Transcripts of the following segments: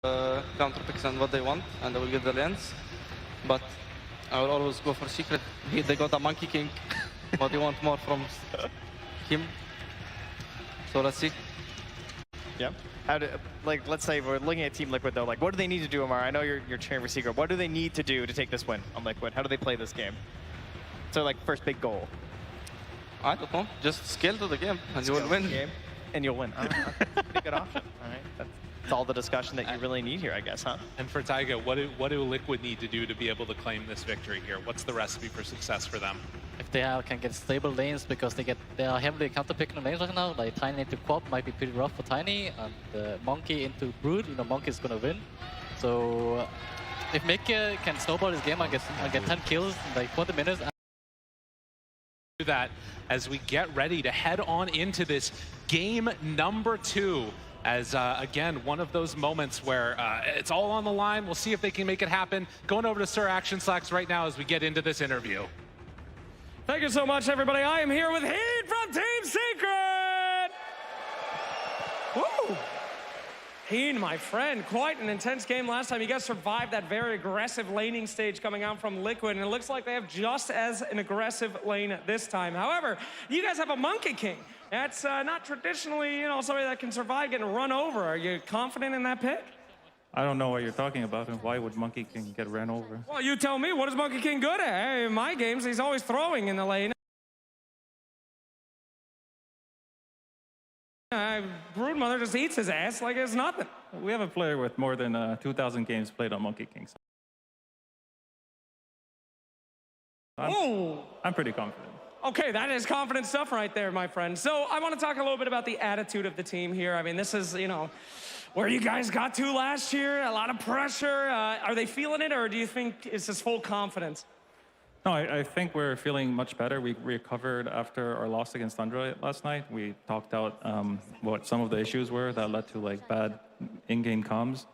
counter picks and what they want, and I will get the lanes. But I will always go for secret. They got a Monkey King, but you want more from him. So let's see. Yeah. How do, like, let's say we're looking at Team Liquid though. Like, what do they need to do, Amar? I know you're cheering for Secret. What do they need to do to take this win on Liquid? How do they play this game? So, like, first big goal. I don't know. Just scale to the game, and you will win. Game, and you'll win. That's a pretty good option. All right. That's all the discussion that you really need here, I guess, huh? And for Taiga, what do Liquid need to do to be able to claim this victory here? What's the recipe for success for them? If they can get stable lanes, because they are heavily counter-picking lanes right now, like Tiny into Quap might be pretty rough for Tiny, and Monkey into Brood, Monkey is gonna win. So if Mickey can snowball this game and get 10 kills in like 20 minutes. Do that as we get ready to head on into this game number 2. As, again, one of those moments where it's all on the line. We'll see if they can make it happen. Going over to Sir Action Slacks right now as we get into this interview. Thank you so much, everybody. I am here with Heat from Team Secret! Woo! Heen, my friend, quite an intense game last time. You guys survived that very aggressive laning stage coming out from Liquid, and it looks like they have just as an aggressive lane this time. However, you guys have a Monkey King. That's not traditionally, somebody that can survive getting run over. Are you confident in that pick? I don't know what you're talking about, and why would Monkey King get ran over? Well, you tell me. What is Monkey King good at? Hey, in my games, he's always throwing in the lane. Broodmother just eats his ass like it's nothing. We have a player with more than 2,000 games played on Monkey King. I'm pretty confident. Okay, that is confident stuff right there, my friend. So I want to talk a little bit about the attitude of the team here. I mean, this is, where you guys got to last year, a lot of pressure. Are they feeling it, or do you think it's just full confidence? No, I think we're feeling much better. We recovered after our loss against Thundra last night. We talked out what some of the issues were that led to like bad in-game comms.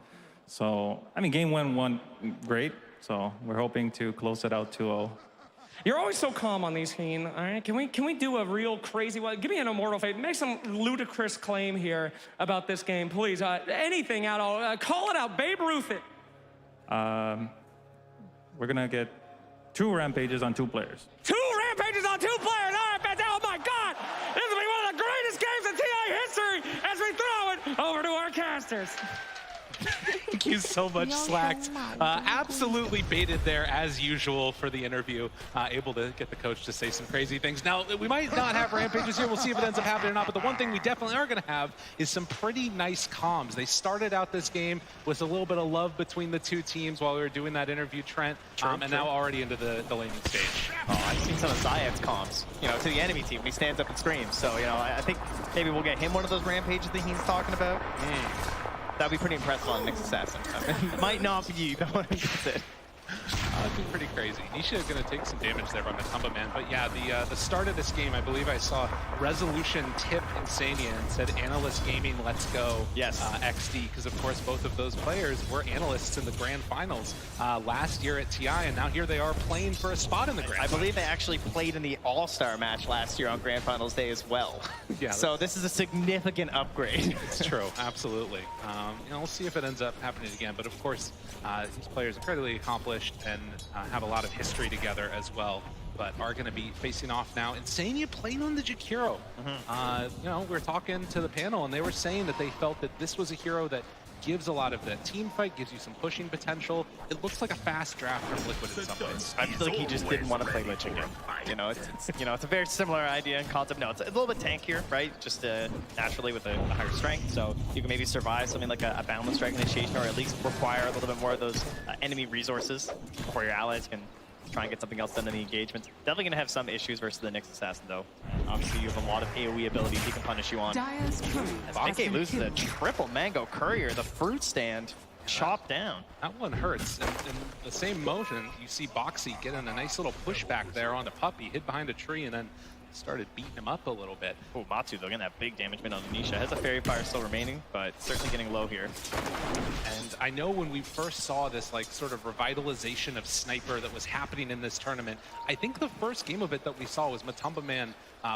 So, I mean, game 1 went great. So we're hoping to close it out 2-0. You're always so calm on these, Heen. All right, can we do a real crazy one? Give me an immortal fate. Make some ludicrous claim here about this game, please. Anything at all. Call it out. Babe Ruth it. We're gonna get 2 rampages on 2 players. 2 rampages on 2 players. All right, fantastic. Oh my God! This will be one of the greatest games in TI history as we throw it over to our casters. Thank you so much, Slacked. Absolutely baited there, as usual, for the interview. Able to get the coach to say some crazy things. Now, we might not have rampages here. We'll see if it ends up happening or not. But the one thing we definitely are going to have is some pretty nice comms. They started out this game with a little bit of love between the 2 teams while we were doing that interview, Trent. And now already into the laning stage. Oh, I've seen some of Zayed's comms, to the enemy team when he stands up and screams. So, I think maybe we'll get him one of those rampages that he's talking about. That'd be pretty impressive on Nick's Assassin. It might not be you, but what is it? That'd be pretty crazy. Nisha going to take some damage there from Matumba Man. But yeah, the start of this game, I believe I saw Resolution tip Insania and said Analyst Gaming, let's go. Yes. XD, because of course both of those players were analysts in the Grand Finals last year at TI, and now here they are playing for a spot in the Grand Finals. I believe they actually played in the All-Star match last year on Grand Finals Day as well. Yeah. So this is a significant upgrade. It's true, absolutely. We'll see if it ends up happening again, but of course, these players are incredibly accomplished and have a lot of history together as well, but are going to be facing off now. Insania playing on the Jakiro. We're talking to the panel, and they were saying that they felt that this was a hero that gives a lot of the team fight, gives you some pushing potential. It looks like a fast draft from Liquid in some ways. I feel like he just didn't want to play Lich again. It's a very similar idea and concept. No, it's a little bit tankier, right? Just naturally with a higher strength, so you can maybe survive something like a boundless strike initiation, or at least require a little bit more of those enemy resources before your allies can try and get something else done in the engagement. Definitely going to have some issues versus the Nyx Assassin, though. Obviously, you have a lot of AoE abilities he can punish you on. As Mickey loses a triple Mango Courier, the fruit stand chopped down. That one hurts. In the same motion, you see Boxy getting a nice little pushback there on the Puppy, hid behind a tree, and then started beating him up a little bit. Oh, Matsu, though, getting that big damage made on Anisha. Has a Fairy Fire still remaining, but certainly getting low here. And I know when we first saw this like sort of revitalization of Sniper that was happening in this tournament, I think the first game of it that we saw was Matumba Man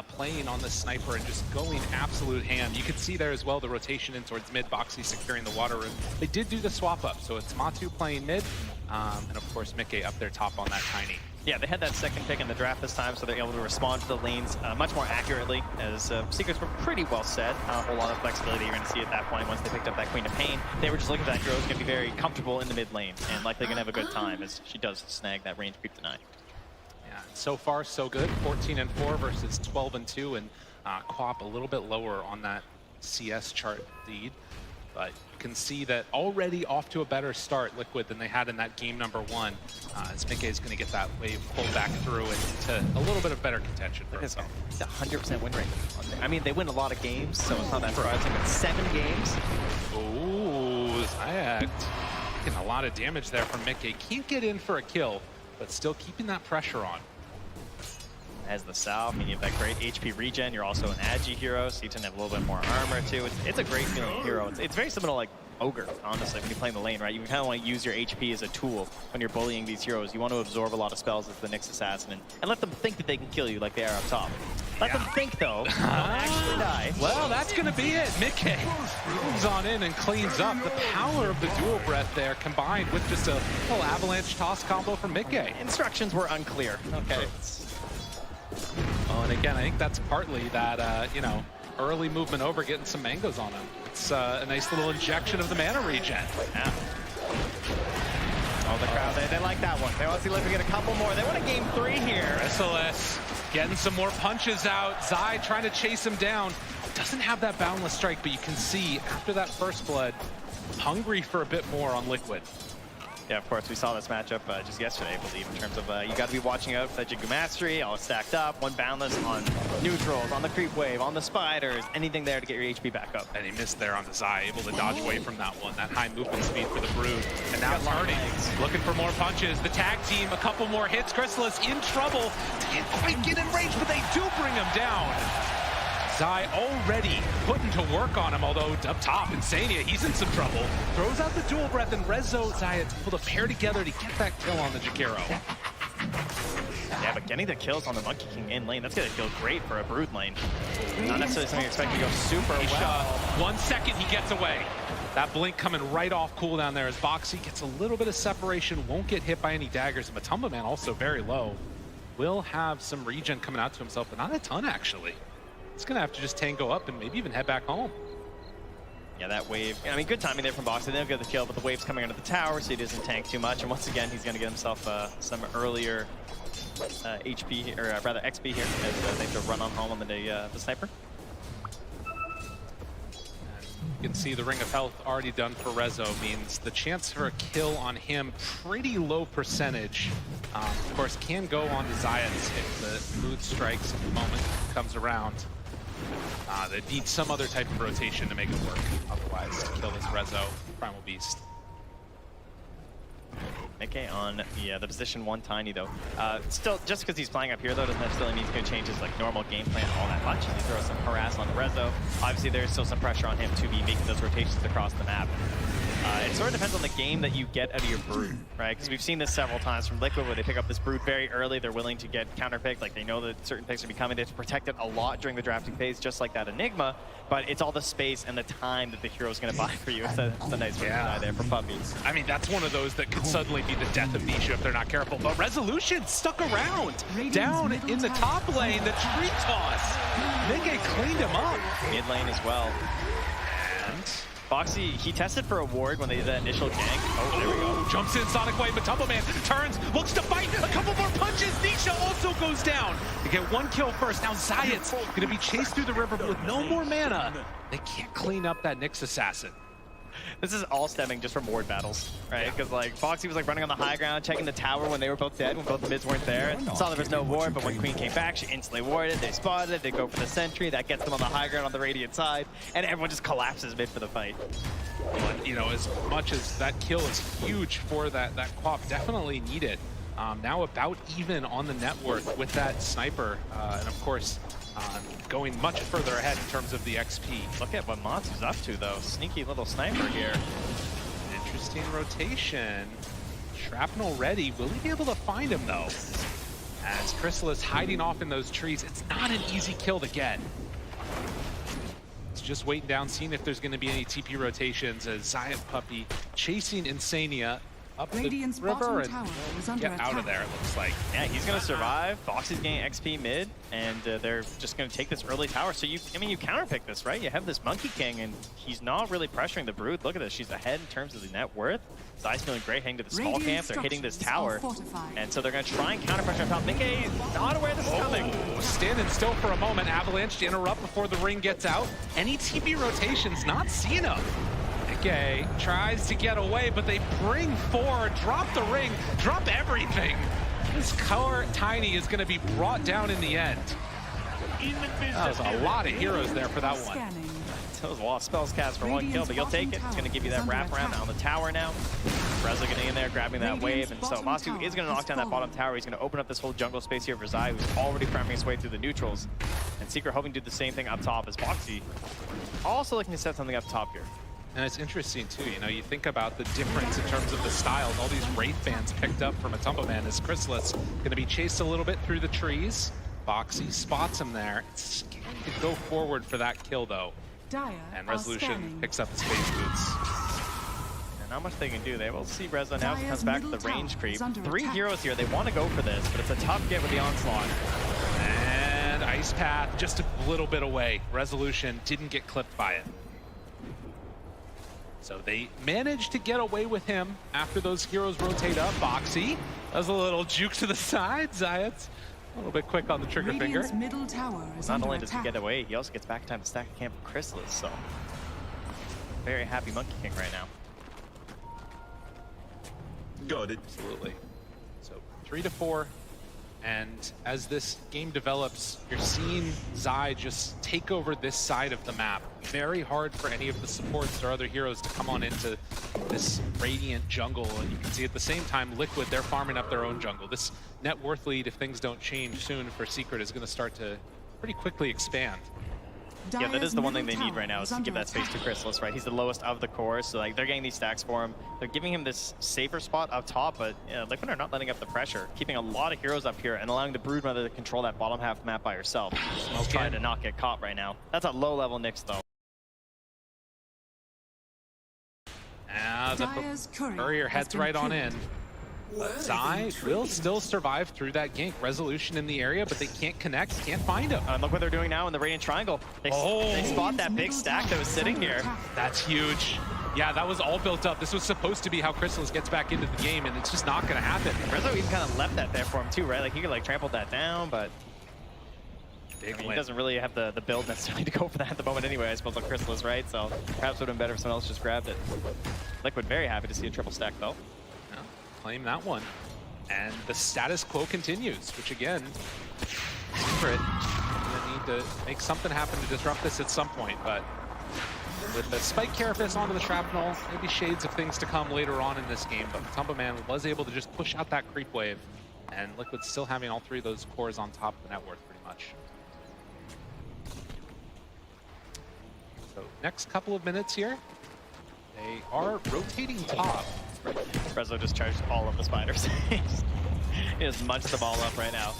playing on the Sniper and just going absolute ham. You could see there as well the rotation in towards mid, Boxy securing the water room. They did do the swap up, so it's Matu playing mid, and of course Mickey up there top on that Tiny. Yeah, they had that second pick in the draft this time, so they're able to respond to the lanes much more accurately, as secrets were pretty well set. Not a whole lot of flexibility you're going to see at that point once they picked up that Queen of Pain. They were just looking for that Hero's going to be very comfortable in the mid lane, and likely going to have a good time, as she does snag that range creep deny. Yeah, so far so good. 14-4 versus 12-2, and Quap a little bit lower on that CS chart lead. But you can see that already off to a better start, Liquid, than they had in that game number 1. As Mickey is going to get that wave pulled back through into a little bit of better contention for himself. It's a 100% win rate. I mean, they win a lot of games, so it's not that surprising, but 7 games. Ooh, Zayak getting a lot of damage there from Mickey. Can't get in for a kill, but still keeping that pressure on. As the Sal, I mean, you have that great HP regen. You're also an Agi hero, so you tend to have a little bit more armor too. It's a great feeling hero. It's very similar to like Ogre, honestly, when you play in the lane, right? You kind of want to use your HP as a tool when you're bullying these heroes. You want to absorb a lot of spells as the Nyx Assassin and let them think that they can kill you like they are up top. Let them think, though. Don't actually die. Well, that's going to be it. Mickey moves on in and cleans up. The power of the dual breath there combined with just a little avalanche toss combo from Mickey. Instructions were unclear. Okay. Oh, and again, I think that's partly that, you know, early movement over, getting some mangoes on him. It's a nice little injection of the mana regen. Yeah. Oh, the crowd, they like that one. They want to see Liquid get a couple more. They want a game 3 here. SLS getting some more punches out. Zai trying to chase him down. Doesn't have that boundless strike, but you can see after that first blood, hungry for a bit more on Liquid. Yeah, of course, we saw this matchup just yesterday, I believe, in terms of you got to be watching out for that Jigu Mastery, all stacked up, one boundless on neutrals, on the creep wave, on the spiders, anything there to get your HP back up. And he missed there on the Zai, able to dodge away from that one, that high movement speed for the Brood. And now turning, looking for more punches. The tag team, a couple more hits. Chrysalis in trouble. Can't quite get in range, but they do bring him down. Zai already putting to work on him, although up top, Insania, he's in some trouble. Throws out the dual breath, and Rezo, Zai is able to pair together to get that kill on the Jakiro. Yeah, but getting the kills on the Monkey King in lane, that's going to feel great for a Brood lane. Not necessarily something you expect to go super well. 1 second, he gets away. That blink coming right off cooldown there as Boxy gets a little bit of separation, won't get hit by any daggers. And Matumba Man also very low. Will have some regen coming out to himself, but not a ton, actually. He's going to have to just tango up and maybe even head back home. Yeah, that wave. I mean, good timing there from Boxy. They don't get the kill, but the wave's coming under the tower, so he doesn't tank too much. And once again, he's going to get himself some earlier HP, or rather XP here, as they have to run on home on the Sniper. You can see the Ring of Health already done for Rezo means the chance for a kill on him, pretty low percentage. Of course, can go on to Zayas if the mood strikes at the moment comes around. They need some other type of rotation to make it work, otherwise to kill this Rezo Primal Beast. Mickey on the position 1 Tiny, though. Still, just because he's flying up here, though, doesn't necessarily mean he's going to change his normal game plan all that much. He throws some harass on the Rezo. Obviously, there's still some pressure on him to be making those rotations across the map. It sort of depends on the game that you get out of your Brood, right? Because we've seen this several times from Liquid where they pick up this Brood very early. They're willing to get counterpicked. Like, they know that certain picks are coming. They have to protect it a lot during the drafting phase, just like that Enigma. But it's all the space and the time that the hero's going to buy for you. It's a nice guy there for puppies. I mean, that's one of those that could suddenly be the death of Nisha if they're not careful. But Resolution stuck around. Down in the top lane, the tree toss. Mickey cleaned him up. Mid lane as well. And Boxy, he tested for a ward when they did that initial gank. Oh, there we go. Jumps in Sonic Wave, Matumba Man turns, looks to fight, a couple more punches. Nisha also goes down. They get 1 kill first. Now Zayat's going to be chased through the river, but with no more mana, they can't clean up that Nyx Assassin. This is all stemming just from ward battles, right? Because like Foxy was like running on the high ground, checking the tower when they were both dead, when both the mids weren't there. Saw there was no ward, but when Queen came back, she instantly warded. They spotted it. They go for the sentry. That gets them on the high ground on the Radiant side, and everyone just collapses mid for the fight. But, you know, as much as that kill is huge for that Quap, definitely needed. Now about even on the net worth with that Sniper, and of course, going much further ahead in terms of the XP. Look at what Matsu's up to, though. Sneaky little Sniper here. Interesting rotation. Shrapnel ready. Will he be able to find him though? As Chrysalis hiding off in those trees, it's not an easy kill to get. It's just waiting down, seeing if there's going to be any TP rotations as Zayat Puppy chasing Insania up Radiant's the river bottom and tower is under get out of attack. there, it looks like. Yeah, he's gonna survive. Foxy's getting XP mid, and they're just gonna take this early tower. So you counterpick this, right? You have this Monkey King, and he's not really pressuring the Brood. Look at this, she's ahead in terms of the net worth. Zai's feeling great, heading to the small camp. They're hitting this tower, and so they're gonna try and counter pressure on top. Nikkei not aware this is coming. Standing still for a moment, Avalanche to interrupt before the ring gets out. Any TP rotations, not seeing him. Nikkei tries to get away, but they bring forward, drop the ring, drop everything. This core Tiny is going to be brought down in the end. That was a lot of heroes there for that one. That was a lot of spells cast for one kill, but you'll take it. It's going to give you that wraparound on the tower now. Reza getting in there, grabbing that wave, and so Masu is going to knock down that bottom tower. He's going to open up this whole jungle space here for Zai, who's already farming his way through the neutrals. And Secret hoping to do the same thing up top as Foxy. Also looking to set something up top here. And it's interesting too, you know, you think about the difference in terms of the styles. All these Wraith fans picked up from Matumba Man as Chrysalis going to be chased a little bit through the trees. Foxy spots him there. It's scared to go forward for that kill though. And Resolution picks up his phase boots. And not much they can do. They will see Reza now as he comes back to the range creep. 3 heroes here. They want to go for this, but it's a tough get with the onslaught. And Ice Path just a little bit away. Resolution didn't get clipped by it. So they managed to get away with him after those heroes rotate up. Foxy does a little juke to the side. Zayat's a little bit quick on the trigger finger. Middle tower is Not only does he get away, he also gets back in time to stack a camp for Chrysalis, so very happy Monkey King right now. Got it. Absolutely. So 3-4. And as this game develops, you're seeing Zai just take over this side of the map. Very hard for any of the supports or other heroes to come on into this Radiant jungle. And you can see at the same time, Liquid, they're farming up their own jungle. This net worth lead, if things don't change soon for Secret, is going to start to pretty quickly expand. Yeah, that is the one thing they need right now, is to give that space to Chrysalis, right? He's the lowest of the cores, so like they're getting these stacks for him. They're giving him this safer spot up top, but Liquid are not letting up the pressure, keeping a lot of heroes up here and allowing the Broodmother to control that bottom half map by herself. She's trying to not get caught right now. That's a low-level Nyx, though. The courier heads right on in. But Zai will still survive through that gank. Resolution in the area, but they can't connect, can't find him. And look what they're doing now in the Radiant Triangle. They spot that big stack that was sitting here. That's huge. Yeah, that was all built up. This was supposed to be how Chrysalis gets back into the game, and it's just not going to happen. Rezo even kind of left that there for him too, right? Like he could like trample that down, but he doesn't really have the build necessarily to go for that at the moment anyway, I suppose, like Chrysalis, right? So perhaps it would have been better if someone else just grabbed it. Liquid very happy to see a triple stack though. Claim that one. And the status quo continues, which again, Secret gonna need to make something happen to disrupt this at some point, but with the Spike Carapace onto the Shrapnel, maybe shades of things to come later on in this game, but Matumba Man was able to just push out that creep wave, and Liquid still having all 3 of those cores on top of the net worth pretty much. So next couple of minutes here, they are rotating top. Rezo just charged all of the spiders. He just munched the ball up right now.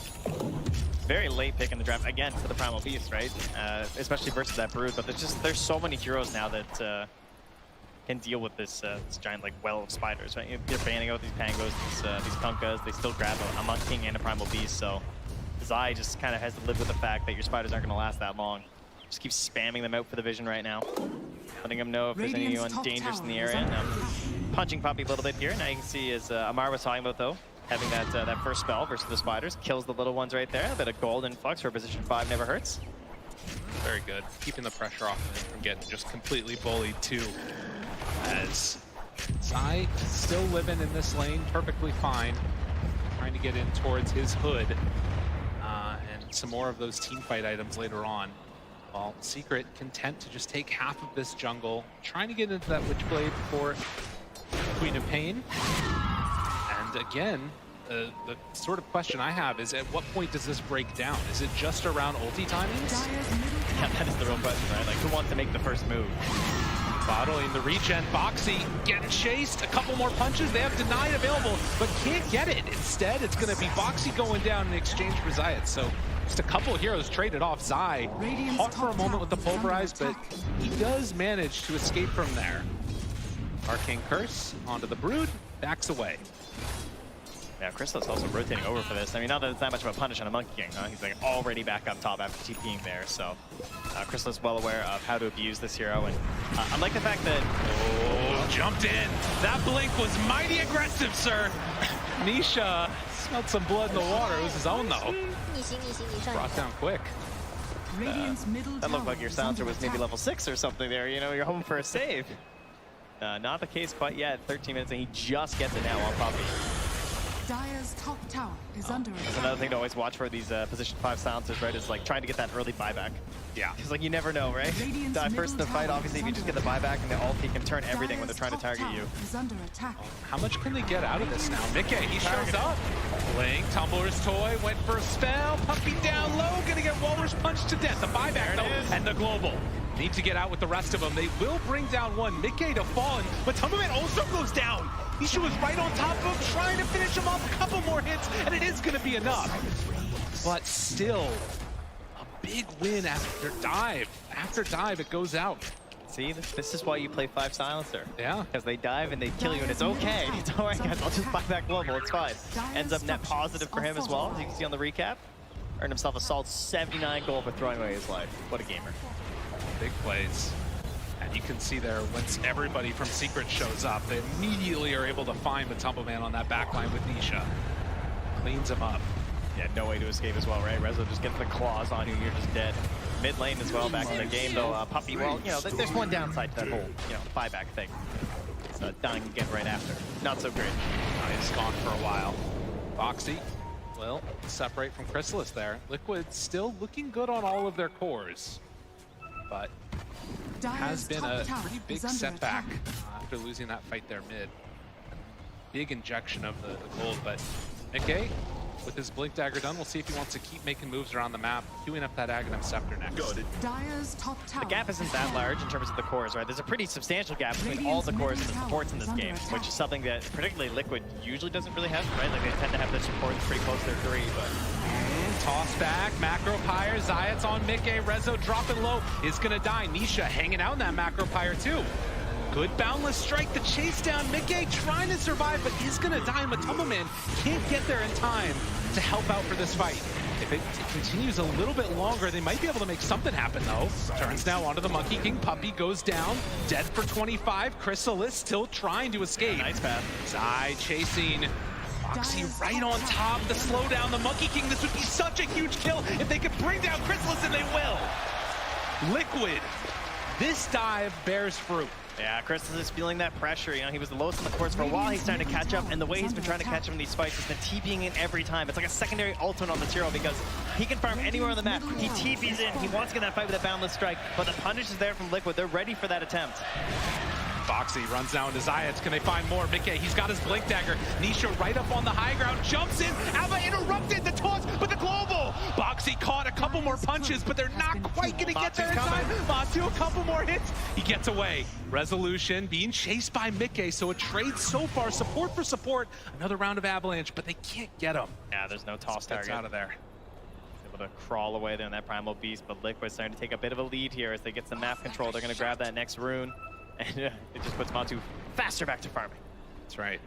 Very late pick in the draft, again, for the Primal Beast, right? Especially versus that Brood, but there's so many heroes now that can deal with this giant like well of spiders, right? They're banning out these Pangos, these Punkas, they still grab a Monkey King and a Primal Beast, so Zai just kind of has to live with the fact that your spiders aren't going to last that long. Just keep spamming them out for the vision right now. Letting them know if there's anyone dangerous in the area. Now, punching Puppy a little bit here. Now you can see, as Amar was talking about though, having that first spell versus the spiders. Kills the little ones right there. A bit of gold influx for position 5 never hurts. Very good. Keeping the pressure off of him from getting just completely bullied too. As Zai still living in this lane perfectly fine. Trying to get in towards his hood. And some more of those team fight items later on. While Secret content to just take half of this jungle, trying to get into that Witchblade for Queen of Pain. And again, the sort of question I have is, at what point does this break down? Is it just around ulti timings? Yeah, that is the real question, right? Like, who wants to make the first move? Bottling the regen. Boxy getting chased. A couple more punches. They have denied available, but can't get it. Instead, it's going to be Boxy going down in exchange for Zayat. So just a couple of heroes traded off. Zai caught for a moment with the pulverize, but he does manage to escape from there. Arcane Curse onto the Brood, backs away. Yeah, Crystal's also rotating over for this. I mean, not that it's that much of a punish on a Monkey King, huh? He's like already back up top after TPing there, so Crystal's well aware of how to abuse this hero, and I like the fact that... Oh, jumped in. That blink was mighty aggressive, sir. Nisha smelled some blood in the water. It was his own, though. Brought down quick. That looked like your silencer was maybe level 6 or something there. You know, you're hoping for a save. Not the case quite yet. 13 minutes, and he just gets it now on Poppy. Dire's top tower is under attack. That's another thing to always watch for these position 5 silencers, right? Is like trying to get that early buyback. Yeah. Because like you never know, right? Die first in the fight, obviously, if you just get the buyback and the ulti can turn everything when they're trying to target you. Is under attack. How much can they get out of this now? Mickey, he shows up. Blink, Tumbler's Toy, went for a spell. Puppy down low, gonna get Walrus punched to death. The buyback though, and the global. Need to get out with the rest of them. They will bring down one. Mickey to fall, but Tumbleman also goes down. Nisha was right on top of him, trying to finish him off. A couple more hits, and it is gonna be enough. But still, a big win after dive. After dive, it goes out. See, this is why you play 5 silencer. Yeah. Because they dive and they kill you, and it's okay. It's all right, guys. I'll just buy back global. It's fine. Ends up net positive for him as well, as you can see on the recap. Earned himself a solid 79 gold for throwing away his life. What a gamer. Big plays. And you can see there, once everybody from Secret shows up, they immediately are able to find the Tumbleman on that backline with Nisha. Cleans him up. Yeah, no way to escape as well, right? Rezo just gets the claws on you, you're just dead. Mid lane as well, back in the game though. Puppy, well, you know, there's one downside to that whole, you know, buyback thing. It's dying again right after. Not so great. He's gone for a while. Boxy will separate from Chrysalis there. Liquid still looking good on all of their cores, but has been a pretty big setback after losing that fight there mid. Big injection of the gold, but Mickey, with his Blink Dagger done, we'll see if he wants to keep making moves around the map, queuing up that Aghanim Scepter next. Dire's top tower. The gap isn't that large in terms of the cores, right? There's a pretty substantial gap between all the cores and the supports in this game, which is something that particularly Liquid usually doesn't really have, right? Like they tend to have their supports pretty close to their 3, but... Toss back, Macro Pyre, Zayat's on Mickey, Rezo dropping low, is gonna die. Nisha hanging out in that Macro Pyre too. Good boundless strike, the chase down. Mickey trying to survive, but is gonna die. Tumbleman can't get there in time to help out for this fight. If it continues a little bit longer, they might be able to make something happen though. Turns now onto the Monkey King. Puppy goes down, dead for 25. Chrysalis still trying to escape. Nice path. Zai chasing. Boxy right on top to slow down the Monkey King. This would be such a huge kill if they could bring down Chrysalis, and they will. Liquid, this dive bears fruit. Yeah, Chrysalis is feeling that pressure. You know, he was the lowest on the course for a while. He's starting to catch up, and the way he's been trying to catch him in these fights has been TPing in every time. It's like a secondary ultimate on the hero because he can farm anywhere on the map. He TPs in. He wants to get that fight with a boundless strike, but the punish is there from Liquid. They're ready for that attempt. Boxy runs down to Zayat. Can they find more? Mickey, he's got his Blink Dagger. Nisha right up on the high ground, jumps in. Alba interrupted the toss, but the global. Boxy caught a couple more punches, but they're not quite going to get there in time. Matu, a couple more hits. He gets away. Resolution being chased by Mickey, so a trade so far. Support for support. Another round of Avalanche, but they can't get him. Yeah, there's no toss target. Out of there. Able to crawl away there in that Primal Beast, but Liquid's starting to take a bit of a lead here as they get some map control. They're going to grab that next rune. And it just puts Matu faster back to farming. That's right.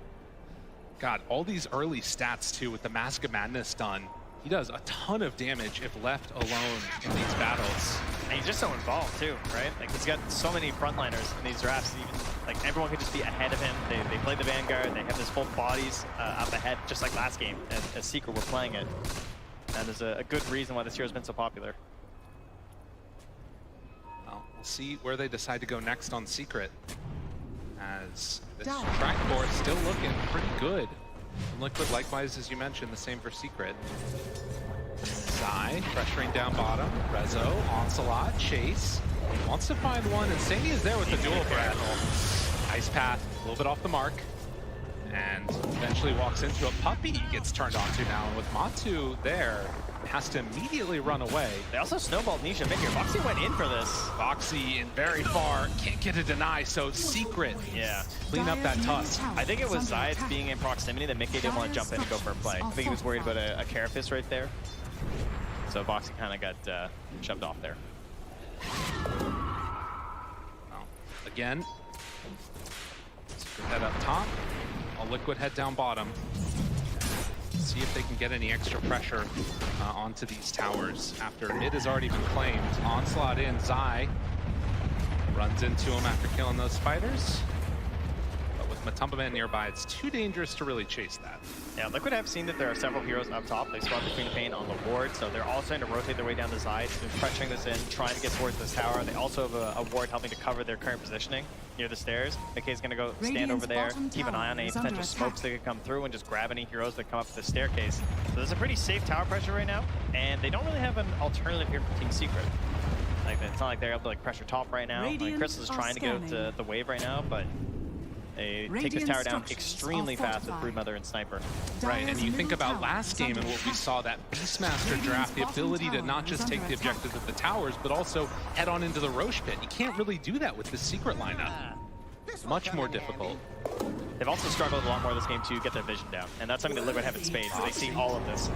God, all these early stats too with the Mask of Madness done. He does a ton of damage if left alone in these battles. And he's just so involved too, right? Like he's got so many frontliners in these drafts. Even like everyone could just be ahead of him. They play the Vanguard. They have this full bodies up ahead, just like last game. As Secret were playing it. And there's a good reason why this hero's been so popular. We'll see where they decide to go next on Secret, as this track core is still looking pretty good. And Liquid, likewise, as you mentioned, the same for Secret. Zai pressuring down bottom. Rezo, Onslaught, Chase. Wants to find one, and Sandy is there with the dual breath. Ice Path, a little bit off the mark. and eventually walks into a puppy gets turned onto now. And with Matu there, has to immediately run away. They also snowballed Nisha mid here. Boxy went in for this. Boxy in very far, can't get a deny, so Secret. Yeah. Clean up that tusk. I think it was Zayat's being in proximity that Mickey didn't want to jump in and go for a play. I think he was worried about a Carapace right there. So Boxy kind of got shoved off there. Well, again, Secret head up top, a Liquid head down bottom. See if they can get any extra pressure onto these towers after mid has already been claimed. Onslaught in, Zai runs into him after killing those spiders. But with Matumba Man nearby, it's too dangerous to really chase that. Yeah, Liquid have seen that there are several heroes up top. They spawned the Queen of Pain on the ward, so they're all starting to rotate their way down to Zai. So they're pressuring this in, trying to get towards this tower. They also have a ward helping to cover their current positioning near the stairs. McKay's gonna go stand over there, keep an eye on any potential smokes that could come through and just grab any heroes that come up the staircase. So there's a pretty safe tower pressure right now, and they don't really have an alternative here for Team Secret. Like, it's not like they're able to pressure top right now. Like, Crystal is trying to get out to the wave right now, but they take this tower down extremely fast with Broodmother and Sniper. Right, and you think about last game and what we saw, that Beastmaster draft, the ability to not just take the objectives of the towers, but also head on into the Roche pit. You can't really do that with the Secret lineup. Much more difficult. They've also struggled a lot more this game to get their vision down, and that's something that Liquid have in spades, so they see all of this.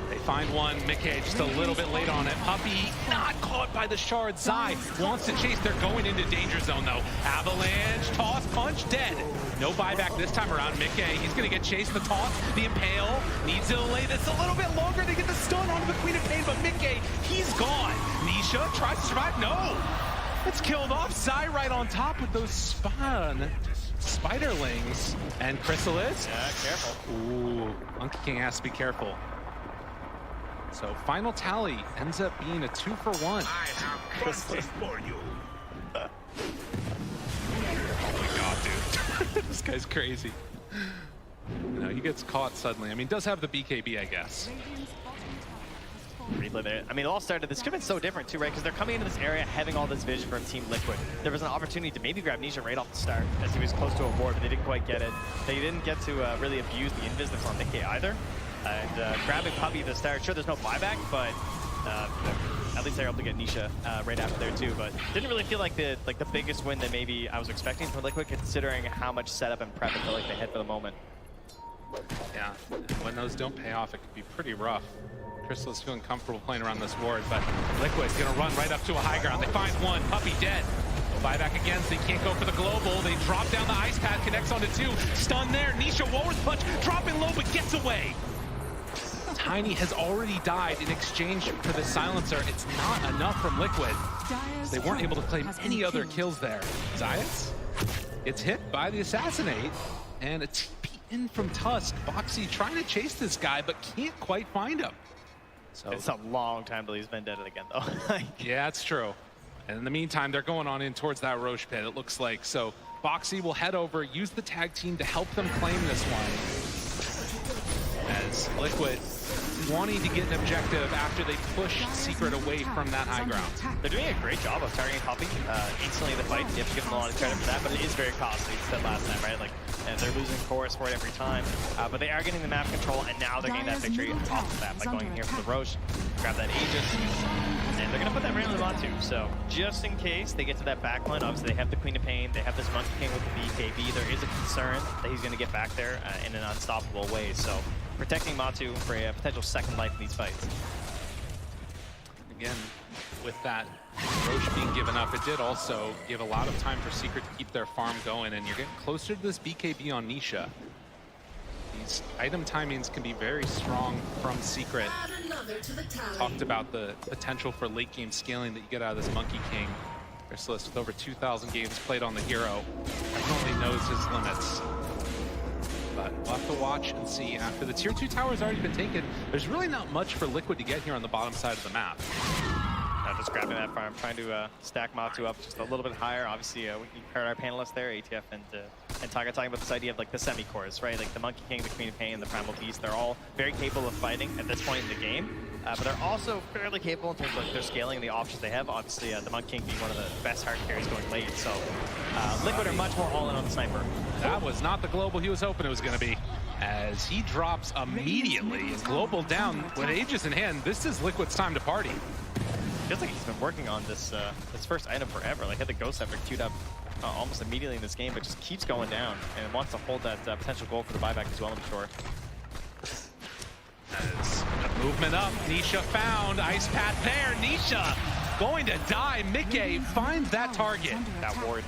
They find one, Mickey just a little bit late on it. Puppy not caught by the shard. Zai wants to chase. They're going into danger zone though. Avalanche, toss, punch, dead. No buyback this time around. Mickey, he's gonna get chased. The toss, the impale, needs to delay this a little bit longer to get the stun onto the Queen of Pain, but Mickey, he's gone. Nisha tries to survive, no. It's killed off. Zai right on top with those spiderlings. And Chrysalis. Yeah, careful. Ooh, Monkey King has to be careful. So final tally ends up being a 2-for-1. I have justice for you. Oh my god, dude. This guy's crazy. You know, he gets caught suddenly. I mean, does have the BKB, I guess. Relive it. I mean, it all started, this could have been so different too, right? Because they're coming into this area having all this vision from Team Liquid. There was an opportunity to maybe grab Nisha right off the start as he was close to a ward, but they didn't quite get it. They didn't get to really abuse the invis that's on Mickey either. And grabbing Puppy at the start, sure, there's no buyback, but at least they're able to get Nisha right after there too. But didn't really feel like the biggest win that maybe I was expecting from Liquid, considering how much setup and prep I feel like they had for the moment. Yeah, and when those don't pay off, it can be pretty rough. Crystal is feeling comfortable playing around this ward, but Liquid's gonna run right up to a high ground. They find one, Puppy dead. No buyback again, so they can't go for the global. They drop down the ice pad, connects onto two. Stun there, Nisha War's punch, dropping low, but gets away. Tiny has already died in exchange for the silencer. It's not enough from Liquid. They weren't able to claim any other kills there. Zayas gets hit by the Assassinate, and a TP in from Tusk. Boxy trying to chase this guy, but can't quite find him. So It's a long time till he's been dead again, though. yeah, it's true. And in the meantime, they're going on in towards that Roche pit, it looks like. So Boxy will head over, use the tag team to help them claim this one. As Liquid wanting to get an objective after they push Secret away from that high ground. They're doing a great job of targeting Puppy instantly in the fight. You have to give them a lot of credit for that, but it is very costly. You said last time, right? Like, they're losing chorus for it every time, but they are getting the map control, and now they're getting that victory off the map by going in here for the Roche, grab that Aegis, and they're gonna put that randomly on too. So just in case they get to that backline, obviously they have the Queen of Pain, they have this Monkey King with the BKB. There is a concern that he's gonna get back there in an unstoppable way. So protecting Matu for a potential second life in these fights. Again, with that Roche being given up, it did also give a lot of time for Secret to keep their farm going, and you're getting closer to this BKB on Nisha. These item timings can be very strong from Secret. Talked about the potential for late game scaling that you get out of this Monkey King. Chrysalis with over 2,000 games played on the hero definitely knows his limits. But we'll have to watch and see. After the tier 2 tower has already been taken, there's really not much for Liquid to get here on the bottom side of the map. Just grabbing that farm, trying to stack Matu up just a little bit higher. Obviously, we heard our panelists there, ATF and Taga, talking about this idea of like the semi-cores, right? Like the Monkey King, the Queen of Pain, the Primal Beast, they're all very capable of fighting at this point in the game. but they're also fairly capable in terms of like, their scaling and the options they have. Obviously, the Monk King being one of the best hard carries going late, so Liquid are much more all in on the sniper. That was not the global he was hoping it was going to be, as he drops immediately. And global down with Aegis in hand. This is Liquid's time to party. Feels like he's been working on this this first item forever. Like had the Ghost Scepter queued up almost immediately in this game, but just keeps going down and wants to hold that potential goal for the buyback as well, I'm sure. As a movement up, Nisha found Ice Path there. Nisha going to die. Mickey finds that target. That ward.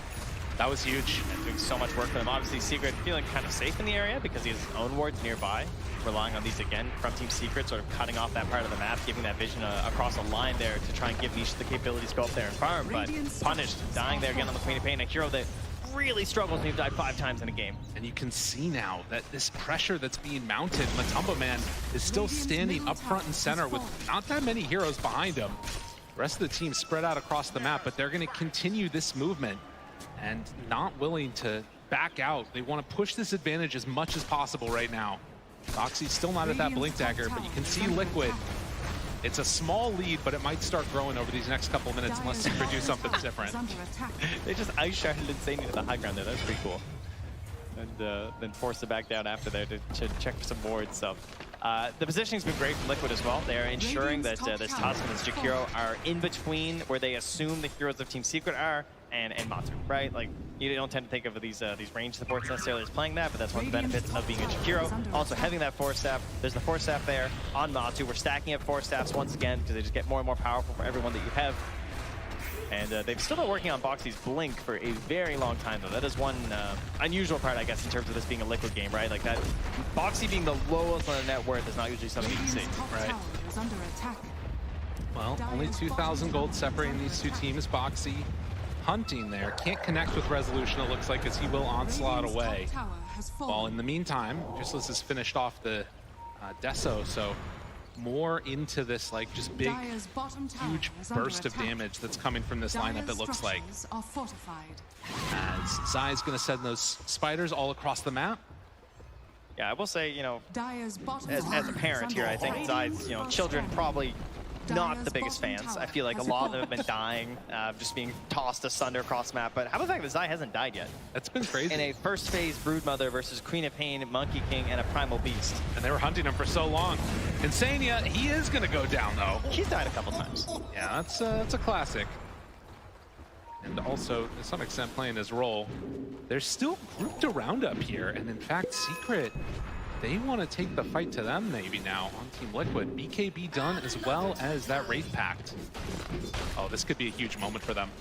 That was huge. And doing so much work for them. Obviously, Secret feeling kind of safe in the area because he has his own wards nearby. Relying on these again from Team Secret, sort of cutting off that part of the map, giving that vision across a line there to try and give Nisha the capabilities to go up there and farm. But punished, dying there again on the Queen of Pain, a hero that really struggles when you've died 5 times in a game. And you can see now that this pressure that's being mounted, Matumba Man is still standing up front and center with not that many heroes behind him. The rest of the team spread out across the map, but they're going to continue this movement and not willing to back out. They want to push this advantage as much as possible right now. Boxy's still not at that Blink Dagger, but you can see Liquid. It's a small lead, but it might start growing over these next couple minutes unless Secret do something different. They just ice sharded Insane to the high ground there. That's pretty cool. And then forced it back down after there to check for some wards. So the positioning's been great from Liquid as well. They are ensuring that this Tusk and this Jakiro are in between where they assume the heroes of Team Secret are and Matsu, right? Like, you don't tend to think of these range supports necessarily as playing that, but that's one of the benefits of being a Jakiro. Also having that Force Staff. There's the Force Staff there on Matsu. We're stacking up Force Staffs once again because they just get more and more powerful for everyone that you have. And they've still been working on Boxy's Blink for a very long time, though. That is one unusual part, I guess, in terms of this being a Liquid game, right? Like that, Boxy being the lowest on the net worth is not usually something you can see, right? Well, only 2,000 gold separating these two teams. Boxy hunting there. Can't connect with Resolution, it looks like, as he will onslaught away. While in the meantime, Useless has finished off the Deso, so more into this like just big, huge burst of damage that's coming from this lineup, it looks like. As Zai's going to send those spiders all across the map. Yeah, I will say, you know, as a parent here, I think Zai's, you know, children probably not the biggest fans. I feel like a lot of them have been dying, just being tossed asunder across the map. But how about the fact that Zai hasn't died yet? That's been crazy. In a first phase Broodmother versus Queen of Pain, Monkey King, and a Primal Beast. And they were hunting him for so long. Insania, he is going to go down, though. He's died a couple times. Yeah, that's a classic. And also, to some extent, playing his role. They're still grouped around up here. And in fact, Secret, they want to take the fight to them maybe now on Team Liquid. BKB done as well as that Wraith Pact. Oh, this could be a huge moment for them.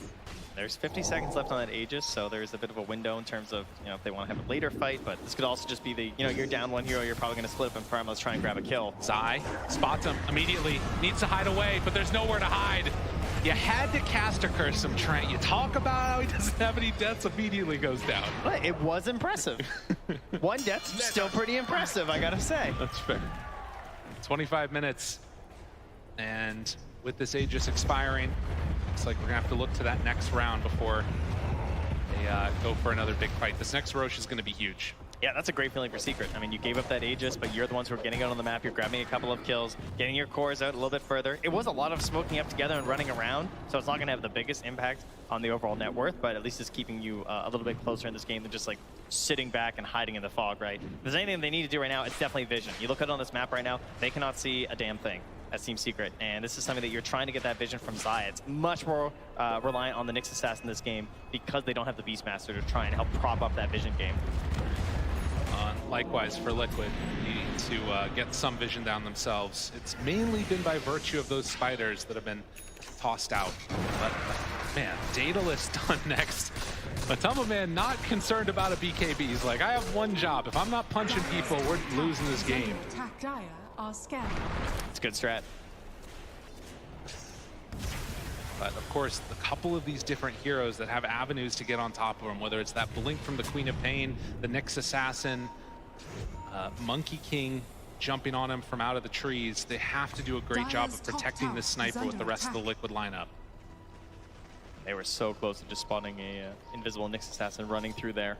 There's 50 seconds left on that Aegis, so there's a bit of a window in terms of, you know, if they want to have a later fight, but this could also just be the, you know, you're down one hero, you're probably going to split up and farm, let's try and grab a kill. Zai spots him immediately, needs to hide away, but there's nowhere to hide. You had to cast a curse him, Trent. You talk about how he doesn't have any deaths, immediately goes down. But it was impressive. One death's still pretty impressive, I gotta say. That's fair. 25 minutes. And with this Aegis expiring, looks like we're gonna have to look to that next round before they go for another big fight. This next Roche is gonna be huge. Yeah, that's a great feeling for Secret. I mean, you gave up that Aegis, but you're the ones who are getting out on the map. You're grabbing a couple of kills, getting your cores out a little bit further. It was a lot of smoking up together and running around, so it's not going to have the biggest impact on the overall net worth, but at least it's keeping you a little bit closer in this game than just like sitting back and hiding in the fog, right? If there's anything they need to do right now, it's definitely vision. You look out on this map right now, they cannot see a damn thing as Team Secret, and this is something that you're trying to get that vision from Zai. It's much more reliant on the Nyx Assassin in this game because they don't have the Beastmaster to try and help prop up that vision game. Likewise for Liquid, needing to get some vision down themselves. It's mainly been by virtue of those spiders that have been tossed out. But man, Daedalus done next. Matumba Man not concerned about a BKB. He's like, I have one job. If I'm not punching people, we're losing this game. It's a good strat. But of course, a couple of these different heroes that have avenues to get on top of them, whether it's that Blink from the Queen of Pain, the Nyx Assassin, Monkey King jumping on him from out of the trees, they have to do a great job of protecting this sniper with the rest of the Liquid lineup. They were so close to just spawning a invisible Nyx Assassin running through there.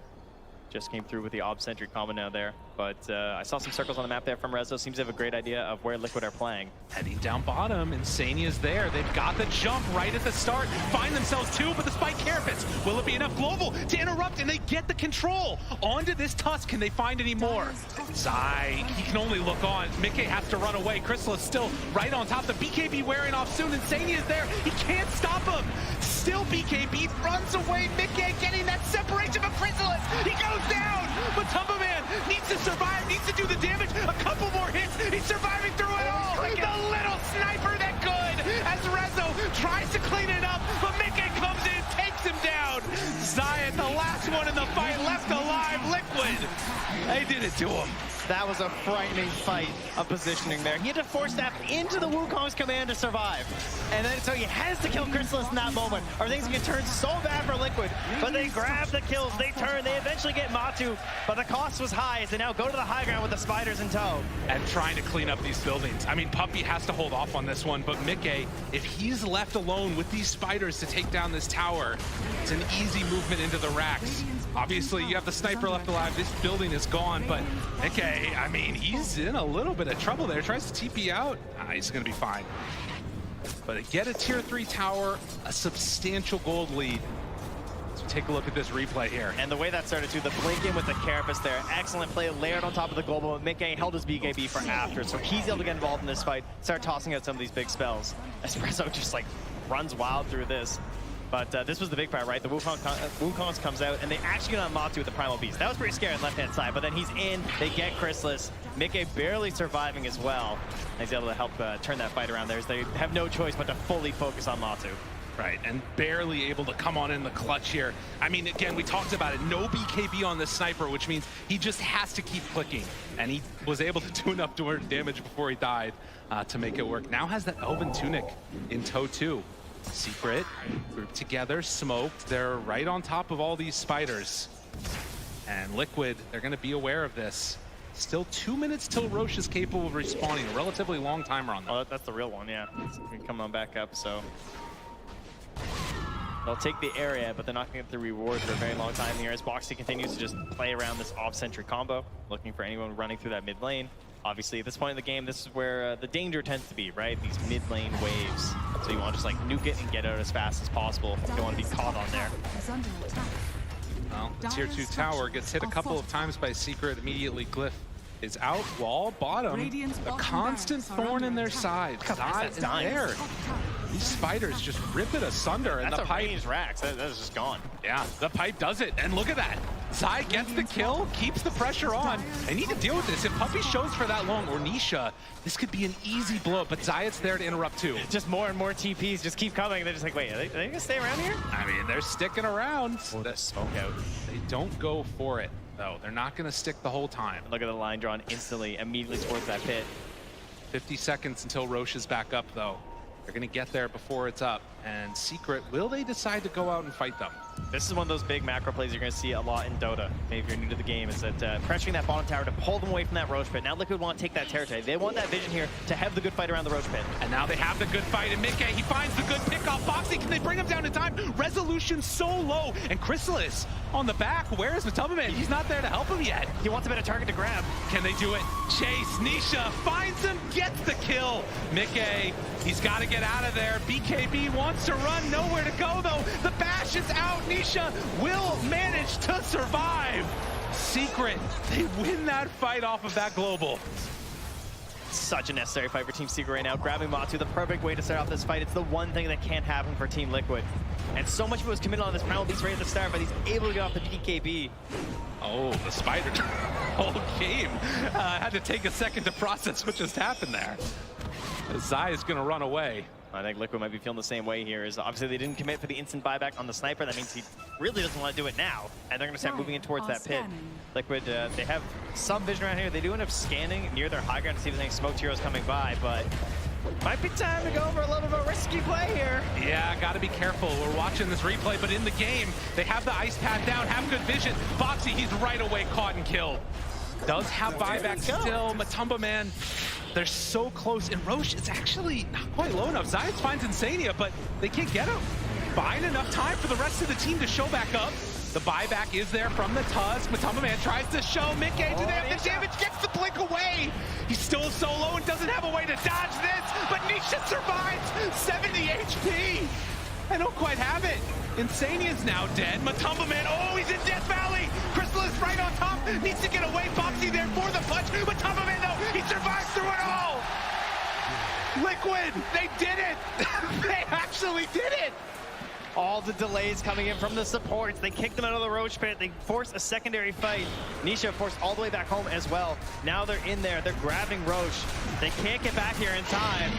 Just came through with the Ob Sentry combo now there. But I saw some circles on the map there from Rezo. Seems to have a great idea of where Liquid are playing. Heading down bottom, Insania's there. They've got the jump right at the start. Find themselves two, but the spike carapace. Will it be enough global to interrupt? And they get the control onto this Tusk. Can they find any more? Zai, he can only look on. Mickey has to run away. Crystal is still right on top. The BKB wearing off soon. Insania's there. He can't stop him. Still BKB runs away. Mickey getting that separation from Chrysalis. He goes down. But Man needs to survive, needs to do the damage. A couple more hits. He's surviving through it all. The little sniper that could as Rezo tries to clean it up. But Mickey comes in, takes him down. Zion, the last one in the fight, left alive. Liquid. They did it to him. That was a frightening fight of positioning there. He had to force step into the Wukong's command to survive. And then so he has to kill Chrysalis in that moment, or things can turn so bad for Liquid. But they grab the kills, they turn, they eventually get Matu, but the cost was high as they now go to the high ground with the spiders in tow. And trying to clean up these buildings. I mean, Puppey has to hold off on this one, but Mickey, if he's left alone with these spiders to take down this tower, it's an easy movement into the racks. Obviously, you have the sniper left alive. This building is gone, but Mickey, I mean, he's in a little bit of trouble there. Tries to TP out. He's going to be fine. But get a tier 3 tower, a substantial gold lead. So take a look at this replay here. And the way that started too, the blink in with the carapace there. Excellent play layered on top of the global. Mickey held his BKB for after, so he's able to get involved in this fight, start tossing out some of these big spells. Espresso just like runs wild through this. But this was the big part, right? The Wukong's comes out, and they actually get on Matu with the Primal Beast. That was pretty scary on the left-hand side, but then he's in, they get Chrysalis. Mickey barely surviving as well. And he's able to help turn that fight around there. They have no choice but to fully focus on Matu. Right, and barely able to come on in the clutch here. I mean, again, we talked about it. No BKB on the sniper, which means he just has to keep clicking. And he was able to do enough damage before he died to make it work. Now has that Elven Tunic in tow too. Secret, grouped together, smoked. They're right on top of all these spiders. And Liquid, they're going to be aware of this. Still 2 minutes till Roche is capable of respawning. A relatively long timer on that. Oh, that's the real one, yeah. It's coming on back up, so. They'll take the area, but they're not going to get the reward for a very long time here as Boxy continues to just play around this off-sentry combo, looking for anyone running through that mid lane. Obviously, at this point in the game, this is where the danger tends to be, right? These mid-lane waves. So you want to just like nuke it and get out as fast as possible. You don't want to be caught on there. Well, the tier 2 tower gets hit a couple of times by Secret. Immediately, Glyph is out. Wall, bottom. A constant thorn in their side. Zai is there. These spiders just rip it asunder. And that's the pipe. Range Rax. That is just gone. Yeah, the pipe does it. And look at that. Zai gets the kill, keeps the pressure on. They need to deal with this. If Puppey shows for that long, or Nisha, this could be an easy blow, but Zayat's there to interrupt too. Just more and more TPs just keep coming. They're just like, wait, are they going to stay around here? I mean, they're sticking around. Oh, the smoke out. They don't go for it, though. They're not going to stick the whole time. Look at the line drawn instantly, immediately towards that pit. 50 seconds until Roche is back up, though. They're going to get there before it's up. And Secret, will they decide to go out and fight them? This is one of those big macro plays you're going to see a lot in Dota. Maybe if you're new to the game, is that pressuring that bottom tower to pull them away from that Roche pit. Now Liquid want to take that territory. They want that vision here to have the good fight around the Roche pit. And now they have the good fight, and Mickey, he finds the good pick off Foxy. Can they bring him down in time? Resolution so low, and Chrysalis on the back. Where is Man? He's not there to help him yet. He wants a better target to grab. Can they do it? Chase, Nisha finds him, gets the kill. Mickey, he's got to get out of there. BKB wants to run, nowhere to go though. The bash is out. Nisha will manage to survive. Secret, they win that fight off of that global. Such a necessary fight for Team Secret right now. Grabbing Matu, the perfect way to start off this fight. It's the one thing that can't happen for Team Liquid. And so much of it was committed on this Primal Beast right at the start, but he's able to get off the BKB. Oh, the spider whole game had to take a second to process what just happened there. Zai is going to run away. I think Liquid might be feeling the same way here. Is obviously they didn't commit for the instant buyback on the sniper. That means he really doesn't want to do it now. And they're going to start moving in towards that pit. Liquid, they have some vision around here. They do end up scanning near their high ground to see if there's any smoked heroes coming by, but might be time to go for a little bit of a risky play here. Yeah, got to be careful. We're watching this replay, but in the game, they have the ice pad down, have good vision. Foxy, he's right away caught and killed. Does have buyback still. Man, they're so close. And Roche is actually not quite low enough. Zayat finds Insania, but they can't get him. Buying enough time for the rest of the team to show back up. The buyback is there from the Tusk. Matumba Man tries to show Mickey. Do they have the damage? Gets the blink away. He's still solo and doesn't have a way to dodge this, but Nisha survives. 70 HP. I don't quite have it. Insania's now dead. Matumba Man, oh, he's in Death Valley. Crystal is right on top. Needs to get away. Foxy there for the punch. Matumba Man, though, he survives through it all. Liquid, they did it. They actually did it. All the delays coming in from the supports. They kicked them out of the Roach Pit. They forced a secondary fight. Nisha forced all the way back home as well. Now they're in there. They're grabbing Roach. They can't get back here in time.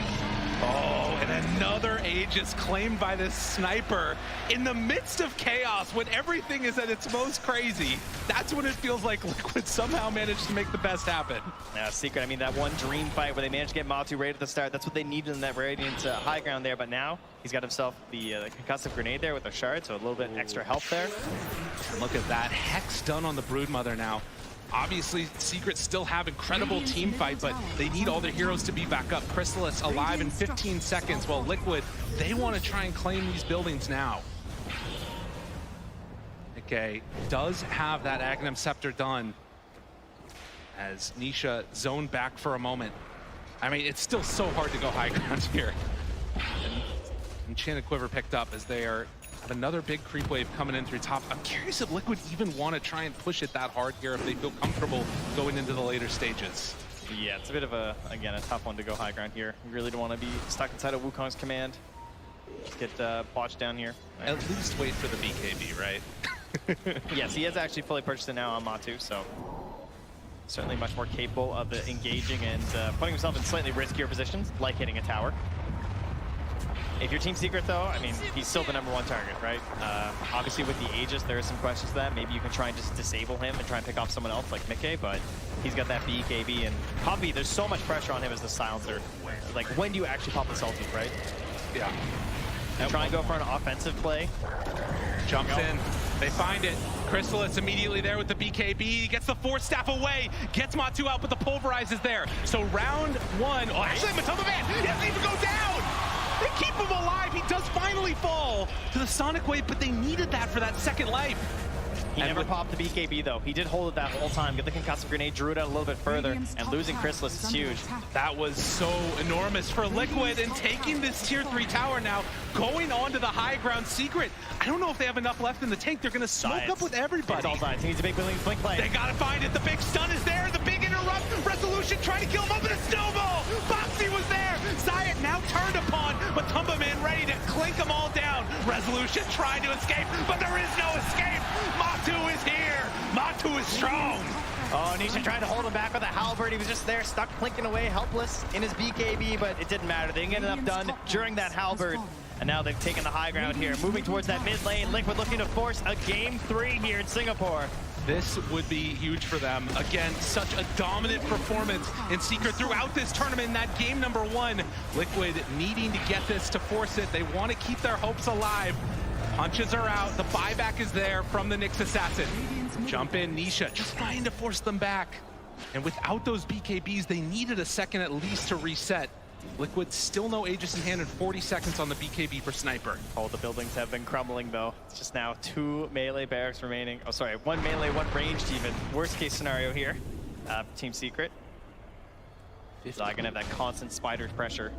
Oh, and another Aegis claimed by this sniper in the midst of chaos when everything is at its most crazy. That's when it feels like Liquid somehow managed to make the best happen. Now, Secret, I mean, that one dream fight where they managed to get Matu right at the start, that's what they needed in that Radiant high ground there, but now he's got himself the concussive grenade there with a shard, so a little bit extra help there. And look at that. Hex done on the Broodmother now. Obviously, Secret still have incredible team fight, but they need all their heroes to be back up. Chrysalis alive in 15 seconds, while Liquid, they want to try and claim these buildings now. Okay, does have that Aghanim Scepter done as Nisha zoned back for a moment. I mean, it's still so hard to go high ground here. And Enchanted Quiver picked up as they are have another big creep wave coming in through top. I'm curious if Liquid even want to try and push it that hard here, if they feel comfortable going into the later stages. Yeah, it's a bit of a, again, a tough one to go high ground here. You really don't want to be stuck inside of Wukong's command. Just get botched down here. At least wait for the BKB, right? Yes, he has actually fully purchased it now on Matu, so certainly much more capable of engaging and putting himself in slightly riskier positions, like hitting a tower. If you're Team Secret, though, I mean, he's still the #1 target, right? Obviously, with the Aegis, there are some questions to that. Maybe you can try and just disable him and try and pick off someone else like Mickey, but he's got that BKB, and Poppy, there's so much pressure on him as the silencer. Like, when do you actually pop the salty, right? Yeah. And try and go for an offensive play. Jumps in. They find it. Chrysalis immediately there with the BKB. Gets the Force Staff away. Gets Matu out, but the Pulverize is there. So round one. Oh, actually, Matumba Man, he doesn't even go down. They keep him alive. He does finally fall to the Sonic Wave, but they needed that for that second life. He never popped the BKB, though. He did hold it that whole time. Get the concussive grenade, drew it out a little bit further, and losing Chrysalis is huge. That was so enormous for Liquid, and taking this tier 3 tower now, going on to the high ground. Secret, I don't know if they have enough left in the tank. They're going to smoke up with everybody. It's all Science. He needs a big blink play. They got to find it. The big stun is there. The big interrupt. Resolution trying to kill him up in a snowball. Foxy was there. Zayat now turned upon, but Tumba Man ready to clink them all down. Resolution trying to escape, but there is no escape. Matu is here. Matu is strong. Oh, Nisha trying to hold him back with a halberd. He was just there, stuck clinking away, helpless in his BKB, but it didn't matter. They didn't get enough done during that halberd. And now they've taken the high ground here, moving towards that mid lane. Liquid looking to force a game 3 here in Singapore. This would be huge for them. Again, such a dominant performance in Secret throughout this tournament in that game #1. Liquid needing to get this to force it. They want to keep their hopes alive. Punches are out. The buyback is there from the Nyx Assassin. Jump in, Nisha, trying to force them back. And without those BKBs, they needed a second at least to reset. Liquid still no Aegis in hand and 40 seconds on the BKB for Sniper. All the buildings have been crumbling, though. It's just now 2 melee barracks remaining. Oh, sorry, 1 melee, 1 ranged even. Worst case scenario here. Team Secret. He's not gonna have that constant spider's pressure.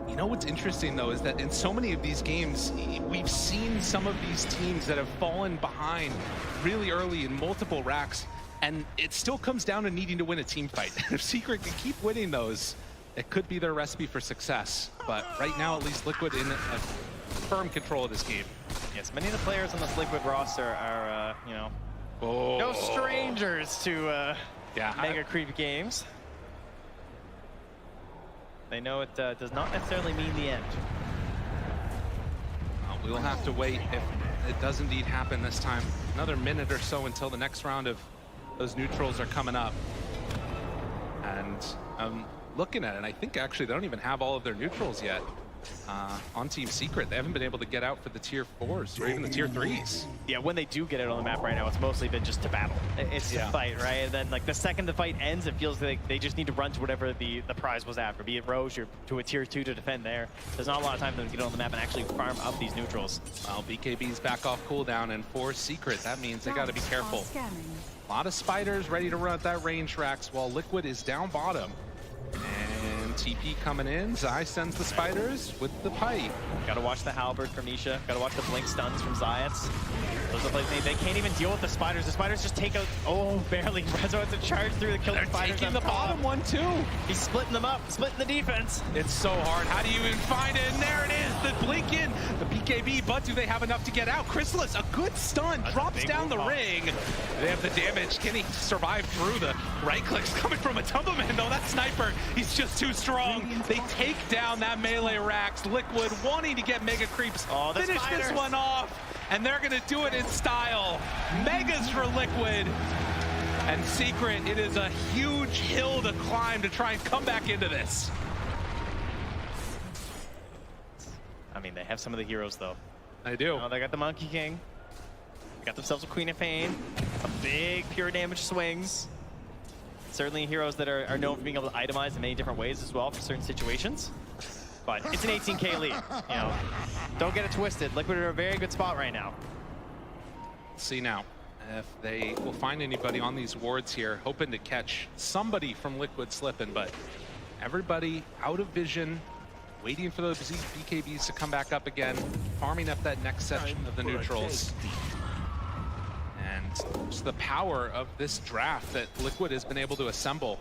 You know what's interesting, though, is that in so many of these games, we've seen some of these teams that have fallen behind really early in multiple racks, and it still comes down to needing to win a team fight. If Secret can keep winning those, it could be their recipe for success. But right now, at least Liquid in a firm control of this game. Yes, many of the players on this Liquid roster are, you know, no strangers to mega creep games. They know it does not necessarily mean the end. We'll have to wait if it does indeed happen this time. Another minute or so until the next round of those neutrals are coming up. And looking at it, I think actually they don't even have all of their neutrals yet. on Team Secret. They haven't been able to get out for the tier 4s or even the tier 3s. Yeah, when they do get it on the map right now, it's mostly been just to battle. It's to fight, right? And then like the second the fight ends, it feels like they just need to run to whatever the prize was after, be it Roche or to a tier 2 to defend there. There's not a lot of time for them to get on the map and actually farm up these neutrals. Well, BKB's back off cooldown, and for Secret, that means they got to be careful. Scanning. A lot of spiders ready to run at that range racks while Liquid is down bottom. And TP coming in. Zai sends the spiders with the pipe. Gotta watch the halberd from Nisha. Gotta watch the blink stuns from Zayats. Those are like they can't even deal with the spiders. The spiders just take out. Oh, barely. Rezo has to charge through the killer spiders. Taking the bottom one too. He's splitting them up, splitting the defense. It's so hard. How do you even find it? And there it is. The blink in. The BKB, but do they have enough to get out? Chrysalis, a good stun. Drops down the ring. They have the damage. Can he survive through the right clicks coming from a Tumbleman? No, that sniper, he's just too strong. They take down that melee racks. Liquid wanting to get mega creeps. Oh, the finish spiders. this one off. And they're going to do it in style. Megas for Liquid. And Secret, it is a huge hill to climb to try and come back into this. I mean, they have some of the heroes, though. I do. Oh, they got the Monkey King. Got themselves a Queen of Pain. Some big pure damage swings. Certainly heroes that are known for being able to itemize in many different ways as well for certain situations. But it's an 18K lead. You know, don't get it twisted. Liquid are in a very good spot right now. See now if they will find anybody on these wards here, hoping to catch somebody from Liquid slipping, but everybody out of vision, waiting for those BKBs to come back up again, farming up that next section of the neutrals. And just the power of this draft that Liquid has been able to assemble.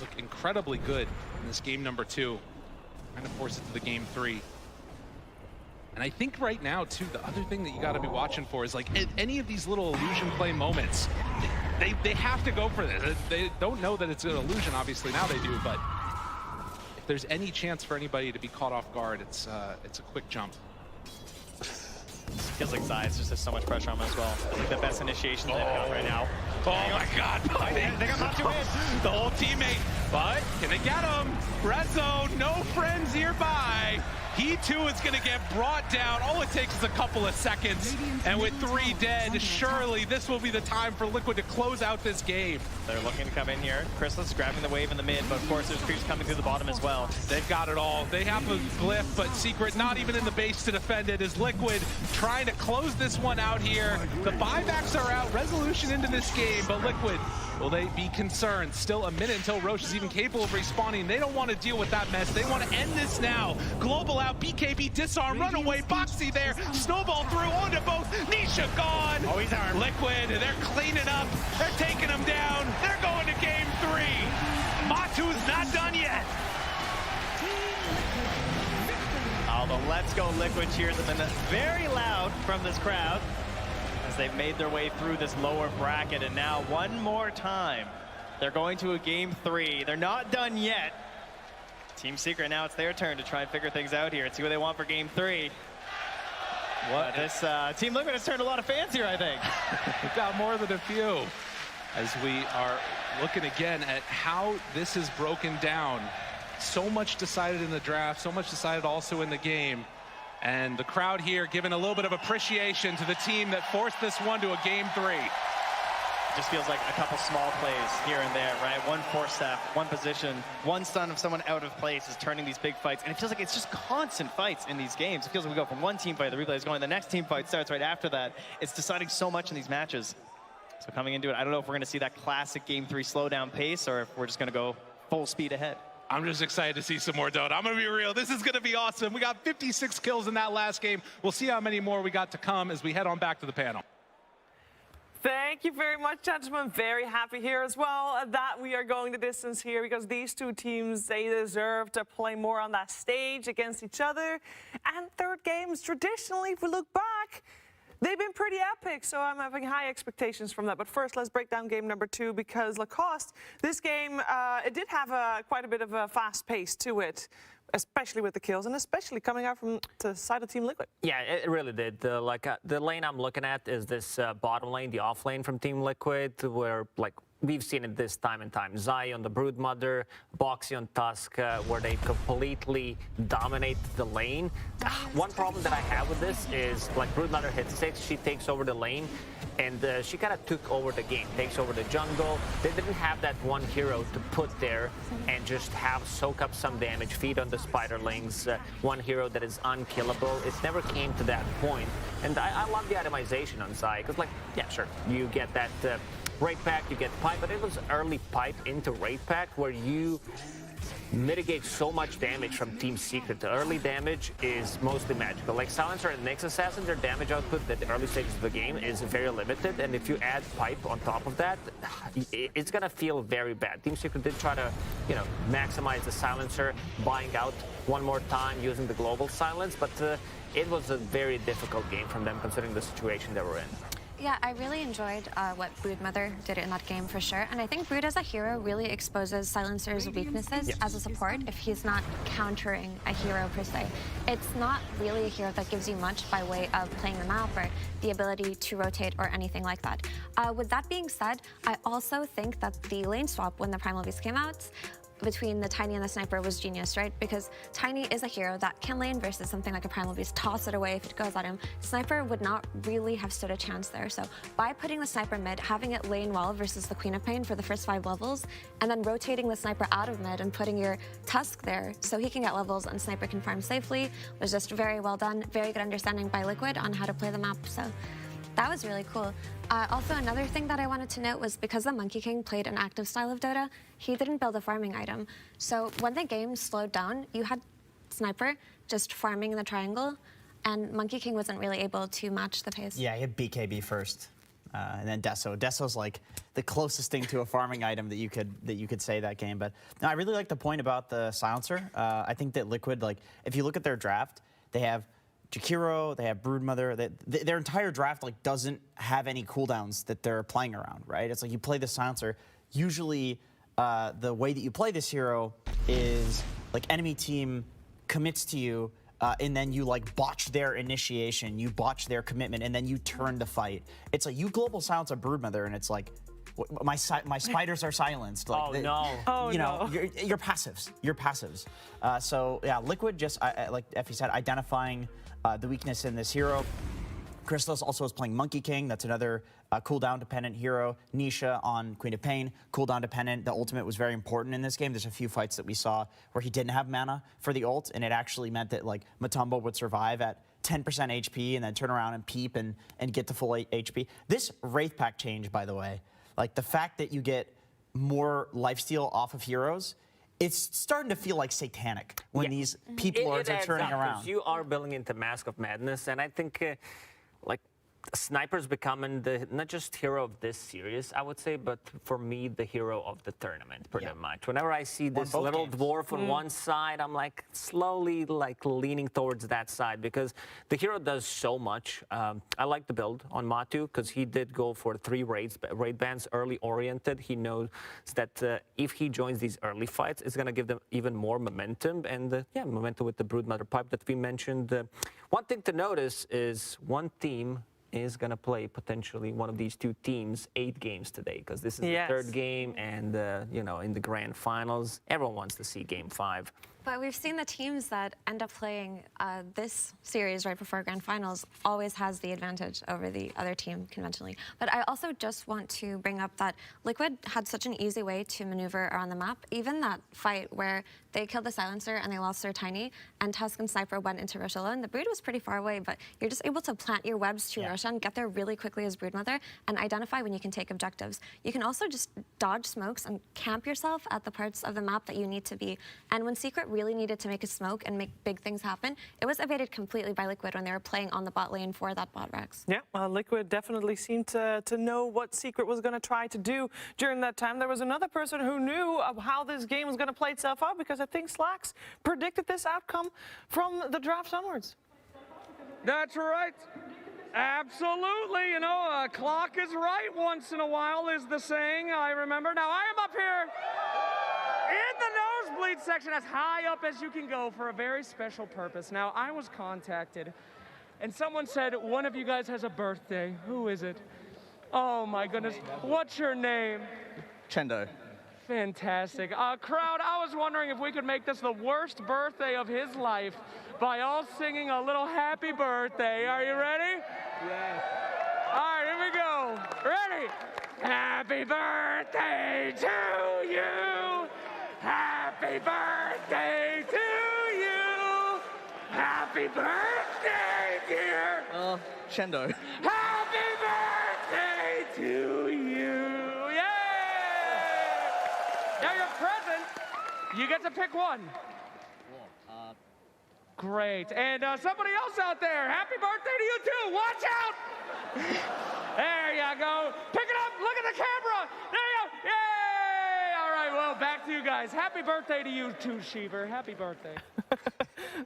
Look incredibly good in this game number 2. Trying to force it to the game 3. And I think right now, too, the other thing that you got to be watching for is like any of these little illusion play moments, they have to go for this. They don't know that it's an illusion, obviously, now they do, but if there's any chance for anybody to be caught off guard, it's a quick jump. Feels like Zayas just has so much pressure on him as well. I think the best initiation they've got right now. Oh my God, They got Machu in. the whole teammate, but can they get him? Red zone, no friends nearby. He too is going to get brought down. All it takes is a couple of seconds, and with 3 dead, surely this will be the time for Liquid to close out this game. They're looking to come in here. Chrysalis grabbing the wave in the mid, but of course there's creeps coming through the bottom as well. They've got it all. They have a glyph, but Secret not even in the base to defend it. Is Liquid trying to close this one out here. The buybacks are out. Resolution into this game, but Liquid, will they be concerned? Still a minute until Roche is even capable of respawning. They don't want to deal with that mess. They want to end this now. Global out, BKB disarm, runaway, Boxy there, snowball through onto both. Nisha gone. Oh, he's armed. Liquid, they're cleaning up. They're taking him down. They're going to game 3. Matu's not done yet. Oh, the Let's Go Liquid cheers have been very loud from this crowd as they've made their way through this lower bracket. And now one more time, they're going to a game 3. They're not done yet. Team Secret, now it's their turn to try and figure things out here and see what they want for game 3. What this Team Liquid has turned a lot of fans here, I think. We've got more than a few as we are looking again at how this is broken down. So much decided in the draft, so much decided also in the game. And the crowd here giving a little bit of appreciation to the team that forced this one to a game 3. Just feels like a couple small plays here and there, right? One force step, one position, one stun of someone out of place is turning these big fights. And it feels like it's just constant fights in these games. It feels like we go from one team fight, the replay is going, the next team fight starts right after that. It's deciding so much in these matches. So coming into it, I don't know if we're going to see that classic game 3 slowdown pace or if we're just going to go full speed ahead. I'm just excited to see some more Dota. I'm going to be real. This is going to be awesome. We got 56 kills in that last game. We'll see how many more we got to come as we head on back to the panel. Thank you very much, gentlemen. Very happy here as well that we are going the distance here because these two teams, they deserve to play more on that stage against each other. And third games, traditionally, if we look back, they've been pretty epic, so I'm having high expectations from that. But first, let's break down game number 2 because Lacoste, this game, it did have quite a bit of a fast pace to it, especially with the kills and especially coming out from the side of Team Liquid. Yeah, it really did. The lane I'm looking at is this bottom lane, the off lane from Team Liquid, where like we've seen it this time and time. Zai on the Broodmother, Boxy on Tusk, where they completely dominate the lane. One problem that I have with this is, like, Broodmother hits 6, she takes over the lane, and she kind of took over the game, takes over the jungle. They didn't have that one hero to put there and just have soak up some damage, feed on the spiderlings, one hero that is unkillable. It never came to that point. And I love the itemization on Zai, because, like, yeah, sure, you get that raid pack, you get pipe, but it was early pipe into raid pack where you mitigate so much damage from Team Secret. The early damage is mostly magical. Like Silencer and Nyx Assassin, their damage output at the early stages of the game is very limited, and if you add pipe on top of that, it's gonna feel very bad. Team Secret did try to, you know, maximize the Silencer, buying out one more time using the global silence, but it was a very difficult game from them considering the situation they were in. Yeah, I really enjoyed what Broodmother did in that game for sure. And I think Brood as a hero really exposes Silencer's weaknesses as a support if he's not countering a hero per se. It's not really a hero that gives you much by way of playing the map or the ability to rotate or anything like that. With that being said, I also think that the lane swap when the Primal Beast came out between the Tiny and the Sniper was genius, right? Because Tiny is a hero that can lane versus something like a Primal Beast, toss it away if it goes at him. Sniper would not really have stood a chance there. So by putting the Sniper mid, having it lane well versus the Queen of Pain for the first 5 levels, and then rotating the Sniper out of mid and putting your Tusk there so he can get levels and Sniper can farm safely was just very well done. Very good understanding by Liquid on how to play the map. So that was really cool. Also, another thing that I wanted to note was because the Monkey King played an active style of Dota, he didn't build a farming item. So when the game slowed down, you had Sniper just farming in the triangle, and Monkey King wasn't really able to match the pace. Yeah, he had BKB first, and then Deso. Deso's like the closest thing to a farming item that you could say that game. But no, I really like the point about the Silencer. I think that Liquid, like, if you look at their draft, they have Jakiro, they have Broodmother. Their entire draft like doesn't have any cooldowns that they're playing around, right? It's like you play the Silencer. Usually, the way that you play this hero is like enemy team commits to you, and then you like botch their initiation, you botch their commitment, and then you turn the fight. It's like you global silence a Broodmother, and it's like my spiders are silenced. Like, you know, you're passives. You're passives. So yeah, Liquid just like Effie said, identifying the weakness in this hero. Crystallis also is playing Monkey King. That's another cooldown dependent hero. Nisha on Queen of Pain, cooldown dependent. The ultimate was very important in this game. There's a few fights that we saw where he didn't have mana for the ult, and it actually meant that like Matumbo would survive at 10% HP and then turn around and peep and get to full HP. This Wraith Pack change, by the way, like the fact that you get more lifesteal off of heroes, it's starting to feel like satanic when these people are turning around. You are building into Mask of Madness, and I think like Sniper's becoming the not just hero of this series, I would say, but for me, the hero of the tournament, pretty much. Whenever I see this little dwarf on one side, I'm like slowly like leaning towards that side because the hero does so much. I like the build on Matu because he did go for 3 raid bans, early oriented. He knows that if he joins these early fights, it's going to give them even more momentum and momentum with the Broodmother pipe that we mentioned. One thing to notice is one team is going to play potentially one of these 2 teams 8 games today because this is the 3rd game and, you know, in the grand finals, everyone wants to see game 5. But we've seen the teams that end up playing this series right before grand finals always has the advantage over the other team conventionally. But I also just want to bring up that Liquid had such an easy way to maneuver around the map. Even that fight where they killed the Silencer and they lost their Tiny, and Tusk and Sniper went into Rosh alone. The Brood was pretty far away, but you're just able to plant your webs to Roshan, get there really quickly as Broodmother, and identify when you can take objectives. You can also just dodge smokes and camp yourself at the parts of the map that you need to be. And when Secret really needed to make a smoke and make big things happen, it was evaded completely by Liquid when they were playing on the bot lane for that bot Rex. Yeah, Liquid definitely seemed to know what Secret was going to try to do during that time. There was another person who knew how this game was going to play itself out because I think Slacks predicted this outcome from the draft onwards. That's right. Absolutely. You know, a clock is right once in a while is the saying I remember. Now, I am up here in the nosebleed section, as high up as you can go for a very special purpose. Now, I was contacted, and someone said, one of you guys has a birthday. Who is it? Oh, my goodness. What's your name? Chendo. Fantastic. Crowd, I was wondering if we could make this the worst birthday of his life by all singing a little happy birthday. Are you ready? Yes. All right, here we go. Ready? Happy birthday to you. Happy birthday to you. Happy birthday, dear. Chendo. Happy birthday to you. Now your present, you get to pick one. Great. And somebody else out there, happy birthday to you too. Watch out. There you go. Pick it up. Look at the camera. There you go. Yay. All right, well, back to you guys. Happy birthday to you too, Sheever. Happy birthday.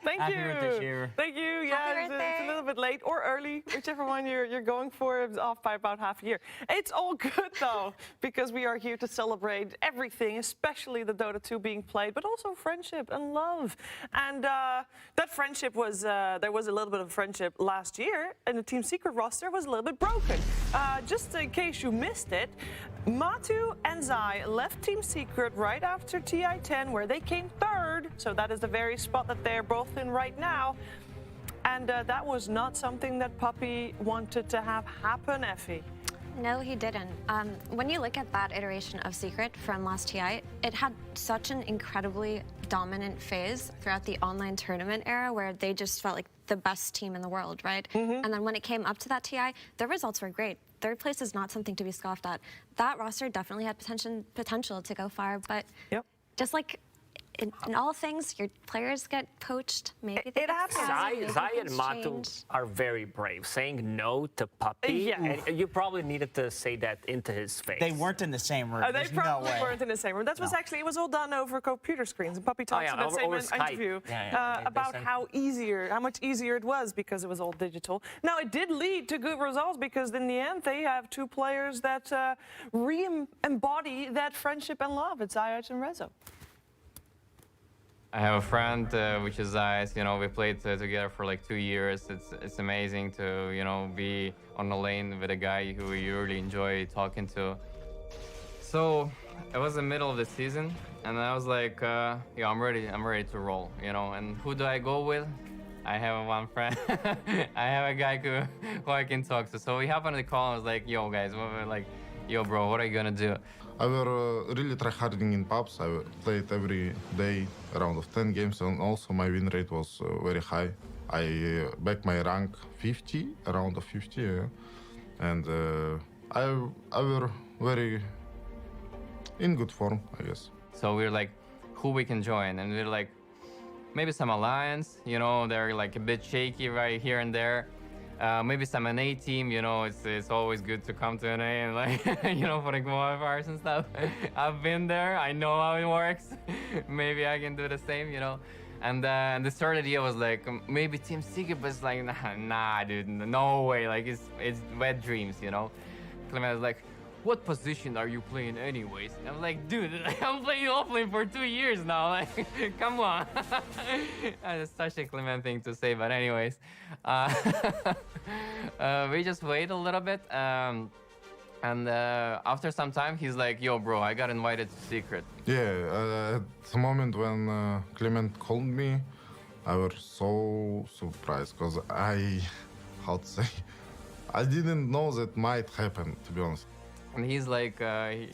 Thank Happy you. birthday, Shearer. Thank you. Yeah, it's a little bit late or early, whichever one you're going for. It's off by about half a year. It's all good though, because we are here to celebrate everything, especially the Dota 2 being played, but also friendship and love. And that friendship was there was a little bit of friendship last year, and the Team Secret roster was a little bit broken. Just in case you missed it, Matu and Zai left Team Secret right after TI10, where they came third. So that is the very spot that they're both in right now. And that was not something that Puppy wanted to have happen, Effie. No, he didn't. When you look at that iteration of Secret from last TI, it had such an incredibly dominant phase throughout the online tournament era where they just felt like the best team in the world, right? And then when it came up to that TI, their results were great. Third place is not something to be scoffed at. That roster definitely had potential to go far, but just like in all things, your players get poached. Maybe they get scouted, Zai and things Matu change. are very brave. Saying no to Puppy, and you probably needed to say that into his face. They weren't in the same room. They There's probably no way. weren't in the same room. That was actually, it was all done over computer screens. And Puppy talked in that same over Skype. interview They about sent- how much easier it was because it was all digital. Now, it did lead to good results because in the end, they have two players that re-embody that friendship and love. It's Zayat and Rezo. I have a friend, which is Zayas. You know, we played together for like 2 years. It's amazing to, you know, be on the lane with a guy who you really enjoy talking to. So it was the middle of the season, and I was like, yeah, I'm ready to roll, you know. And who do I go with? I have one friend. I have a guy who I can talk to. So we happened to call and was like, yo, guys, yo, bro, what are you gonna do? I were really tryharding in pubs. I played every day around of 10 games, and also my win rate was very high. I back my rank 50, around of 50, yeah. And I were very in good form, I guess. So we were like, who we can join, and we were like, maybe some alliance. You know, they're like a bit shaky right here and there. Maybe some NA team, you know, it's always good to come to NA and like, you know, for the qualifiers and stuff. I've been there, I know how it works. Maybe I can do the same, you know. And the third idea was like, maybe Team Secret, but it's like, nah, dude, no way, like it's wet dreams, you know. Clement was like, what position are you playing anyways? And I'm like, dude, I'm playing offlane for 2 years now, like, come on. That's such a Clement thing to say, but anyways. We just wait a little bit, and after some time, he's like, yo, bro, I got invited to Secret. Yeah, at the moment when Clement called me, I was so surprised, because how to say, I didn't know that might happen, to be honest. And he's like,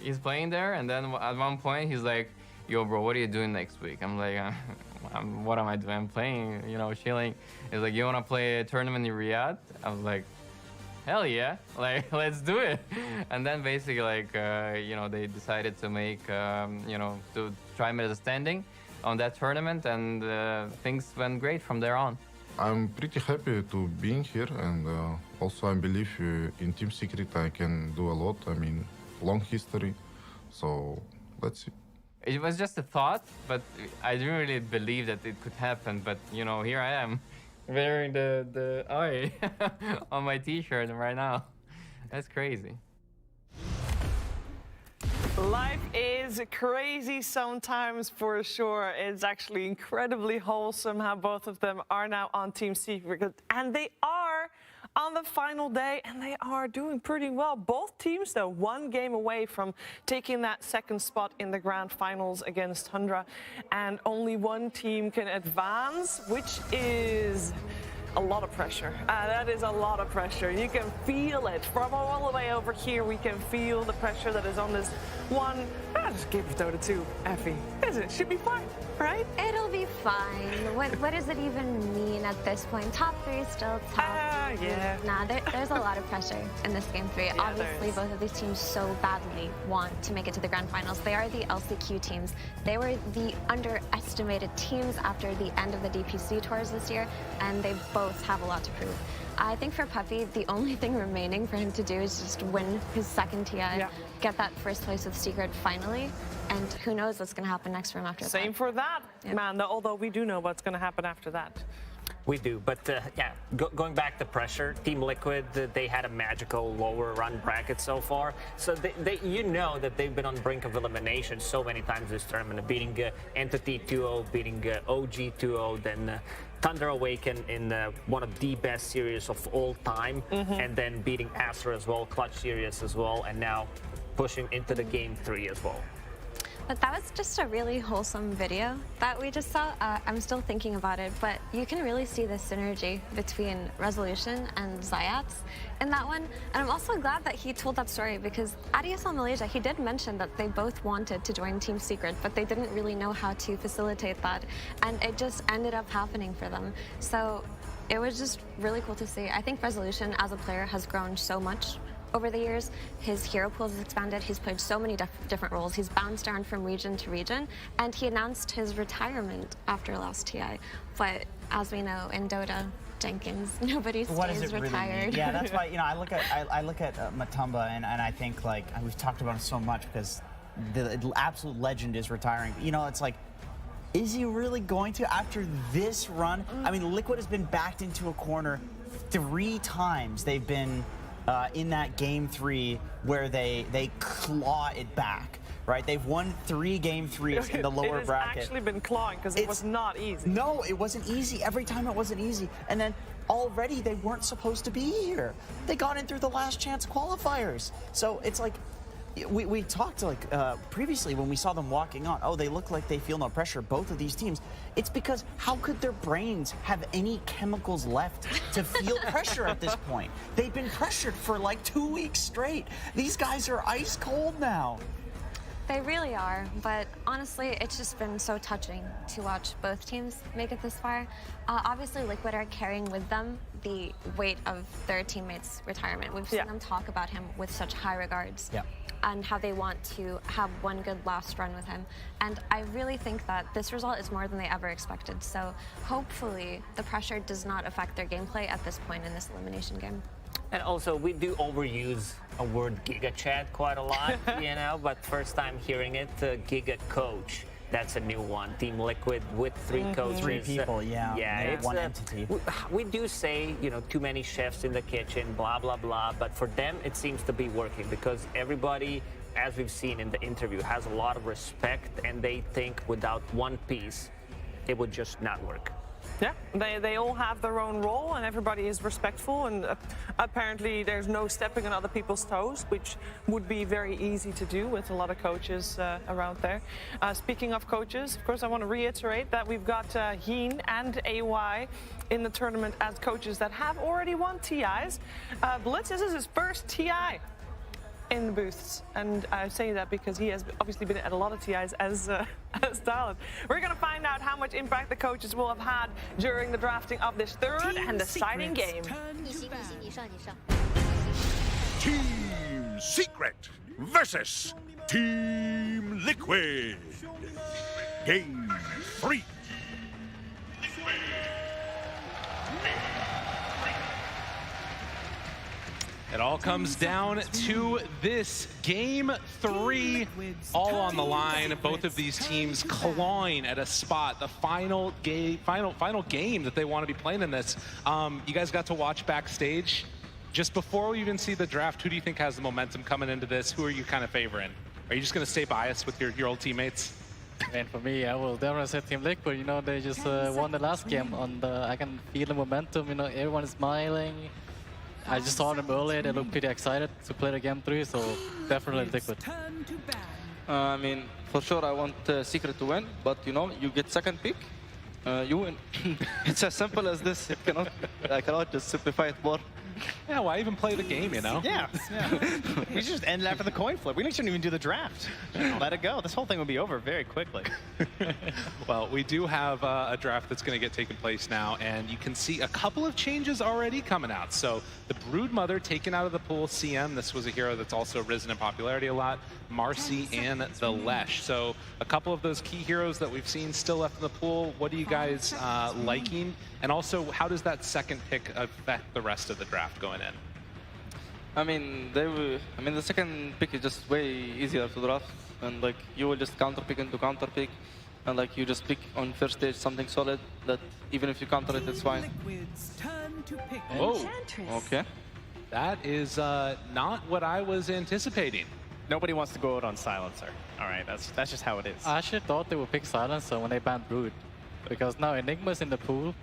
he's playing there, and then at one point he's like, yo, bro, what are you doing next week? I'm like, what am I doing? I'm playing, you know, chilling. He's like, you want to play a tournament in Riyadh? I was like, hell yeah, like, let's do it. And then basically, like, you know, they decided to make, you know, to try made a standing on that tournament, and things went great from there on. I'm pretty happy to being here, and also I believe in Team Secret I can do a lot. I mean, long history, so let's see. It was just a thought, but I didn't really believe that it could happen. But you know, here I am, wearing the eye on my T-shirt right now. That's crazy. Life is crazy sometimes, for sure. It's actually incredibly wholesome how both of them are now on Team Secret, and they are on the final day, and they are doing pretty well. Both teams, though, one game away from taking that second spot in the grand finals against Tundra, and only one team can advance, which is a lot of pressure. That is a lot of pressure. You can feel it from all the way over here. We can feel the pressure that is on this one. I'll just give Dota 2, Effie. It should be fine, right? It'll be fine. What does it even mean at this point? Top 3 still top. Yeah. Nah, there's a lot of pressure in this game 3. Yeah, Obviously, both of these teams so badly want to make it to the grand finals. They are the LCQ teams. They were the underestimated teams after the end of the DPC tours this year, and they both have a lot to prove. I think for Puppy, the only thing remaining for him to do is just win his second TI, get that first place with Secret finally, and who knows what's going to happen next for him after that. Same for that, man, although we do know what's going to happen after that. We do, but yeah, going back to pressure, Team Liquid, they had a magical lower run bracket so far. So you know that they've been on brink of elimination so many times this tournament, beating Entity 2-0, beating OG 2-0, then Thunder Awaken in one of the best series of all time, and then beating Astra as well, clutch series as well, and now pushing into the game 3 as well. But that was just a really wholesome video that we just saw. I'm still thinking about it, but you can really see the synergy between Resolution and Zayats in that one. And I'm also glad that he told that story, because at ESL Malaysia, he did mention that they both wanted to join Team Secret, but they didn't really know how to facilitate that. And it just ended up happening for them. So it was just really cool to see. I think Resolution as a player has grown so much over the years. His hero pool has expanded. He's played so many different roles. He's bounced around from region to region, and he announced his retirement after last TI. But as we know, in Dota, Jenkins, nobody stays retired. Yeah, that's why, you know, I look at Matumba, and I think, like, we've talked about him so much because the absolute legend is retiring. You know, it's like, is he really going to after this run? I mean, Liquid has been backed into a corner 3 times. They've been in that game 3 where they claw it back, right? They've won 3 game 3s in the lower bracket. It's actually been clawing because it was not easy. No, it wasn't easy. Every time it wasn't easy. And then already they weren't supposed to be here. They got in through the last chance qualifiers. So it's like, we talked like previously when we saw them walking on, oh, they look like they feel no pressure, both of these teams. It's because how could their brains have any chemicals left to feel pressure at this point? They've been pressured for like 2 weeks straight. These guys are ice cold now. They really are, but honestly, it's just been so touching to watch both teams make it this far. Obviously, Liquid are carrying with them the weight of their teammates' retirement. We've seen them talk about him with such high regards. And how they want to have one good last run with him. And I really think that this result is more than they ever expected. So hopefully the pressure does not affect their gameplay at this point in this elimination game. And also, we do overuse a word Giga Chat quite a lot, you know, but first time hearing it, Giga Coach. That's a new one. Team Liquid with 3 coaches. 3 people, Yeah, it's one entity. We do say, you know, too many chefs in the kitchen, blah, blah, blah. But for them, it seems to be working because everybody, as we've seen in the interview, has a lot of respect, and they think without one piece, it would just not work. Yeah, they all have their own role, and everybody is respectful, and apparently there's no stepping on other people's toes, which would be very easy to do with a lot of coaches around there. Speaking of coaches, of course, I want to reiterate that we've got Heen and AY in the tournament as coaches that have already won TIs. Blitz, this is his first TI in the booths, and I say that because he has obviously been at a lot of TIs as talent. We're going to find out how much impact the coaches will have had during the drafting of this third and deciding game. Team Secret versus Team Liquid. Game 3. It all comes down to this game 3, all on the line. Both of these teams clawing at a spot. The final game that they want to be playing in this. You guys got to watch backstage. Just before we even see the draft, who do you think has the momentum coming into this? Who are you kind of favoring? Are you just going to stay biased with your old teammates? And for me, I will definitely say Team Liquid. You know, they just won the last game. I can feel the momentum. You know, everyone is smiling. I just saw them earlier. They look pretty excited to play the game 3, so definitely Liquid. I mean, for sure I want Secret to win, but you know, you get second pick, you win. It's as simple as this. I cannot just simplify it more. Yeah, why even play the game, you know? Yeah. We should just end it after the coin flip. We shouldn't even do the draft. Let it go. This whole thing will be over very quickly. Well, we do have a draft that's going to get taken place now, and you can see a couple of changes already coming out. So the Broodmother taken out of the pool, CM. This was a hero that's also risen in popularity a lot. Marcy and the Lesh. So a couple of those key heroes that we've seen still left in the pool. What are you guys liking? And also, how does that second pick affect the rest of the draft going in? I mean, the second pick is just way easier to draft, and like you will just counter pick into counter pick, and like you just pick on first stage something solid that even if you counter it, it's fine. Whoa. Okay. That is not what I was anticipating. Nobody wants to go out on Silencer. All right, that's just how it is. I actually thought they would pick Silencer when they banned Brood, because now Enigma's in the pool.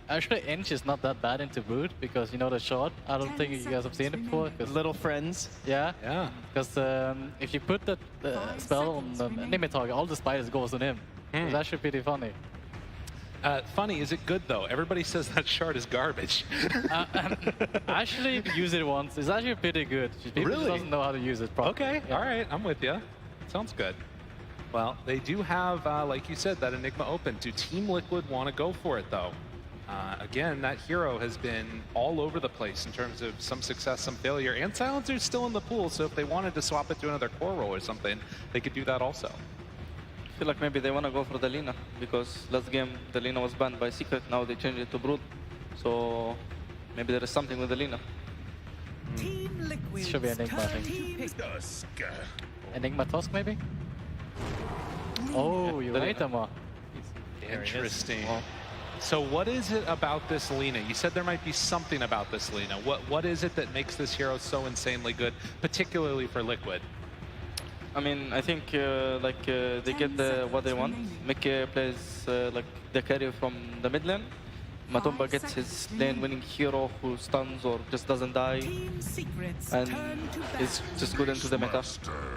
Actually, Inch is not that bad into Brood because you know the shot. I don't think you guys have seen it before. Little friends. Yeah. Yeah. Because if you put the spell on the enemy target, all the spiders goes on him. It's actually pretty funny. Funny, is it good though? Everybody says that shard is garbage. I actually used it once. It's actually pretty good. People just doesn't know how to use it properly. Okay, Yeah. all right, I'm with you. Sounds good. Well, they do have, like you said, that Enigma open. Do Team Liquid want to go for it though? Again, that hero has been all over the place in terms of some success, some failure, and Silencer's still in the pool, so if they wanted to swap it to another core role or something, they could do that also. I feel like maybe they want to go for the Lina, because last game the Lina was banned by Secret, now they changed it to Brood. So maybe there is something with the Lina. It should be Enigma, I think. Enigma Tusk, maybe? Oh, you're right, Amar. Interesting. So what is it about this Lina? You said there might be something about this Lina. What is it that makes this hero so insanely good, particularly for Liquid? I mean, I think they get what they want. Mickey plays like the carry from the mid lane. Matumba gets his lane-winning hero who stuns or just doesn't die, and is just good into the meta.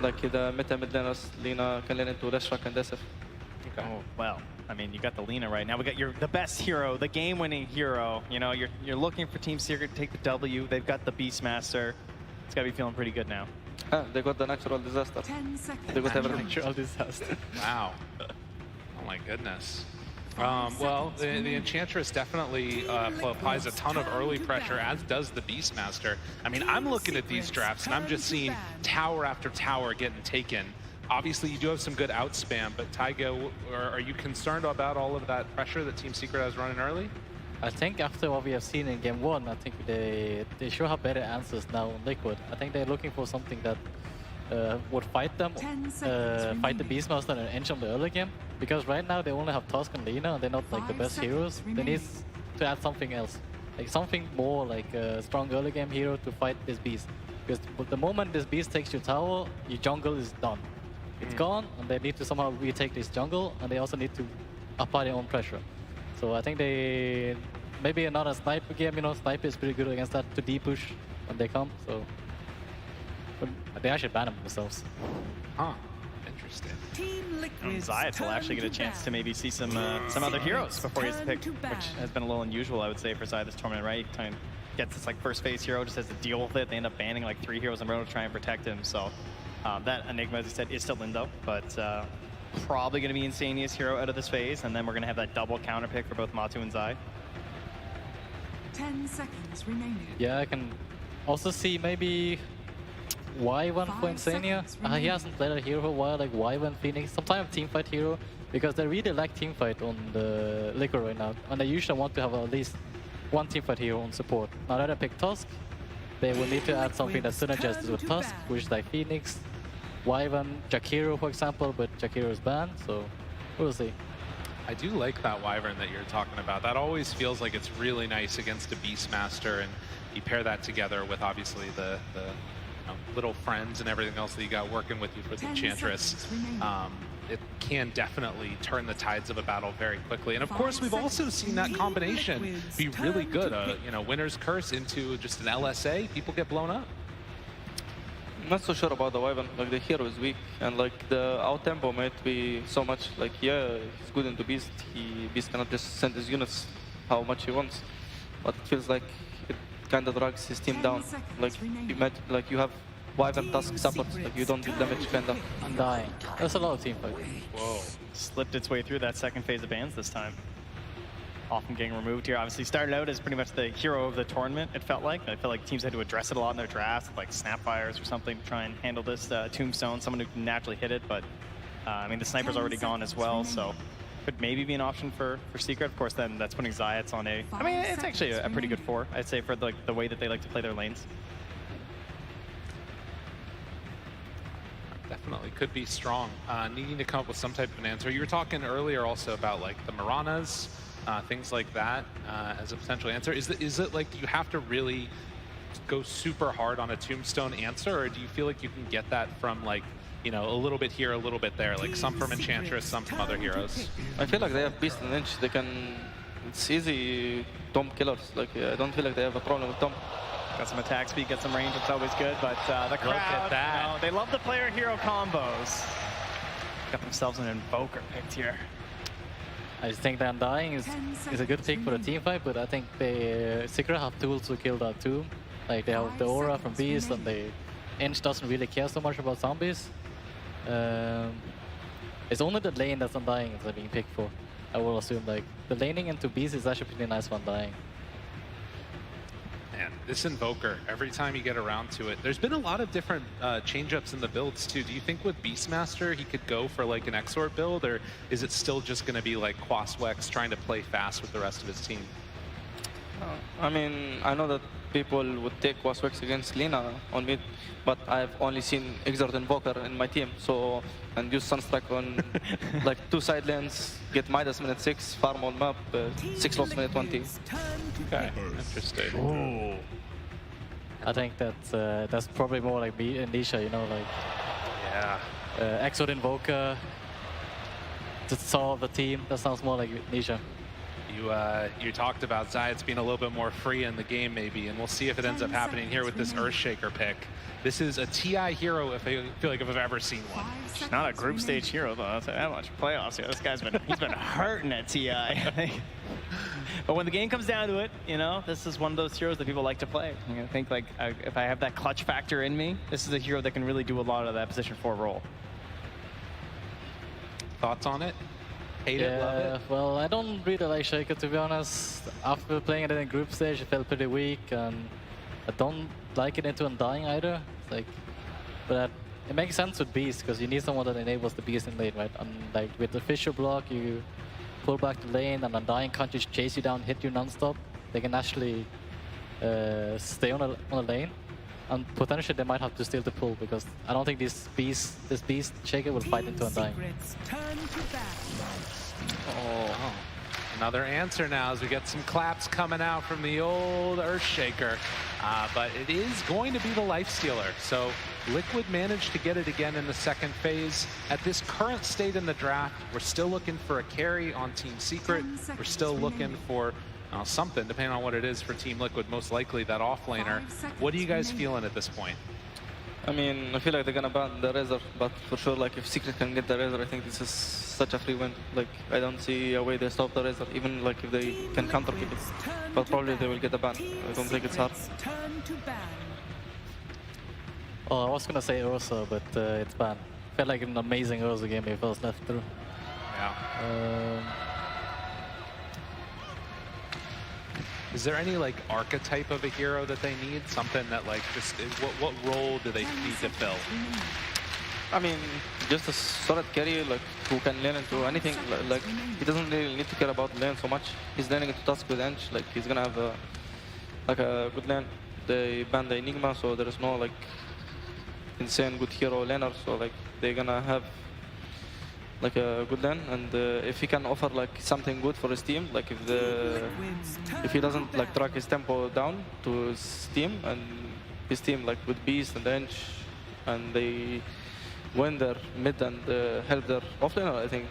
Like the meta mid laners, Lina can lane into Leshrac and SF. Okay. Oh, well, I mean, you got the Lina right now. We got the best hero, the game-winning hero. You know, you're looking for Team Secret to take the W. They've got the Beastmaster. It's got to be feeling pretty good now. They got the natural disaster. 10 seconds. They got everything. Natural disaster. Wow. Oh my goodness. Well, the Enchantress definitely applies a ton of early pressure, as does the Beastmaster. I mean, I'm looking at these drafts, and I'm just seeing tower after tower getting taken. Obviously, you do have some good outspam, but Taiga, are you concerned about all of that pressure that Team Secret has running early? I think after what we have seen in Game 1, I think they should have better answers now on Liquid. I think they're looking for something that would fight them, fight the Beastmaster and Ench on the early game. Because right now they only have Tusk and Lina, and they're not like the best heroes. They need to add something else, like something more like a strong early game hero to fight this beast. Because the moment this beast takes your tower, your jungle is done. It's gone, and they need to somehow retake this jungle, and they also need to apply their own pressure. So I think they maybe another sniper game. You know, sniper is pretty good against that to D-push when they come. So but they actually ban them themselves. Huh. Interesting. Zayat will actually get a chance to maybe see some other heroes before he gets picked, which has been a little unusual, I would say, for Zayat this tournament, right? He kind of gets this like first phase hero, just has to deal with it. They end up banning like 3 heroes in a row to try and protect him. So that Enigma, as I said, is still Lindo, but probably going to be Insania's hero out of this phase, and then we're going to have that double counter pick for both Matu and Zai. 10 seconds remaining. Yeah, I can also see maybe Wyvern for Insania. He hasn't played a hero for a while, like Wyvern, Phoenix, sometimes teamfight hero, because they really lack teamfight on the Liquor right now, and they usually want to have at least one teamfight hero on support. Now that I pick Tusk, they will need to add something that synergizes with Tusk, which is like Phoenix, Wyvern, Jakiro, for example, but Jakiro is banned, so we'll see. I do like that Wyvern that you're talking about. That always feels like it's really nice against a Beastmaster, and you pair that together with obviously the little friends and everything else that you got working with you for the Enchantress. it can definitely turn the tides of a battle very quickly. And of course, we've also seen that combination be really good. You know, Winner's Curse into just an LSA, people get blown up. I'm not so sure about the weapon. Like, the hero is weak, and like the out tempo might be so much. Like, yeah, he's good into Beast. Beast cannot just send his units how much he wants, but it feels like it kind of drags his team down. Like, you have Wyvern Tusk support. Like, you don't do damage, kind of. Undying. That's a lot of team fight. Whoa. Slipped its way through that second phase of bans this time. Often getting removed here. Obviously started out as pretty much the hero of the tournament, it felt like. I felt like teams had to address it a lot in their drafts, like Snapfires or something, to try and handle this Tombstone, someone who can naturally hit it, but I mean, the sniper's already gone as well, so could maybe be an option for Secret. Of course, then that's putting Zayats on a... I mean, it's actually a pretty good 4, I'd say, for the way that they like to play their lanes. Definitely could be strong. Needing to come up with some type of an answer. You were talking earlier also about like the Maranas, things like that as a potential answer. Is it like you have to really go super hard on a Tombstone answer, or do you feel like you can get that from like, you know, a little bit here, a little bit there, like some from Enchantress, some from other heroes? I feel like they have Beast and Lynch. They can... It's easy Tomb killers. Like, I don't feel like they have a problem with Tomb. Got some attack speed, got some range, it's always good, but the crowd, look at that. You know, they love the player-hero combos. Got themselves an Invoker picked here. I just think that Undying is a good pick for the team fight, but I think the Secret have tools to kill that too. Like, they have the aura from Beast, and the Inch doesn't really care so much about zombies. It's only the lane that's Undying that's being picked for. I will assume, like, the laning into Beast is actually pretty nice for Undying. Man, this Invoker, every time you get around to it, there's been a lot of different change-ups in the builds too. Do you think with Beastmaster he could go for like an Exort build, or is it still just going to be like Quaswex trying to play fast with the rest of his team? I mean, I know that people would take Quaswex against Lina on mid, but I've only seen Exort Invoker in my team, so, and use Sunstrike on like 2 side lanes, get Midas minute 6, farm on map, 6 loss minute 20. Okay, interesting. Ooh. I think that's probably more like Nisha, you know, like... Yeah. Exort Invoker to solve the team. That sounds more like Nisha. You talked about Zayats being a little bit more free in the game maybe, and we'll see if it ends up happening here with this Earthshaker pick. This is a TI hero if I feel like if I've ever seen one. Not a group stage hero though, I'll tell you that much. Playoffs here, this guy's been hurting at TI, I think. But when the game comes down to it, you know, this is one of those heroes that people like to play. I think like if I have that clutch factor in me, this is a hero that can really do a lot of that position 4 role. Thoughts on it? Hate it, love it? Well, I don't really like Shaker, to be honest. After playing it in group stage, it felt pretty weak, and I don't like it into Undying either. It's like, but it makes sense with Beast, because you need someone that enables the Beast in lane, right? And like with the Fisher block, you pull back the lane, and Undying can't just chase you down, hit you non-stop. They can actually stay on a lane, and potentially they might have to steal the pull, because I don't think this Beast Shaker will fight into Undying. Oh, another answer now as we get some claps coming out from the old Earthshaker. But it is going to be the Lifestealer. So Liquid managed to get it again in the second phase. At this current state in the draft, we're still looking for a carry on Team Secret. We're still looking for something, depending on what it is for Team Liquid, most likely that offlaner. What are you guys feeling at this point? I mean, I feel like they're gonna ban the Razor, but for sure, like, if Secret can get the Razor, I think this is such a free win. Like, I don't see a way they stop the Razor, even like if they can counter keep it. But probably they will get a ban. I don't think it's hard. Oh, I was gonna say Ursa, but it's banned. Felt like an amazing Ursa game if I was left through. Yeah. Is there any like archetype of a hero that they need? Something that like just what role do they need to fill? I mean, just a solid carry, like who can lane into anything. Like he doesn't really need to care about lane so much. He's laning into Tusk with Ench. Like he's gonna have a good lane. They banned the Enigma, so there is no like insane good hero laner. So like they're gonna have like a good lane, and if he can offer like something good for his team, like if he doesn't like track his tempo down to his team, and his team like with Beast and Ench, and they win their mid and help their offlaner, I think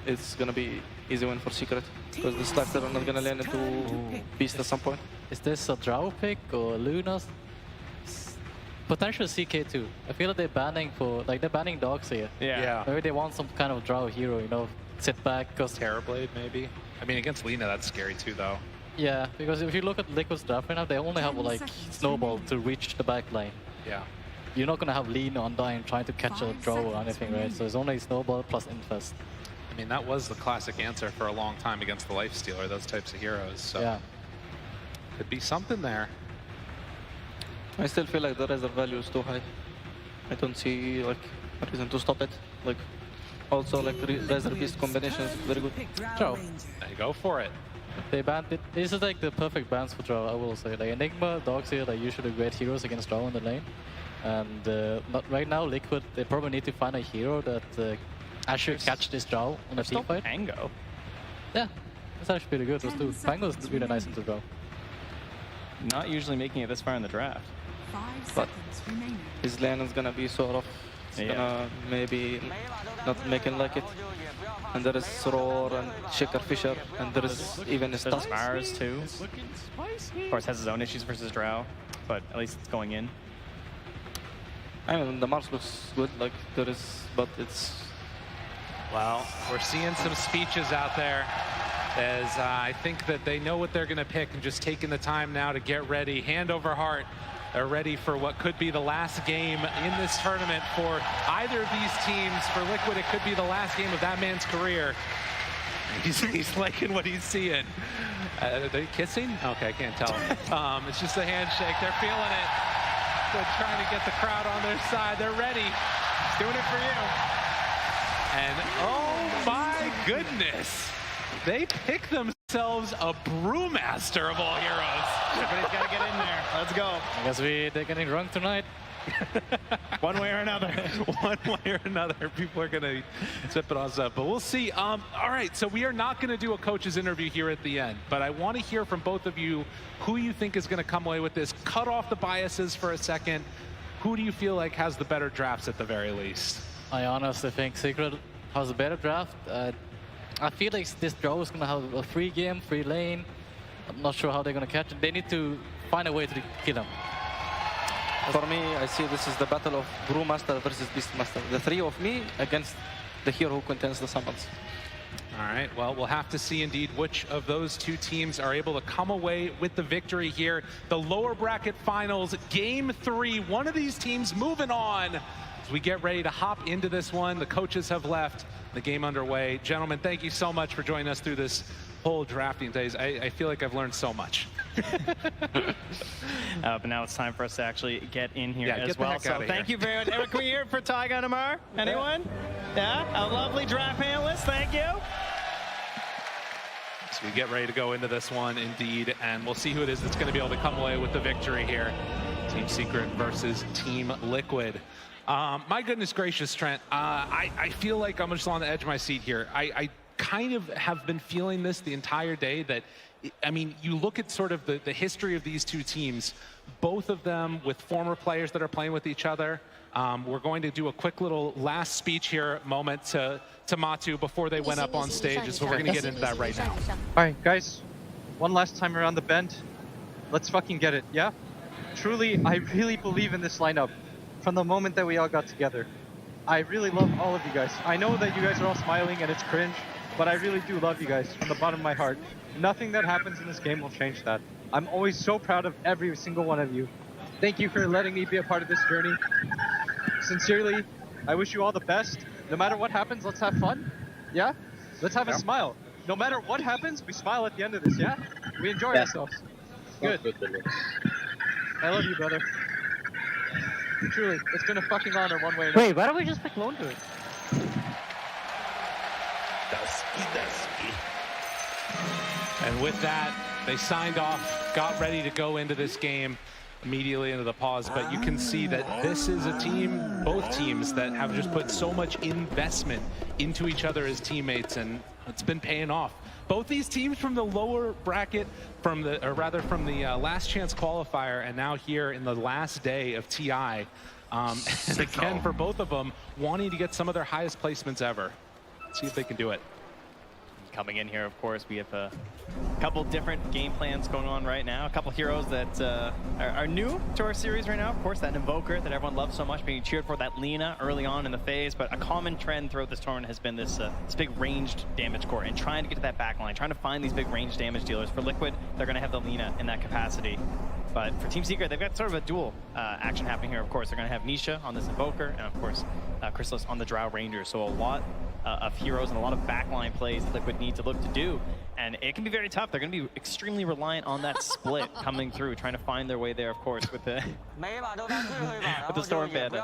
it's gonna be easy win for Secret because the Slicer are not gonna land into Beast at some point. Is this a Drow pick or Luna's? Potential CK too. I feel like they're banning dogs here. Yeah. Maybe they want some kind of Drow hero, you know, sit back. Cause Terrorblade, maybe. I mean, against Lina, that's scary too, though. yeah, because if you look at Liquid's draft right now, they only have like Snowball to reach the back line. Yeah. You're not gonna have Lean on Dying trying to catch a Drow or anything, right? So it's only Snowball plus Infest. I mean, that was the classic answer for a long time against the Lifestealer, those types of heroes. So yeah. could be something there. I still feel like the reserve value is too high. I don't see like a reason to stop it. Like also like reserve beast combination is very good. Drow. There you go for it. They banned it. This is like the perfect bans for Drow, I will say. Like Enigma, Dogs here, like usually great heroes against Drow in the lane. And right now, Liquid, they probably need to find a hero that actually catch this Drow on a team fight. Pango. Yeah, that's actually pretty good. Those two. Pango is really nice into Drow. Not usually making it this far in the draft. But his lane is gonna be so rough. It's gonna maybe not making like it. And there is Roar and Shaker Fisher, and there is even a There's Mars too. Of course, has his own issues versus Drow, but at least it's going in. I mean, the Mars looks good, like there is, but it's... Well, we're seeing some speeches out there as I think that they know what they're going to pick and just taking the time now to get ready, hand over heart. They're ready for what could be the last game in this tournament for either of these teams. For Liquid, it could be the last game of that man's career. He's liking what he's seeing. Are they kissing? Okay, I can't tell. It's just a handshake. They're feeling it. They're trying to get the crowd on their side. They're ready. He's doing it for you. And oh my goodness, they pick themselves a brewmaster of all heroes. Everybody's got to get in there. Let's go. I guess they're getting drunk tonight. One way or another. One way or another, people are going to zip it on stuff, but we'll see. All right, so we are not going to do a coach's interview here at the end, but I want to hear from both of you who you think is going to come away with this. Cut off the biases for a second. Who do you feel like has the better drafts at the very least? I honestly think Secret has a better draft. I feel like this Drow is going to have a free game, free lane. I'm not sure how they're going to catch it. They need to find a way to kill him. For me, I see this is the battle of Brewmaster versus Beastmaster. The three of me against the hero who contains the summons. All right, well, we'll have to see indeed which of those two teams are able to come away with the victory here. The lower bracket finals, game 3. One of these teams moving on. As we get ready to hop into this one, the coaches have left, the game underway. Gentlemen, thank you so much for joining us through this whole drafting days. I feel like I've learned so much. But now it's time for us to actually get in here as well. So thank here. you very much. Everyone, can we hear it for Tyga and Amar? Anyone? Yeah, a lovely draft panelist. Thank you. So we get ready to go into this one indeed, and we'll see who it is that's going to be able to come away with the victory here. Team Secret versus Team Liquid. My goodness gracious, Trent. I feel like I'm just on the edge of my seat here. I kind of have been feeling this the entire day that, I mean, you look at sort of the history of these two teams, both of them with former players that are playing with each other. We're going to do a quick little last speech here moment to Matu before they went up on stage, so we're going to get into that right now. All right, guys, one last time around the bend. Let's fucking get it, yeah? Truly, I really believe in this lineup from the moment that we all got together. I really love all of you guys. I know that you guys are all smiling and it's cringe, but I really do love you guys from the bottom of my heart. Nothing that happens in this game will change that. I'm always so proud of every single one of you. Thank you for letting me be a part of this journey. Sincerely, I wish you all the best. No matter what happens, let's have fun. Yeah? Let's have a smile. No matter what happens, we smile at the end of this, yeah? We enjoy ourselves. Good. I love you, brother. Truly, it's been a fucking honor one way or another. Wait, why don't we just pick Lone Druid? And with that, they signed off, got ready to go into this game immediately into the pause, but you can see that this is a team, both teams, that have just put so much investment into each other as teammates, and it's been paying off. Both these teams from the lower bracket, from the last chance qualifier, and now here in the last day of TI, And again, for both of them, wanting to get some of their highest placements ever. See if they can do it. Coming in here, of course, we have a couple different game plans going on right now. A couple heroes that are new to our series right now. Of course, that Invoker that everyone loves so much, being cheered for, that Lina early on in the phase. But a common trend throughout this tournament has been this big ranged damage core and trying to get to that back line, trying to find these big ranged damage dealers. For Liquid, they're going to have the Lina in that capacity. But for Team Secret, they've got sort of a dual action happening here. Of course, they're going to have Nisha on this Invoker, and of course, Chrysalis on the Drow Ranger. So a lot of heroes and a lot of backline plays that Liquid need to look to do. And it can be very tough. They're going to be extremely reliant on that split coming through, trying to find their way there, of course, with the with the Storm Bandit.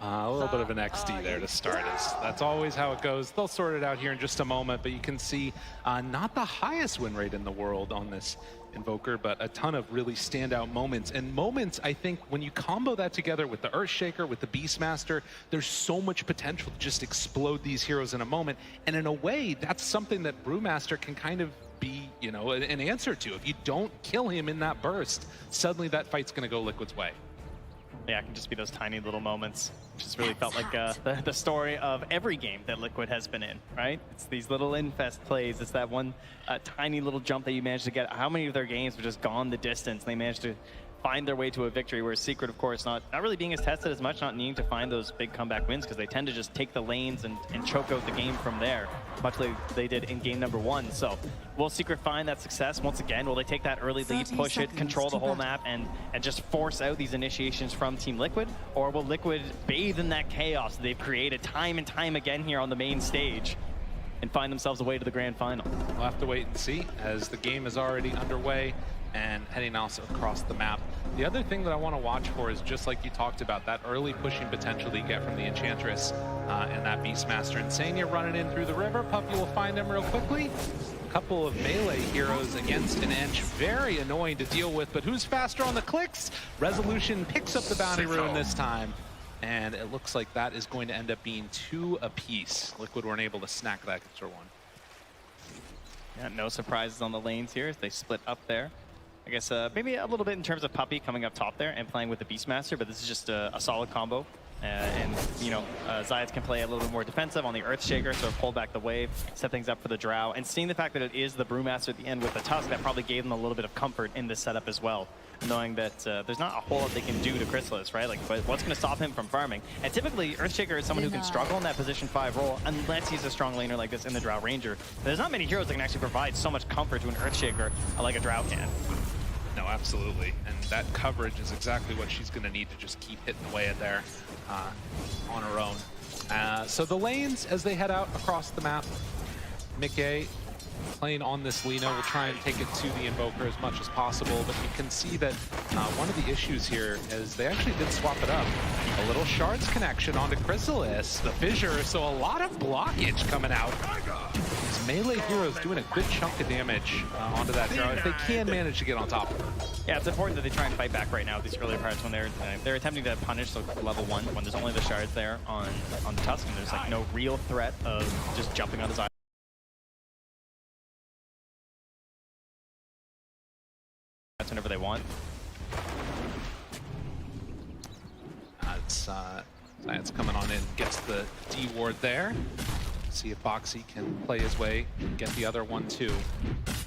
A little bit of an XD there to start us. That's always how it goes. They'll sort it out here in just a moment, but you can see not the highest win rate in the world on this Invoker, but a ton of really standout moments. And moments, I think, when you combo that together with the Earthshaker, with the Beastmaster, there's so much potential to just explode these heroes in a moment. And in a way, that's something that Brewmaster can kind of be, you know, an answer to. If you don't kill him in that burst, suddenly that fight's going to go Liquid's way. Yeah, it can just be those tiny little moments, which has really felt like the story of every game that Liquid has been in, right? It's these little infest plays. It's that one tiny little jump that you managed to get. How many of their games have just gone the distance? And they managed to find their way to a victory, whereas Secret, of course, not really being as tested as much, not needing to find those big comeback wins because they tend to just take the lanes and choke out the game from there, much like they did in game number 1. So will Secret find that success once again? Will they take that early lead, push it, control the whole map, and just force out these initiations from Team Liquid? Or will Liquid bathe in that chaos that they've created time and time again here on the main stage and find themselves a way to the grand final? We'll have to wait and see, as the game is already underway and heading also across the map. The other thing that I want to watch for is, just like you talked about, that early pushing potential that you get from the Enchantress and that Beastmaster. And Sanya running in through the river, Puppy will find them real quickly. A couple of melee heroes against an Ench, very annoying to deal with, but who's faster on the clicks? Resolution picks up the bounty rune this time, and it looks like that is going to end up being 2 apiece. Liquid weren't able to snack that extra one. Yeah, no surprises on the lanes here as they split up there. I guess maybe a little bit in terms of Puppy coming up top there and playing with the Beastmaster, but this is just a solid combo. And, you know, Zayas can play a little bit more defensive on the Earthshaker, so pull back the wave, set things up for the Drow. And seeing the fact that it is the Brewmaster at the end with the Tusk, that probably gave them a little bit of comfort in this setup as well, knowing that there's not a whole lot they can do to Chrysalis, right? Like, but what's going to stop him from farming? And typically, Earthshaker is someone who can struggle in that position 5 role unless he's a strong laner like this in the Drow Ranger. There's not many heroes that can actually provide so much comfort to an Earthshaker like a Drow can. No, absolutely. And that coverage is exactly what she's going to need to just keep hitting away at there on her own. So the lanes, as they head out across the map, Mickey playing on this Lina will try and take it to the Invoker as much as possible, but you can see that one of the issues here is they actually did swap it up. A little Shards connection onto Chrysalis, the Fissure, so a lot of blockage coming out. These melee heroes doing a good chunk of damage onto that Drow if they can manage to get on top of her. Yeah, it's important that they try and fight back right now these earlier parts when they're attempting to punish the level 1 when there's only the Shards there on the Tusk, and there's like no real threat of just jumping on his eye whenever they want. It's coming on in, gets the D ward there. See if Boxy can play his way, get the other one too.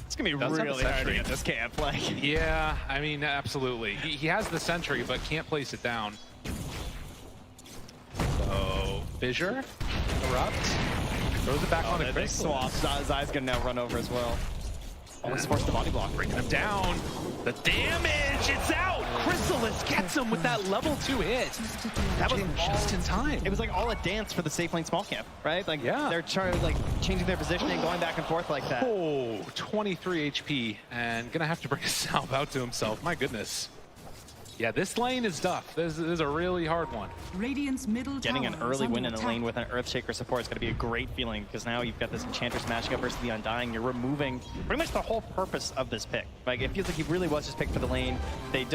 It's gonna be really hard to get this camp. Like, yeah, I mean, absolutely. He has the sentry, but can't place it down. So Fissure, Erupt, throws it back on a quick swap. Zai's gonna now run over as well. Almost forced the body block. Bringing him down. The damage, it's out! Chrysalis gets him with that level 2 hit. That was just in time. It was like all a dance for the safe lane small camp, right? Like, yeah, they're like changing their positioning, going back and forth like that. Oh, 23 HP, and gonna have to bring a salve out to himself. My goodness. Yeah, this lane is tough. This is a really hard one. Radiant's middle Getting an tower early is win under in a lane with an Earthshaker support is going to be a great feeling, because now you've got this Enchantress matching up versus the Undying. You're removing pretty much the whole purpose of this pick. Like, it feels like he really was just picked for the lane. They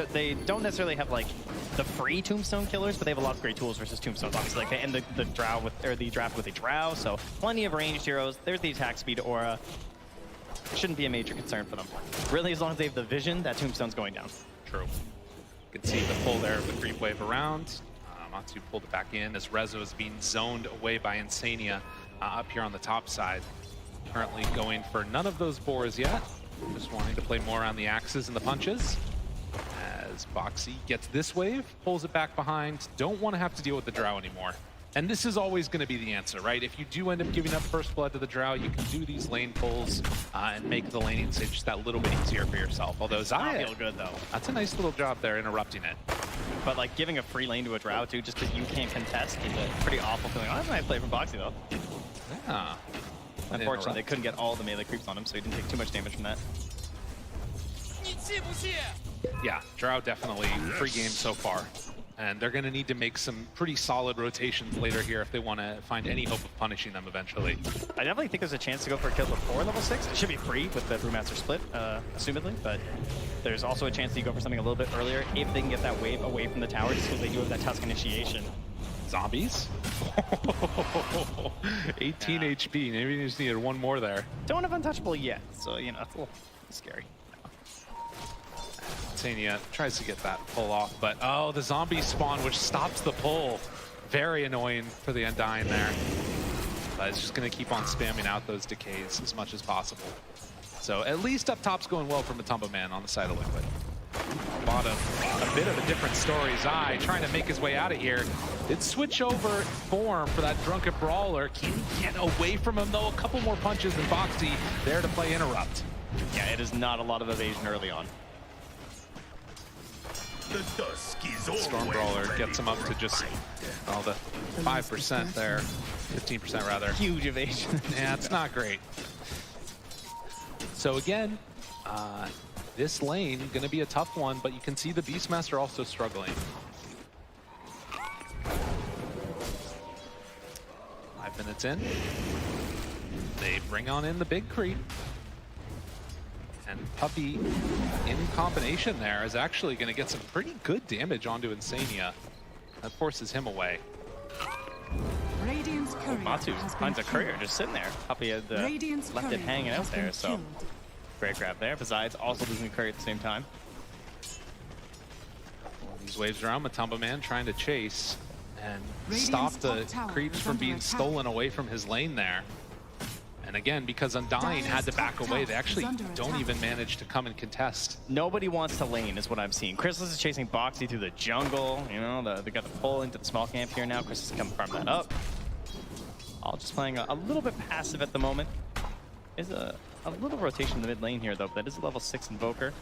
don't necessarily have like the free Tombstone killers, but they have a lot of great tools versus Tombstones. Obviously, like they end the draft with a Drow, so plenty of ranged heroes. There's the attack speed aura. It shouldn't be a major concern for them. Really, as long as they have the vision, that Tombstone's going down. True. You can see the pull there of the creep wave around. Matsu pulled it back in as Rezo is being zoned away by Insania up here on the top side. Currently going for none of those boars yet. Just wanting to play more on the axes and the punches. As Boxy gets this wave, pulls it back behind. Don't want to have to deal with the Drow anymore. And this is always going to be the answer, right? If you do end up giving up first blood to the Drow, you can do these lane pulls and make the laning stage just that little bit easier for yourself. Although Zaya, feel good though. That's a nice little job there, interrupting it. But like giving a free lane to a Drow too, just because you can't contest, is a pretty awful feeling. Oh, that's a nice play from Boxy though. Yeah. Unfortunately, they couldn't get all the melee creeps on him, so he didn't take too much damage from that. Yeah, Drow definitely free game so far. And they're going to need to make some pretty solid rotations later here if they want to find any hope of punishing them eventually. I definitely think there's a chance to go for a kill before level 6. It should be free with the Brewmaster split, assumedly, but there's also a chance that you go for something a little bit earlier if they can get that wave away from the tower, just because they do have that Tusk initiation. Zombies? 18 HP, maybe you just needed one more there. Don't have Untouchable yet, so, you know, it's a little scary. Insania tries to get that pull off, but oh, the zombie spawn, which stops the pull. Very annoying for the Undying there. But it's just going to keep on spamming out those decays as much as possible. So at least up top's going well for Matumba Man on the side of Liquid. Bottom, a bit of a different story. Zai trying to make his way out of here. Did switch over form for that Drunken Brawler. Can he get away from him though? A couple more punches and Boxy there to play interrupt. Yeah, it is not a lot of evasion early on. Storm Brawler gets him up to just, well, the 5% there, 15% rather. Huge evasion. Yeah, it's not great. So again, this lane gonna be a tough one, but you can see the Beastmaster also struggling. 5 minutes in, they bring on in the big creep. And Puppey, in combination there, is actually going to get some pretty good damage onto Insania. That forces him away. Radiant's courier Matsu has finds a been courier killed. just sitting there. Puppey had Radiant's left it courier hanging out has been there, so killed. great grab there. Besides, also losing the courier at the same time. These waves around, Matumba Man trying to chase and Radiant's stop the top tower creeps is from under being attack. stolen away from his lane there. And again, because Undying had to back away, they actually don't even manage to come and contest. Nobody wants to lane, is what I'm seeing. Chrysalis is chasing Boxy through the jungle. You know, they got the pull into the small camp here now. Chrysalis can farm that up. All just playing a little bit passive at the moment. Is a little rotation in the mid lane here, though. But that is a level 6 Invoker.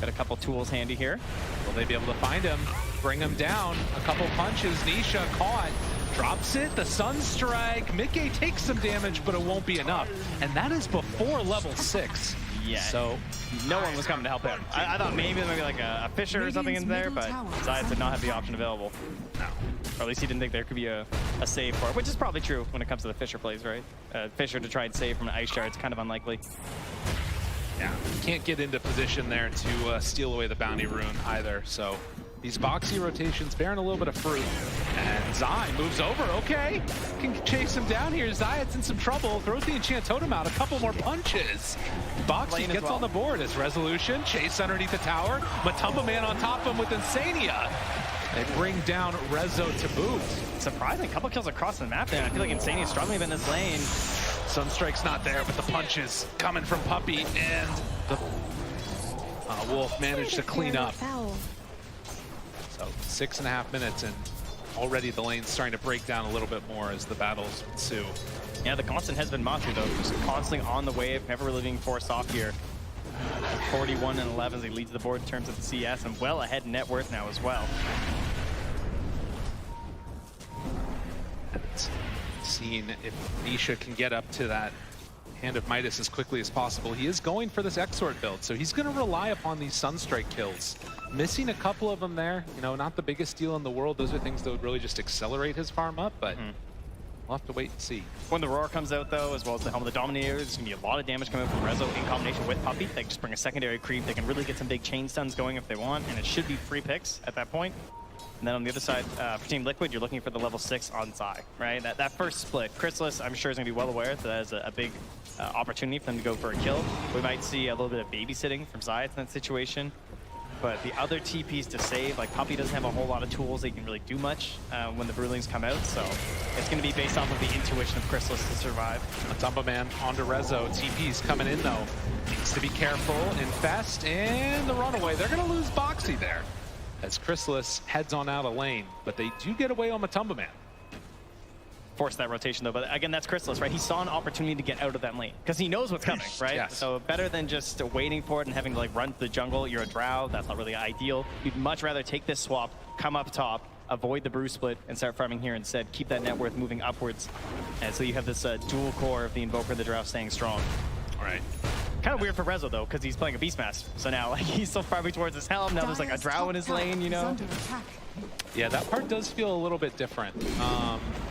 Got a couple tools handy here. Will they be able to find him, bring him down? A couple punches, Nisha caught. Drops it, the Sunstrike. Mickey takes some damage, but it won't be enough. And that is before level 6. Yeah. So no one was coming to help him. I thought maybe like a Fisher or something in there, but Zayas did not have the option available. No. Or at least he didn't think there could be a save for it, which is probably true when it comes to the Fisher plays, right? Fisher to try and save from an Ice Shard, it's kind of unlikely. Yeah, can't get into position there to steal away the bounty rune either. So these Boxy rotations bearing a little bit of fruit. And Zai moves over, okay. Can chase him down here. Zayat's in some trouble, throws the Enchant Totem out, a couple more punches. Boxy gets on the board as Resolution, chase underneath the tower. Matumba Man on top of him with Insania. They bring down Rezo to boot. Surprising, a couple kills across the map there. I feel like Insania's struggling a bit in this lane. Sunstrike's not there, but the punches coming from Puppey, and the Wolf managed to clean up. So 6.5 minutes, and already the lane's starting to break down a little bit more as the battles ensue. Yeah, the constant has been Matsu, though, just constantly on the wave, never really being forced off here. 41 and 11 as he leads the board in terms of the CS, and well ahead in net worth now as well. Seeing if Nisha can get up to that Hand of Midas as quickly as possible. He is going for this Exort build, so he's going to rely upon these Sunstrike kills. Missing a couple of them there, you know, not the biggest deal in the world. Those are things that would really just accelerate his farm up, but we'll have to wait and see. When the Roar comes out, though, as well as the Helm of the Dominator, there's going to be a lot of damage coming from Rezo in combination with Puppey. They can just bring a secondary creep. They can really get some big chain stuns going if they want, and it should be free picks at that point. And then on the other side, for Team Liquid, you're looking for the level 6 on Zai, right? That first split, Chrysalis, I'm sure, is going to be well aware that that is a big opportunity for them to go for a kill. We might see a little bit of babysitting from Zai in that situation. but the other TPs to save, like Puppey doesn't have a whole lot of tools that can really do much when the Broodlings come out, so it's going to be based off of the intuition of Chrysalis to survive. Matumba Man onto Rezo. TP's coming in though. Needs to be careful. Infest and the runaway. They're going to lose Boxy there as Chrysalis heads on out of lane, but they do get away on Matumba Man. Force that rotation though, but again, that's Chrysalis, right? He saw an opportunity to get out of that lane because he knows what's coming, right? Yes. So better than just waiting for it and having to like run to the jungle. You're a drow, that's not really ideal. You'd much rather take this swap, come up top, avoid the brew split, and start farming here instead. Keep that net worth moving upwards, and so you have this dual core of the Invoker, the drow staying strong. All right. Kind of weird for Rezo though, because he's playing a Beastmaster. So now like he's still farming towards his helm. Now there's like a drow in his lane, you know? Yeah, that part does feel a little bit different.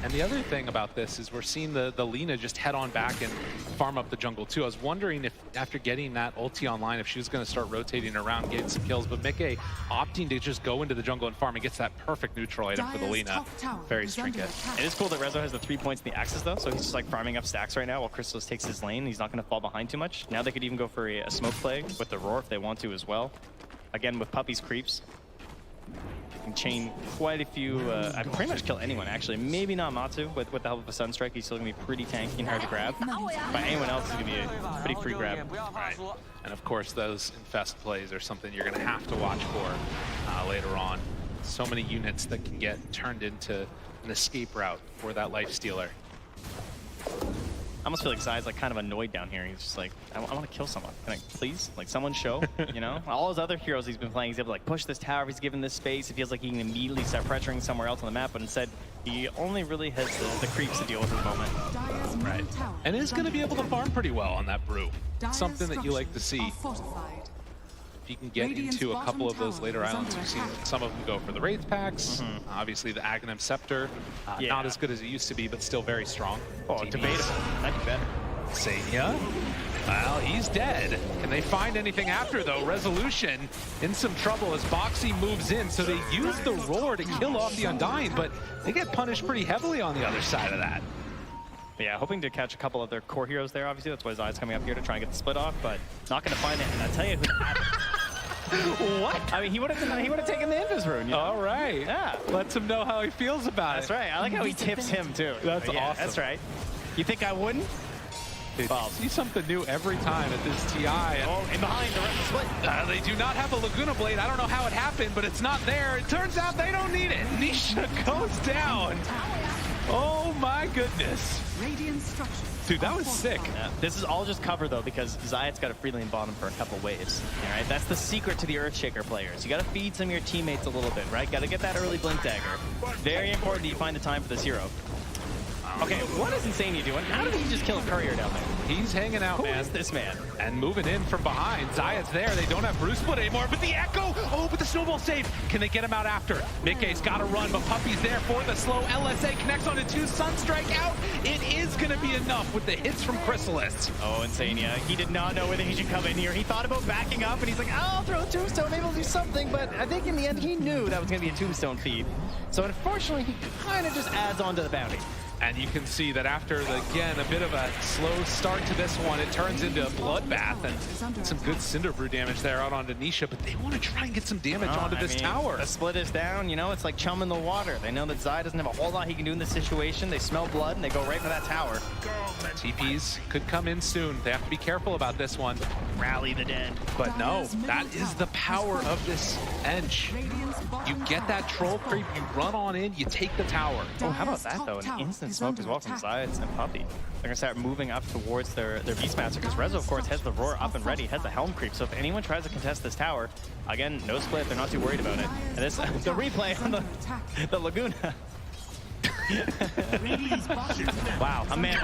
And the other thing about this is we're seeing the Lina just head on back and farm up the jungle too. I was wondering if after getting that ulti online, if she was going to start rotating around, getting some kills, but Mickey opting to just go into the jungle and farm and gets that perfect neutral item for the Lina. Very trinket. It is cool that Rezo has the 3 points in the Axis though, so he's just like farming up stacks right now while Chrysalis takes his lane. He's not going to fall behind too much. Now they could even go for a smoke play with the Roar if they want to as well. Again, with Puppey's creeps. Can chain quite a few. I can pretty much kill anyone actually. Maybe not Matsu, but with the help of a Sunstrike, he's still gonna be pretty tanky and hard to grab. But anyone else is gonna be a pretty free grab. Right. And of course, those infest plays are something you're gonna have to watch for later on. So many units that can get turned into an escape route for that life stealer. I almost feel like Zai's like kind of annoyed down here. He's just like, I want to kill someone. Can I please? Like someone show, you know? All his other heroes he's been playing, he's able to like push this tower. He's given this space. It feels like he can immediately start pressuring somewhere else on the map, but instead he only really has the creeps to deal with at the moment. Right. And is going to be able to farm pretty well on that brew. Something that you like to see. If you can get into a couple of those later islands, we've seen some of them go for the Wraith packs. Obviously the Aghanim Scepter, not as good as it used to be, but still very strong. Oh, debatable. That'd be better. Sanya, well, he's dead. Can they find anything after, though? Resolution in some trouble as Boxy moves in, so they use the Roar to kill off the Undying, but they get punished pretty heavily on the other side of that. Yeah, hoping to catch a couple of their core heroes there, obviously. That's why Zai's coming up here to try and get the split off, but not going to find it. And I'll tell you who... What? I mean, he would have taken the Invis rune. You know? All right. Yeah. Lets him know how he feels about That's it. right. I like how he tips him, too. That's yeah, awesome. That's right. You think I wouldn't? Well, see something new every time at this TI. Oh, and behind the split. They do not have a Laguna Blade. I don't know how it happened, but it's not there. It turns out they don't need it. Nisha goes down. Oh my goodness. Dude, that was sick. Yeah, this is all just cover though, because Zayat's got a free lane bottom for a couple waves. All right, that's the secret to the Earthshaker players. You got to feed some of your teammates a little bit, right? Got to get that early blink dagger. Very important that you find the time for this hero. Okay, what is Insania doing? How did he just kill a courier down there? He's hanging out, man. Who is this man? And moving in from behind. Zayat's there. They don't have Bruce Split anymore, but the Echo! Oh, but the snowball save. Can they get him out after? Mickey's got to run, but Puppey's there for the slow. LSA connects onto 2. Sunstrike out. It is going to be enough with the hits from Chrysalis. Oh, Insania. He did not know whether he should come in here. He thought about backing up, and he's like, I'll throw a tombstone. Maybe I'll do something, but I think in the end, he knew that was going to be a tombstone feed. So unfortunately, he kind of just adds on to the bounty. And you can see that after, again, a bit of a slow start to this one, it turns into a bloodbath and some good Cinder Brew damage there out onto Nisha, but they want to try and get some damage onto this tower. The split is down, you know, it's like chum in the water. They know that Zai doesn't have a whole lot he can do in this situation. They smell blood and they go right for that tower. TPs could come in soon. They have to be careful about this one. Rally the dead. But no, that is the power of this bench. You get that troll creep, you run on in, you take the tower. Oh, how about that though? An instant smoke as well from Zayat and Puppey. They're gonna start moving up towards their Beastmaster because Rezo, of course, has the Roar up and ready, has the Helm creep. So if anyone tries to contest this tower, again, no split. They're not too worried about it. And this, the replay on the Laguna. Wow, a man.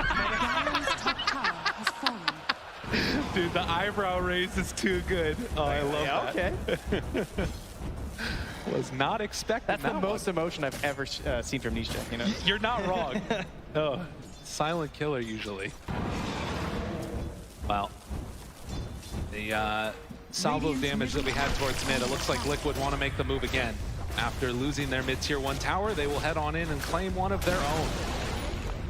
Dude, the eyebrow raise is too good. Oh, I love that. Okay. Was not expecting That's the most emotion I've ever seen from Nisha, you know? You're not wrong. Oh, silent killer usually. Well, the salvo damage that we had towards mid, it looks like Liquid want to make the move again. After losing their mid-tier 1 tower, they will head on in and claim one of their own.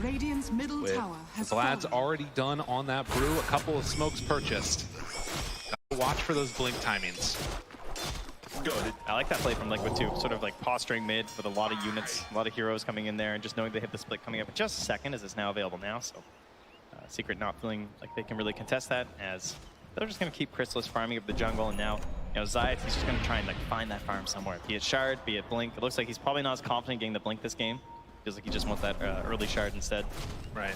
Radiant's middle With tower has Vlad's fallen. already done on that brew, a couple of smokes purchased. Watch for those blink timings. I like that play from Liquid too, sort of like posturing mid with a lot of units, a lot of heroes coming in there, and just knowing they have the split coming up in just a second as it's now available now. So Secret not feeling like they can really contest that, as they're just going to keep Chrysalis farming up the jungle, and now Zayat, he's just going to try and like find that farm somewhere, be it Shard, be it Blink. It looks like he's probably not as confident getting the Blink this game. Feels like he just wants that early Shard instead. Right.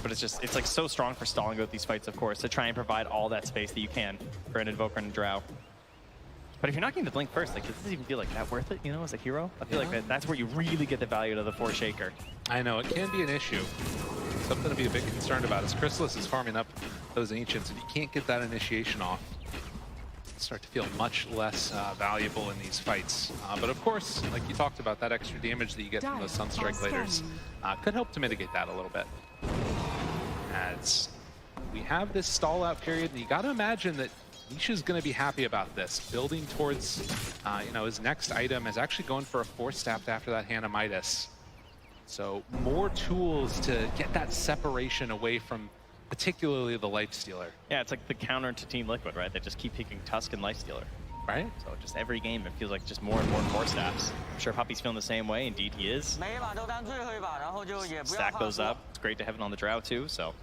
But it's like so strong for stalling out these fights, of course, to try and provide all that space that you can for an Invoker and a Drow. But if you're not getting the Blink first, like, it doesn't even feel like that worth it, you know, as a hero. I feel like that's where you really get the value out of the 4 Shaker. I know, it can be an issue. Something to be a bit concerned about is Chrysalis is farming up those Ancients. If you can't get that initiation off, start to feel much less valuable in these fights. But of course, like you talked about, that extra damage that you get from those Sunstrike Laters could help to mitigate that a little bit. As we have this stall out period, and you got to imagine that Nisha's going to be happy about this, building towards his next item is actually going for a 4-staff after that Hannah Midas. So more tools to get that separation away from particularly the Lifestealer. Yeah, it's like the counter to Team Liquid, right? They just keep picking Tusk and Lifestealer. Right? So just every game, it feels like just more and more 4-staffs. I'm sure Puppy's feeling the same way. Indeed, he is. Stack those up. It's great to have it on the Drow, too. So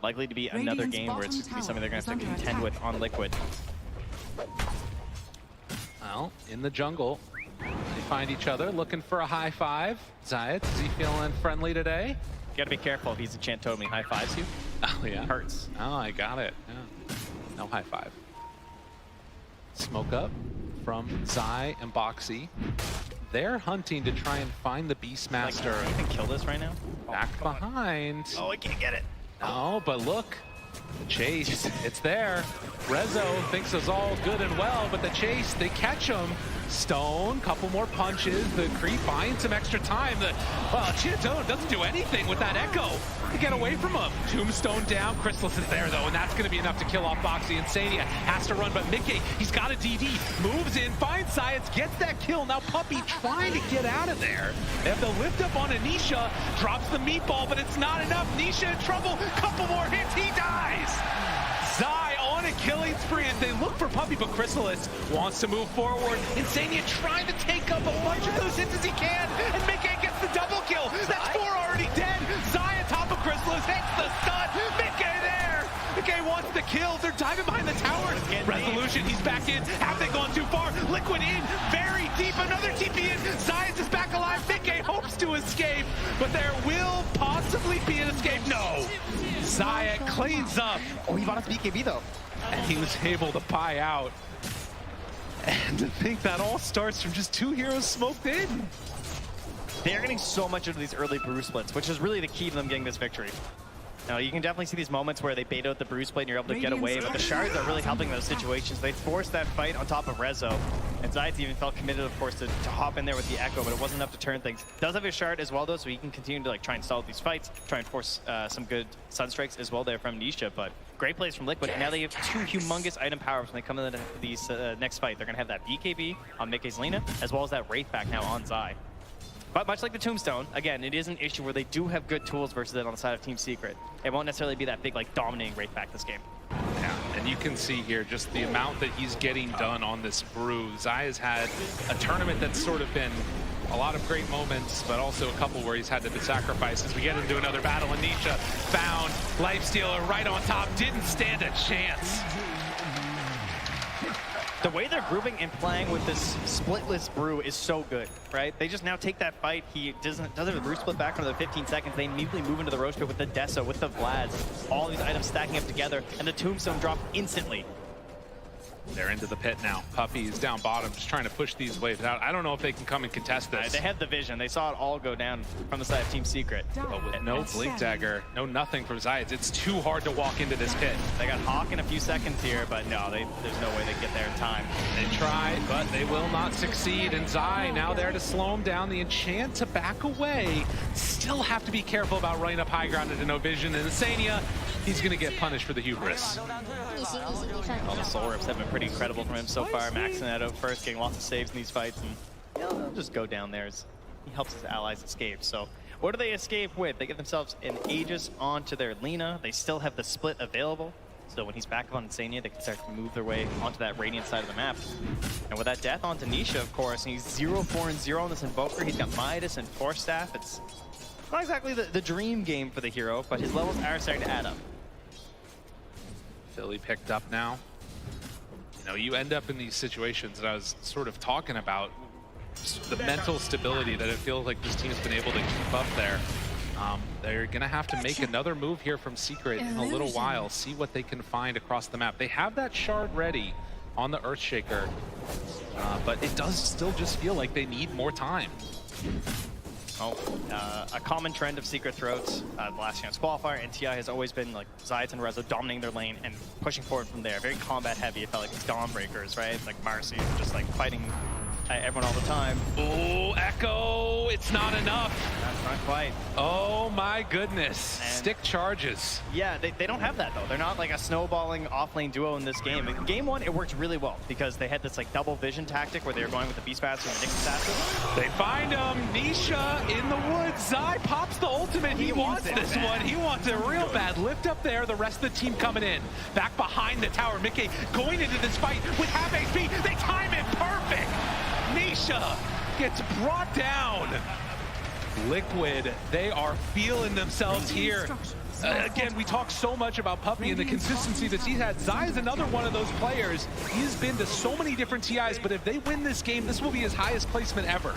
likely to be another game where it's going to be something they're going to have to contend with on Liquid. Well, in the jungle, they find each other, looking for a high five. Zayat, is he feeling friendly today? You gotta be careful if he's enchant toteming high fives you. Oh, yeah. It hurts. Oh, I got it. Yeah. No high five. Smoke up from Zai and Boxy. They're hunting to try and find the Beastmaster. Like, you can kill this right now? Back behind. Oh, I can't get it. No, but look. The chase, it's there. Rezo thinks it's all good and well, but the chase, they catch him. Stone, couple more punches. The creep buying some extra time. Chitone doesn't do anything with that Echo to get away from him. Tombstone down. Chrysalis is there, though, and that's going to be enough to kill off Boxy. Insania has to run, but Mickey, he's got a DD. Moves in, finds Science, gets that kill. Now Puppy trying to get out of there. They have to lift up on Anisha. Drops the meatball, but it's not enough. Nisha in trouble. Couple more hits, he dies. Zai on a killing spree as they look for Puppy, but Chrysalis wants to move forward. Insania trying to take up a bunch of those hits as he can, and Mickey gets the double kill. That's 4 already dead. Zai on top of Chrysalis, hits the stun. Mickey there. Mickey wants the kill. They're diving behind the tower. Resolution, he's back in. Have they gone too far? Liquid in, very deep. Another TP in. Zayat is back alive. Mickey hopes to escape, but there will possibly be an escape. No. Zayat cleans up. Oh, he bought us BKB though. And he was able to buy out. And to think that all starts from just 2 heroes smoked in. They're getting so much into these early brew splits, which is really the key to them getting this victory. Now, you can definitely see these moments where they bait out the brew split and you're able to get away, but the shards are really helping those situations. They forced that fight on top of Rezo, and Zayat even felt committed, of course, to hop in there with the Echo, but it wasn't enough to turn things. Does have his shard as well, though, so he can continue to like try and stall these fights, try and force some good Sunstrikes as well there from Nisha, but great plays from Liquid. And now they have 2 humongous item powers when they come into these next fight. They're going to have that BKB on Mickey's Lina, as well as that Wraith back now on Zai. But much like the Tombstone, again, it is an issue where they do have good tools versus it on the side of Team Secret. It won't necessarily be that big, like, dominating Wraith back this game. Yeah, and you can see here just the amount that he's getting done on this brew. Zai has had a tournament that's sort of been a lot of great moments, but also a couple where he's had to be sacrifices. We get into another battle, and Nisha found Lifestealer right on top, didn't stand a chance. The way they're grouping and playing with this splitless brew is so good, right? They just now take that fight. He does it with the brew split back for another 15 seconds. They immediately move into the roast pit with the Deso, with the Vlads, all these items stacking up together, and the Tombstone drop instantly. They're into the pit now. Puppy is down bottom, just trying to push these waves out. I don't know if they can come and contest this. They had the vision. They saw it all go down from the side of Team Secret. But with no Blink Dagger, no nothing from Zayat, it's too hard to walk into this pit. They got Hawk in a few seconds here, but no, there's no way they get there in time. They tried, but they will not succeed. And Zai now there to slow him down. The enchant to back away. Still have to be careful about running up high ground into no vision. And Insania, he's going to get punished for the hubris. All the soul rips have been pretty incredible from him so far, maxing that out first, getting lots of saves in these fights, and he'll just go down there as he helps his allies escape. So what do they escape with? They get themselves an Aegis onto their Lina. They still have the split available. So when he's back on Insania, they can start to move their way onto that Radiant side of the map. And with that death onto Nisha, of course, and he's 0-4-0 on this Invoker. He's got Midas and Force Staff. It's not exactly the dream game for the hero, but his levels are starting to add up. Philly picked up now. You know, you end up in these situations that I was sort of talking about, the mental stability that it feels like this team's been able to keep up there. They're gonna have to make another move here from Secret in a little while, see what they can find across the map. They have that shard ready on the Earthshaker, but it does still just feel like they need more time. A common trend of Secret throughout the last chance qualifier and TI has always been like Zayat and Rezo dominating their lane and pushing forward from there. Very combat heavy. It felt like it's Dawnbreakers, right? Like Marcy, just like fighting everyone all the time. Oh, Echo, it's not enough. That's not quite. Oh my goodness, and stick charges. Yeah, they don't have that though. They're not like a snowballing off-lane duo in this game. In game one, it worked really well because they had this like double vision tactic where they were going with the Beast Master and the Nyx assassin. They find him, Nisha in the woods. Zai pops the ultimate. He wants this one. He wants it real bad. Lift up there, the rest of the team coming in. Back behind the tower. Mickey going into this fight with half HP. They time it perfect. Nisha gets brought down. Liquid, they are feeling themselves here. Again, we talk so much about Puppey and the consistency that he's had. Zai is another one of those players. He's been to so many different TIs, but if they win this game, this will be his highest placement ever.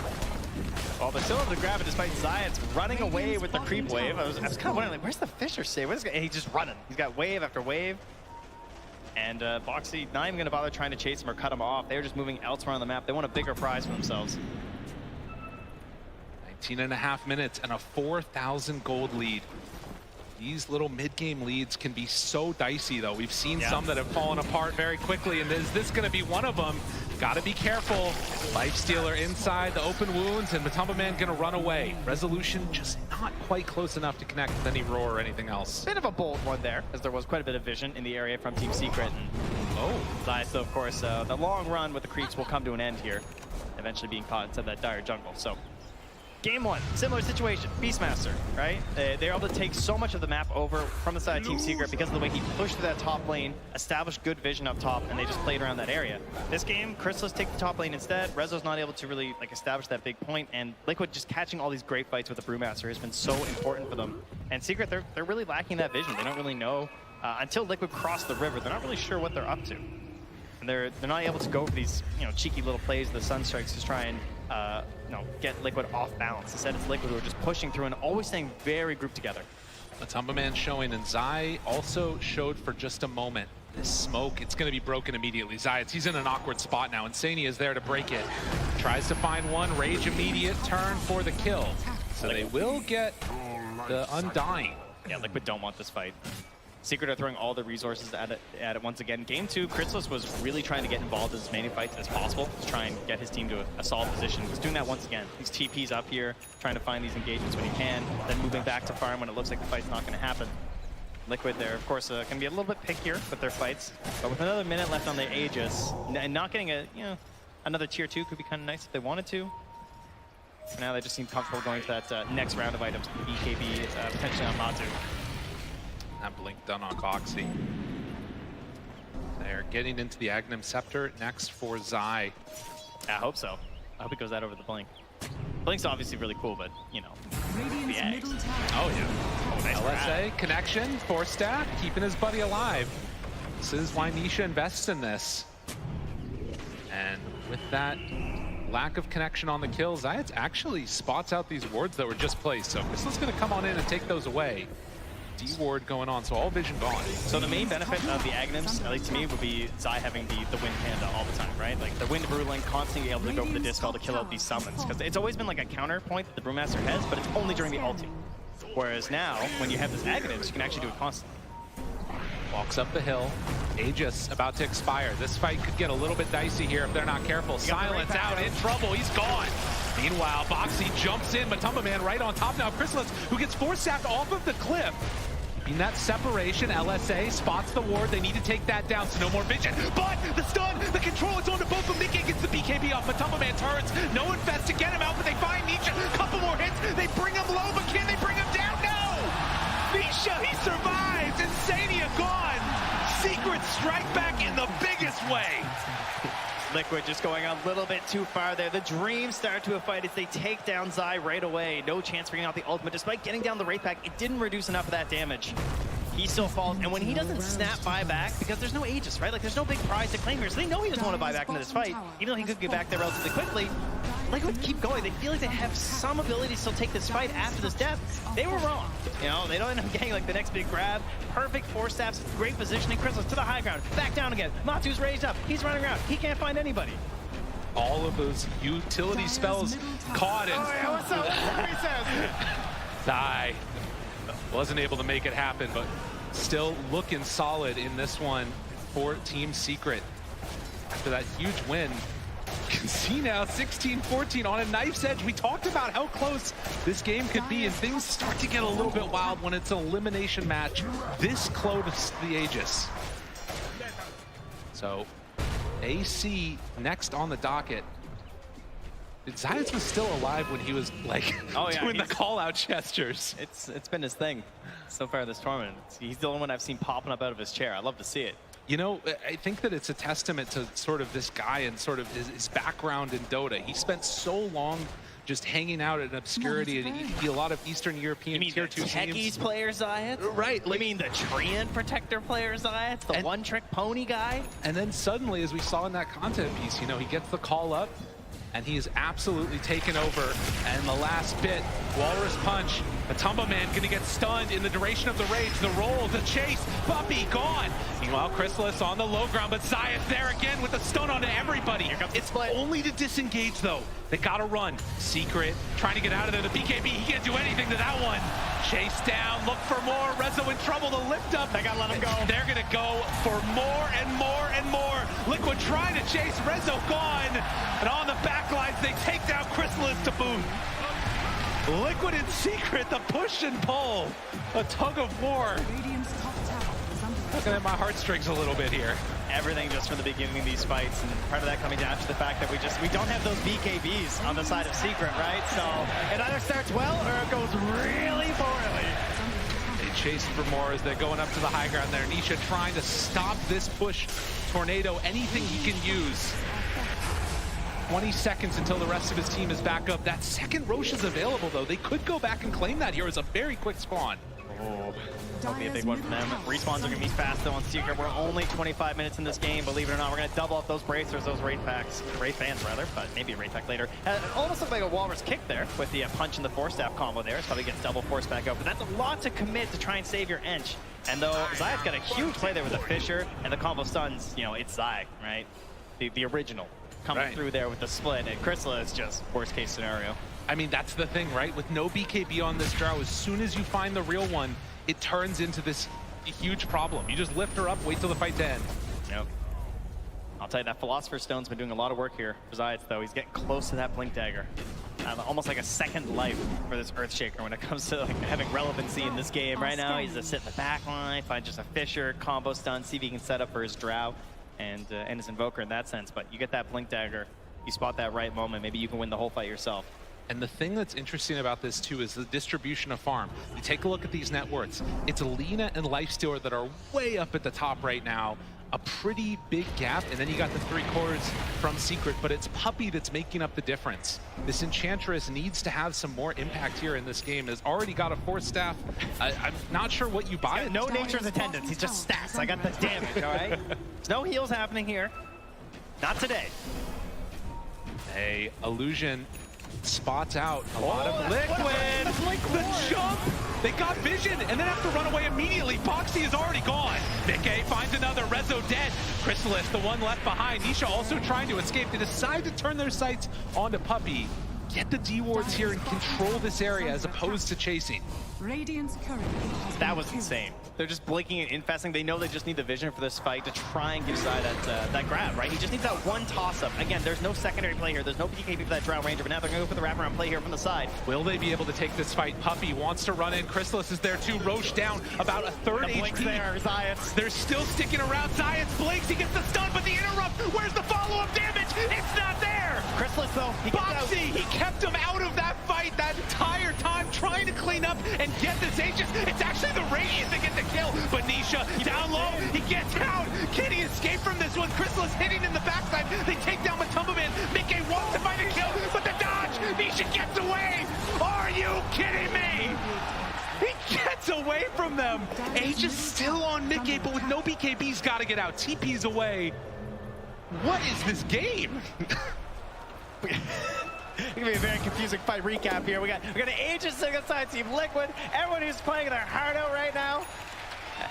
Well, but still able to grab it despite Zayat's running away with the creep wave. I was kind of wondering, like, where's the Fisher save? And he's just running. He's got wave after wave. And Boxy not even going to bother trying to chase him or cut him off. They're just moving elsewhere on the map. They want a bigger prize for themselves. 19.5 minutes and a 4,000 gold lead. These little mid-game leads can be so dicey, though. We've seen some that have fallen apart very quickly, and is this going to be one of them? Got to be careful. Lifestealer inside the open wounds, and Matumba Man going to run away. Resolution just not quite close enough to connect with any roar or anything else. Bit of a bold one there, as there was quite a bit of vision in the area from Team Secret. And so of course, the long run with the creeps will come to an end here, eventually being caught inside that dire jungle. So. Game one, similar situation, Beastmaster, right? They're able to take so much of the map over from the side of Team Secret because of the way he pushed through that top lane, established good vision up top, and they just played around that area. This game, Chrysalis take the top lane instead. Rezo's not able to really like establish that big point, and Liquid just catching all these great fights with the Brewmaster has been so important for them. And Secret, they're really lacking that vision. They don't really know, until Liquid cross the river, they're not really sure what they're up to. And they're not able to go for these, cheeky little plays, the Sunstrikes, to try and get Liquid off balance. Instead, it's Liquid who are just pushing through and always staying very grouped together. Matumba Man showing, and Zai also showed for just a moment. This smoke, it's going to be broken immediately. Zai, he's in an awkward spot now. Insania is there to break it. Tries to find one, Rage immediate, turn for the kill. So they will get the Undying. Yeah, Liquid don't want this fight. Secret are throwing all the resources at it once again. Game 2, Chrysalis was really trying to get involved in as many fights as possible to try and get his team to a solid position. He's doing that once again. These TPs up here, trying to find these engagements when he can, then moving back to farm when it looks like the fight's not going to happen. Liquid there, of course, can be a little bit pickier with their fights, but with another minute left on the Aegis, and not getting another tier 2 could be kind of nice if they wanted to. For now, they just seem comfortable going to that next round of items, BKB, potentially on Matu. That blink done on Boxy. They're getting into the Aghanim Scepter next for Zai. I hope so. I hope it goes that over the blink. Blink's obviously really cool, but the eggs. Oh yeah. Oh, nice LSA connection, Force Staff, keeping his buddy alive. This is why Nisha invests in this. And with that lack of connection on the kill, Zayat actually spots out these wards that were just placed. So Crystal's going to come on in and take those away. D-ward going on, so all vision gone. So the main benefit of the Aghanims, at least to me, would be Zai having the Wind Panda all the time, right? Like the Wind Brewling constantly able to go for the Dispel to kill out these summons. Because it's always been like a counterpoint that the Brewmaster has, but it's only during the ulti. Whereas now, when you have this Aghanims, you can actually do it constantly. Walks up the hill. Aegis about to expire. This fight could get a little bit dicey here if they're not careful. Silence out, in trouble, he's gone. Meanwhile, Boxy jumps in, Matumba Man right on top now. Chrysalis, who gets force-sapped off of the cliff. In that separation, LSA spots the ward. They need to take that down, so no more vision. But the stun, the control, it's on to both of them. Mickey gets the BKB off. Matumba Man turns. No infest to get him out, but they find Nisha. Couple more hits. They bring him low, but can they bring him down? No! Nisha, he survives. Insania gone. strike back in the biggest way. Liquid just going a little bit too far there. The dream start to a fight as they take down Zai right away. No chance for getting out the ultimate. Despite getting down the Wraith Pack, it didn't reduce enough of that damage. He still falls, and when he doesn't snap buyback, because there's no Aegis, right? Like, there's no big prize to claim here, so they know he doesn't want to buy back into this fight, even though he could get back there relatively quickly. Liquid keep going. They feel like they have some ability to still take this fight after this death. They were wrong. You know, they don't end up getting like the next big grab. Perfect force staffs, great positioning. Crystal's to the high ground, back down again. Matu's raised up. He's running around. He can't find anybody. All of those utility spells caught in. Oh, yeah, what's up? What he says. Zai wasn't able to make it happen, but still looking solid in this one for Team Secret. After that huge win, you can see now 16-14 on a knife's edge. We talked about how close this game could be, and things start to get a little bit wild when it's an elimination match this close to the Aegis. So AC next on the docket. Zayas was still alive when he was like doing the call-out gestures. It's been his thing so far this tournament. He's the only one I've seen popping up out of his chair. I love to see it. You know, I think that it's a testament to sort of this guy and sort of his background in Dota. He spent so long just hanging out in obscurity and a lot of Eastern European tier 2 teams. Techies player Zayas? Right. You mean the Treant Protector player Zayas? The one-trick pony guy? And then suddenly, as we saw in that content piece, you know, he gets the call up, and he is absolutely taken over. And the last bit, Walrus Punch, the Tumba Man gonna get stunned in the duration of the rage, the roll, the chase, Puppey gone. Meanwhile, Chrysalis on the low ground, but Zayas there again with the stun onto everybody. It's only to disengage though. They gotta run. Secret, trying to get out of there. The BKB, he can't do anything to that one. Chase down, look for more. Rezo in trouble to lift up. They gotta let him go. They're gonna go for more and more and more. Liquid trying to chase, Rezo gone. And on the back lines, they take down Chrysalis to boot. Liquid and Secret, the push and pull. A tug of war. Looking at my heartstrings a little bit here. Everything just from the beginning of these fights, and part of that coming down to the fact that we don't have those BKBs on the side of Secret, right? So it either starts well or it goes really poorly. They chase for more as they're going up to the high ground there. Nisha trying to stop this push. Tornado, anything he can use. 20 seconds until the rest of his team is back up. That second Roche is available though. They could go back and claim that here as a very quick spawn. Oh, that'll be a big one for them. Respawns are going to be fast though on Secret. We're only 25 minutes in this game, believe it or not. We're going to double up those bracers, those Wraith Packs. Wraith fans rather, but maybe a Wraith Pack later. It almost looked like a Walrus kick there with the punch and the force staff combo there. It probably gets double force back up, but that's a lot to commit to try and save your Ench. And though Zai's got a huge play there with the Fisher and the combo stuns, you know, it's Zai, right? The original coming through there with the split, and Chrysalis is just worst case scenario. I mean, that's the thing, right? With no BKB on this draw, as soon as you find the real one, it turns into this huge problem. You just lift her up, wait till the fight to end. Yep. I'll tell you, that Philosopher's Stone's been doing a lot of work here for Zayas, though. He's getting close to that Blink Dagger. Almost like a second life for this Earthshaker when it comes to like having relevancy in this game. Right now, he's just sitting in the back line, find just a Fisher, combo stun, see if he can set up for his Drow and his Invoker in that sense. But you get that Blink Dagger, you spot that right moment, maybe you can win the whole fight yourself. And the thing that's interesting about this too is the distribution of farm. You take a look at these net worths. It's Alina and Lifestealer that are way up at the top right now. A pretty big gap, and then you got the 3 cores from Secret, but it's Puppey that's making up the difference. This Enchantress needs to have some more impact here in this game. Has already got a force staff. I'm not sure what you buy. No nature's attendance, he's just stats. I got the damage, all right? There's no heals happening here. Not today. Hey, Illusion spots out a lot of Liquid. The jump! They got vision and then have to run away immediately. Boxy is already gone. Nikkei finds another. Rezo dead. Chrysalis, the one left behind. Nisha also trying to escape. They decide to turn their sights onto Puppey. Get the D-wards here and control this area as opposed to chasing. That was insane. They're just blinking and infesting. They know they just need the vision for this fight to try and give Zai that grab, right? He just needs that one toss-up. Again, there's no secondary play here. There's no PKB for that Drow Ranger, but now they're going to go for the wraparound play here from the side. Will they be able to take this fight? Puppey wants to run in. Chrysalis is there too. Roche down about a third HP. There, Zayas. They're still sticking around. Zayas blinks. He gets the stun, but the interrupt. Where's the follow-up damage? It's not there. Chrysalis, though, Boxy, he kept him out of that fight that entire time, trying to clean up and and get this Aegis. It's actually the Radiant that get the kill, but Nisha down low, he gets out. Can he escape from this one? Crystal is hitting in the backside. They take down Matumbaman. Mickey wants to find a kill, but the dodge, Nisha gets away. Are you kidding me? He gets away from them. Aegis still on Mickey, but with no BKB, he's got to get out. TP's away. What is this game? It's gonna be a very confusing fight recap here. We got an Aegis alongside Team Liquid. Everyone who's playing their heart out right now.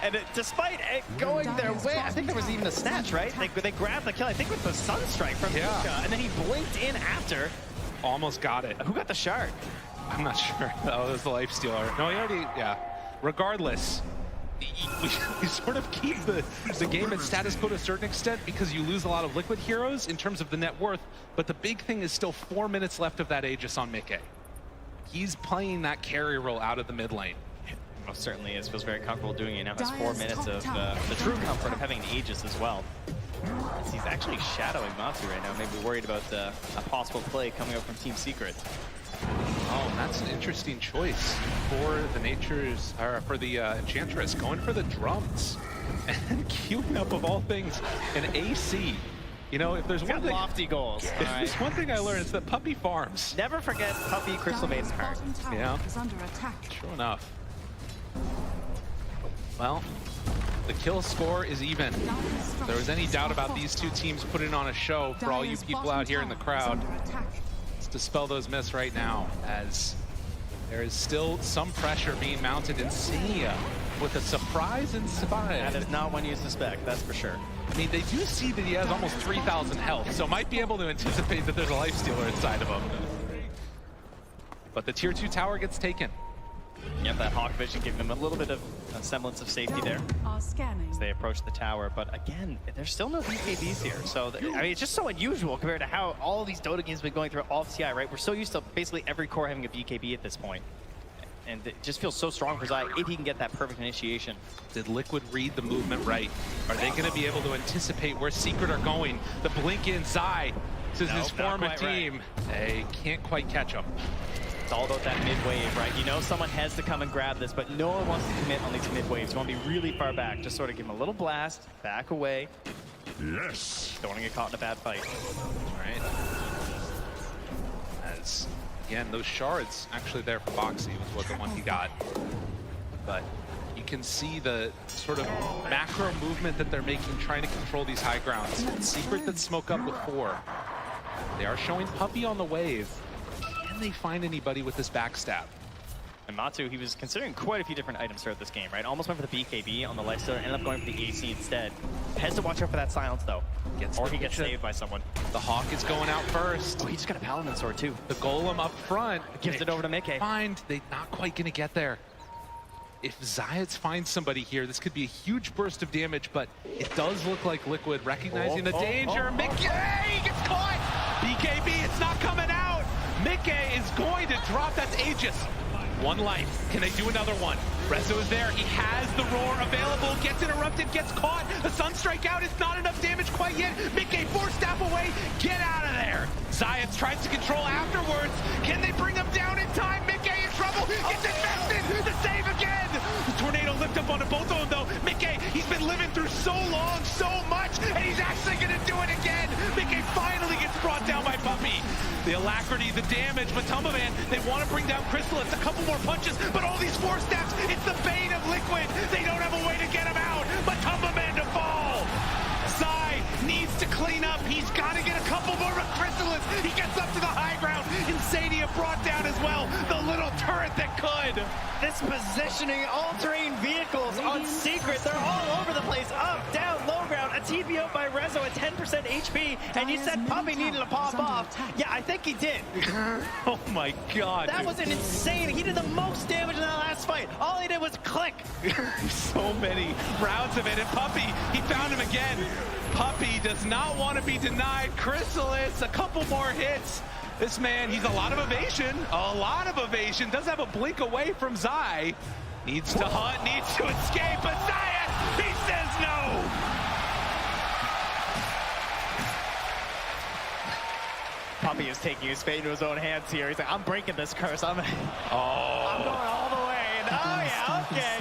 And despite it going their way, I think there was even a snatch, right? They grabbed the kill, I think with the Sunstrike from Luka, and then he blinked in after. Almost got it. Who got the shard? I'm not sure. Oh, it was the Lifestealer. No, he already, yeah. Regardless, we sort of keep the game at status quo to a certain extent because you lose a lot of Liquid heroes in terms of the net worth, but the big thing is still 4 minutes left of that Aegis on Mickey. He's playing that carry role out of the mid lane. Most certainly is. Feels very comfortable doing it now. Has 4 minutes of the true comfort of having an Aegis as well. As he's actually shadowing Matsu right now, maybe worried about a possible play coming up from Team Secret. Oh, that's an interesting choice for the Enchantress, going for the drums and queuing up of all things an AC. You know, if there's one thing, lofty goals. If there's one thing I learned, it's that Puppy farms. Never forget Puppy Crystal Maiden Heart. Yeah, sure enough. Well, the kill score is even. If there was any doubt about these two teams putting on a show for all you people out here in the crowd, let's dispel those myths right now, as there is still some pressure being mounted in Senia with a surprise in Spy. That is not one you suspect, that's for sure. I mean, they do see that he has almost 3,000 health, so might be able to anticipate that there's a Lifestealer inside of him. But the tier 2 tower gets taken. Yep, that Hawk Vision giving them a little bit of a semblance of safety there as they approach the tower. But again, there's still no BKBs here. So, I mean, it's just so unusual compared to how all of these Dota games have been going through all of CI, right? We're so used to basically every core having a BKB at this point. And it just feels so strong for Zai if he can get that perfect initiation. Did Liquid read the movement right? Are they going to be able to anticipate where Secret are going? The blink in Zai, this is his former team. Right. They can't quite catch him. It's all about that mid-wave, right? You know someone has to come and grab this, but no one wants to commit on these mid-waves. You want to be really far back. Just sort of give him a little blast, back away. Yes. Don't want to get caught in a bad fight. All right. As, again, those shards actually there for Boxy was what the one he got. But you can see the sort of macro movement that they're making, trying to control these high grounds. Secret that smoke up with 4. They are showing Puppy on the wave. Can they find anybody with this backstab? And Matsu, he was considering quite a few different items throughout this game, right? Almost went for the BKB on the Lifestealer, ended up going for the AC instead. Has to watch out for that silence, though. Or he gets saved by someone. The Hawk is going out first. Oh, he just got a Paladin Sword, too. The Golem up front. Gives it over to Mickey. They're not quite going to get there. If Zayats finds somebody here, this could be a huge burst of damage, but it does look like Liquid recognizing the danger. Mickey gets caught! BKB, it's not coming out! Mickey is going to drop that Aegis. 1 life. Can they do another one? Rezo is there. He has the roar available. Gets interrupted. Gets caught. The Sunstrike out. It's not enough damage quite yet. Mickey 4-step away. Get out of there. Zayats tries to control afterwards. Can they bring him down in time? Mickey in trouble. Gets invested. The save again. The tornado lift up onto both of them though. Mickey, he's been living through so long, so much, and he's actually going to do it again. Mickey finally gets brought down by Puppy. The alacrity, the damage, Matumbaman, they want to bring down Crystal. It's a couple more punches, but all these 4 steps, it's the bane of Liquid. They don't have a way to get him out. Matumbaman to fall. Zai needs to clean up. He's got to get a couple more with Crystallis. He gets up to the high ground. Insania brought down as well. The little turret that could. This positioning, all-terrain vehicles on Secret, they're all over the place. Up, down, low ground, a TP out by Rezo at 10% HP, and you said Puppy needed to pop off. Yeah, I think he did. Oh my god. That was an insane. He did the most damage in that last fight. All he did was click. So many rounds of it, and Puppy, he found him again. Puppy does not want to be denied. Crystallis, a couple more hits. This man, he's a lot of evasion. Does have a blink away from Zai. Needs to hunt, needs to escape, but Zayat, he says no. Puppy is taking his fate into his own hands here. He's like, I'm breaking this curse. I'm going all the way. And Okay.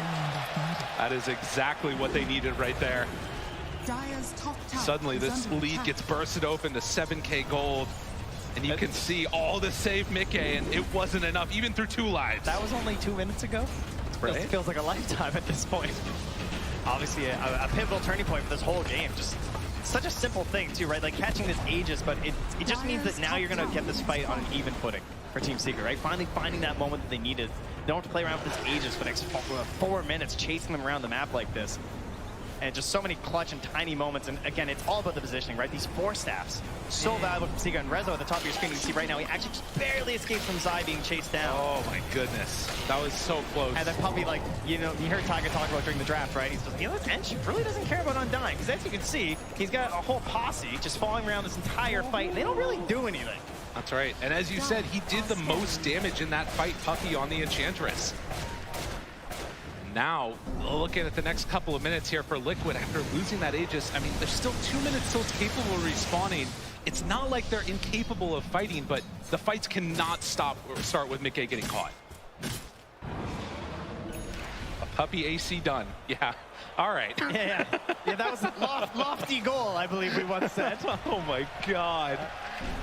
That is exactly what they needed right there. Dire's top tower Suddenly is this under lead attack. gets bursted open to 7k gold. And you can see all the save Mickey, and it wasn't enough, even through 2 lives. That was only 2 minutes ago. Right. It feels like a lifetime at this point. Obviously, a pivotal turning point for this whole game. Just such a simple thing, too, right? Like catching this Aegis, but it just means that now you're going to get this fight on an even footing for Team Secret, right? Finally finding that moment that they needed. They don't have to play around with this Aegis for the next 4 minutes, chasing them around the map like this. And just so many clutch and tiny moments. And again, it's all about the positioning, right? These 4 staffs, so valuable from Secret. And Rezo at the top of your screen, you can see right now, he actually just barely escaped from Zai being chased down. Oh my goodness. That was so close. And then Puppy, like, you know, you heard Tiger talk about during the draft, right? He's just, you know, this Ench really doesn't care about Undying. Because as you can see, he's got a whole posse just following around this entire fight. And they don't really do anything. That's right. And as you said, he did the most damage in that fight, Puppy, on the Enchantress. Now, looking at the next couple of minutes here for Liquid after losing that Aegis, I mean, there's still 2 minutes till it's capable of respawning. It's not like they're incapable of fighting, but the fights cannot stop or start with Mickey getting caught. A Puppy AC done. Yeah. All right. Yeah, that was a lofty goal, I believe we once said. Oh my God.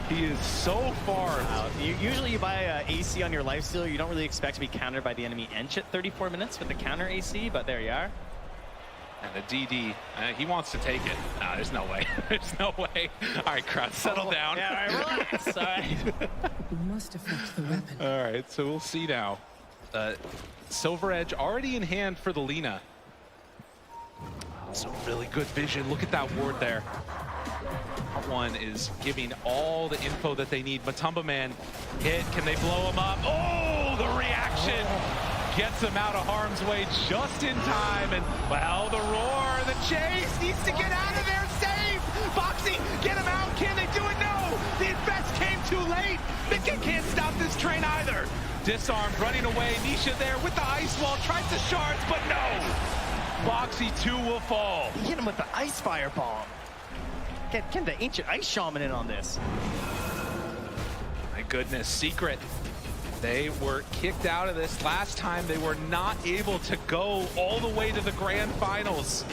He is so far out. Usually you buy AC on your lifesteal, you don't really expect to be countered by the enemy Ench at 34 minutes with the counter AC, but there you are. And the DD, he wants to take it. Nah, there's no way. There's no way. All right, crowd, settle down. Yeah, all right, relax. All right. We must affect the weapon. All right, so we'll see now. Silver Edge already in hand for the Lina. Some really good vision. Look at that ward there. That one is giving all the info that they need. Matumba Man hit. Can they blow him up? Oh, the reaction gets them out of harm's way just in time. And, well, the roar, the chase needs to get out of there. Save! Boxy, get him out. Can they do it? No! The invest came too late. Mickey can't stop this train either. Disarmed, running away. Nisha there with the ice wall. Tries to shards, but no! Boxy 2 will fall. He hit him with the ice fireball. Get the ancient ice shaman in on this. My goodness, Secret. They were kicked out of this last time. They were not able to go all the way to the grand finals.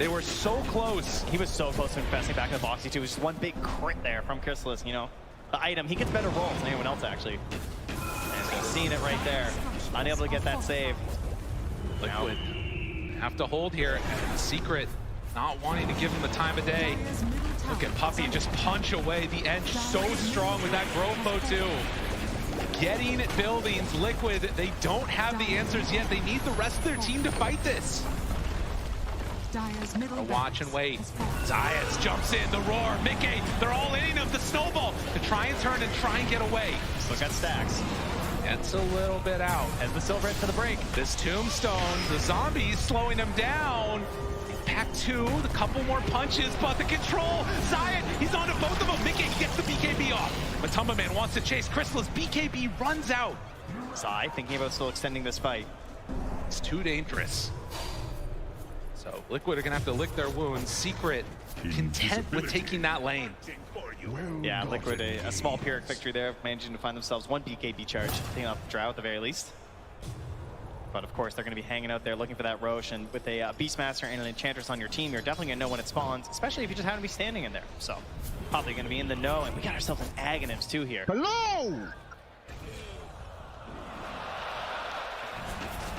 They were so close. He was so close to investing back in the Boxy too. It was just one big crit there from Chrysalis, you know. The item, he gets better rolls than anyone else actually. And so seeing it right there. Unable to get that save. Liquid have to hold here. And Secret not wanting to give him the time of day. Look at Puppy just punch away the edge. So strong with that growth bow too. Getting buildings. Liquid, they don't have the answers yet. They need the rest of their team to fight this. Watch and wait. Zayas jumps in, the roar, Mickey, they're all hitting him, the snowball to try and turn and try and get away. Look at Stacks. Gets a little bit out. As the Silver Edge for the break. This tombstone, the zombies slowing him down. Pack 2, a couple more punches, but the control, Zayat, he's onto both of them. Mickey gets the BKB off. Matumba Man wants to chase Chrysalis, BKB runs out. Zai thinking about still extending this fight. It's too dangerous. So Liquid are gonna have to lick their wounds. Secret content with taking that lane. Yeah, Liquid a small Pyrrhic victory there, managing to find themselves one BKB charge, taking off Drow at the very least. But of course, they're going to be hanging out there looking for that Roche, and with a Beastmaster and an Enchantress on your team, you're definitely going to know when it spawns, especially if you just happen to be standing in there. So, probably going to be in the know, and we got ourselves an Aghanims too here. Hello!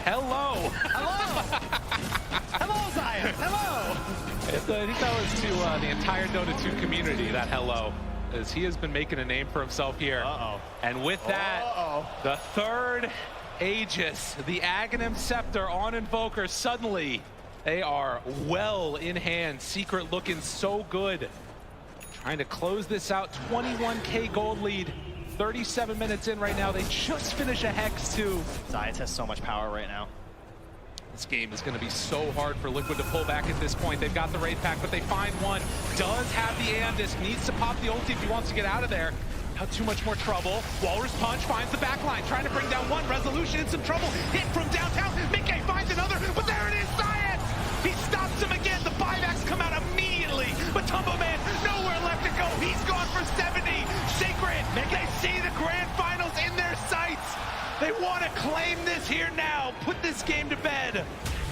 Hello! Hello! Hello, Zaya! Hello! I think that was to the entire Dota 2 community, that hello. As he has been making a name for himself here. Uh-oh. And with that, the third Aegis, the Aghanim Scepter on Invoker, suddenly they are well in hand. Secret looking so good. Trying to close this out, 21k gold lead. 37 minutes in right now. They just finish a Hex too. Zayas has so much power right now. This game is going to be so hard for Liquid to pull back at this point. They've got the Wraith Pack, but they find one. Does have the Aeon-Disc, needs to pop the ulti if he wants to get out of there. Not too much more trouble. Walrus Punch finds the back line, trying to bring down one. Resolution in some trouble. Hit from downtown. Mickey finds another, but there it is, Science! He stops him again. The buybacks come out immediately. But Tumbo Man, nowhere left to go. He's gone for 70. Secret, they see the grand finals in their sights. They want to claim this here now. Put this game to bed.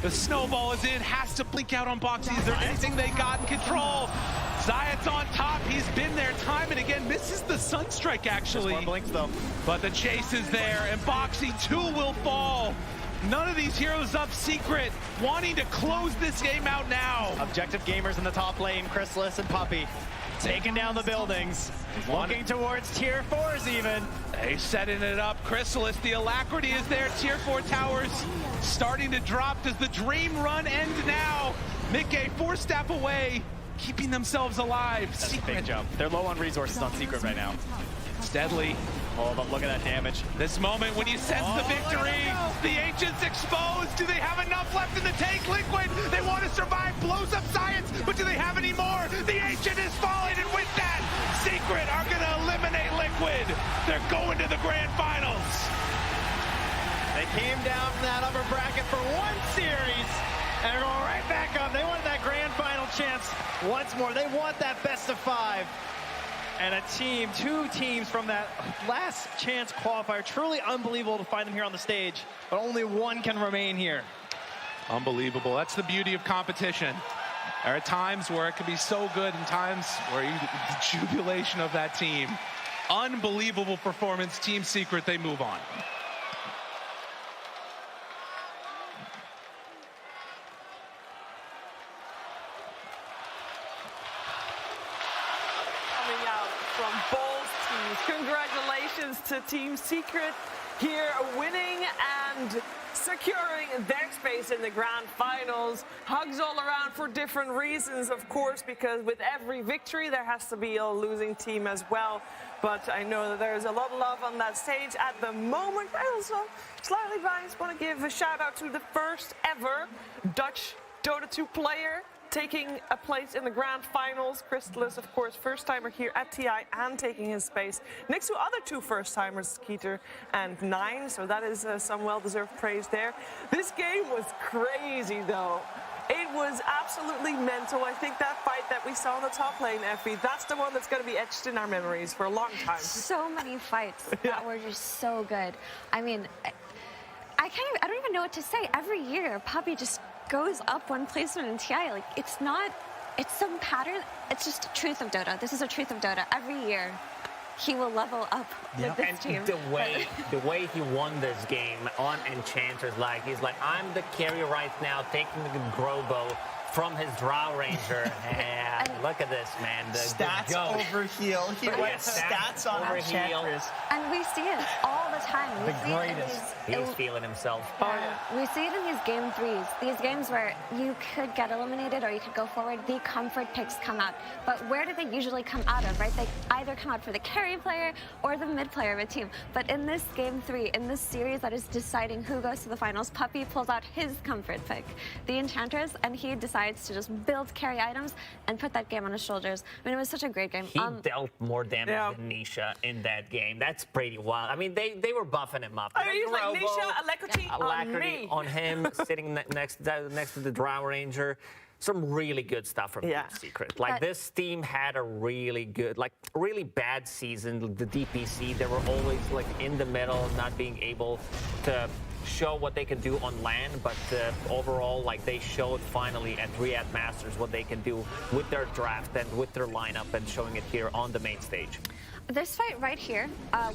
The snowball is in, has to blink out on Boxy. Is there anything they got in control? Zayat's on top, he's been there time and again, misses the Sunstrike actually. More blinks though. But the chase is there, and Boxy too will fall. None of these heroes up Secret, wanting to close this game out now. Objective gamers in the top lane, Chrysalis and Puppey. Taking down the buildings, looking towards tier 4s even. They setting it up. Chrysalis, the alacrity is there. Tier 4 towers starting to drop. Does the dream run end now? Mickey 4 staff away, keeping themselves alive. That's Secret. a big jump. They're low on resources on Secret right now. Deadly. Oh, but look at that damage. This moment when you sense the victory, the Ancients exposed. Do they have enough left in the tank? Liquid, they want to survive, blows up Science, but do they have any more? The Ancient is falling, and with that, Secret are going to eliminate Liquid. They're going to the grand finals. They came down from that upper bracket for one series, and they're going right back up. They want that grand final chance once more. They want that best of 5. And a team, 2 teams from that last chance qualifier. Truly unbelievable to find them here on the stage, but only one can remain here. Unbelievable. That's the beauty of competition. There are times where it can be so good and times where the jubilation of that team. Unbelievable performance. Team Secret, they move on. From both teams. Congratulations to Team Secret here winning and securing their space in the grand finals. Hugs all around for different reasons, of course, because with every victory there has to be a losing team as well. But I know that there's a lot of love on that stage at the moment. I also slightly biased, want to give a shout out to the first ever Dutch Dota 2 player taking a place in the grand finals. Chrysalis, of course, first-timer here at TI and taking his space next to other 2 first-timers, Skeeter and Nine, so that is some well-deserved praise there. This game was crazy, though. It was absolutely mental. I think that fight that we saw in the top lane, Effie, that's the one that's going to be etched in our memories for a long time. So many fights that were just so good. I mean, I don't even know what to say. Every year, Puppey just goes up one placement in TI. Like, it's some pattern. It's just the truth of Dota. This is the truth of Dota. Every year, he will level up with this team. The way he won this game on Enchantress, like he's like, I'm the carry right now, taking the Grobo from his Drow Ranger. And look at this, man. The stats over heal. He went stats on over Enchantress. And we see it all the time. We see greatest. He's feeling himself. We see it in these game 3s. These games where you could get eliminated or you could go forward, the comfort picks come out. But where do they usually come out of, right? They either come out for the carry player or the mid player of a team. But in this game 3, in this series that is deciding who goes to the finals, Puppey pulls out his comfort pick, the Enchantress, and he decides to just build carry items and put that game on his shoulders. I mean, it was such a great game. He dealt more damage than Nisha in that game. That's pretty wild. I mean, they were buffing him up. I mean, he's like Nisha, alacrity on him, sitting next to the Drow Ranger. Some really good stuff from Team Secret. Like, this team had a really good, like, really bad season. The DPC, they were always, like, in the middle, not being able to show what they can do on LAN, but overall, like, they showed finally at Riyadh Masters what they can do with their draft and with their lineup and showing it here on the main stage. This fight right here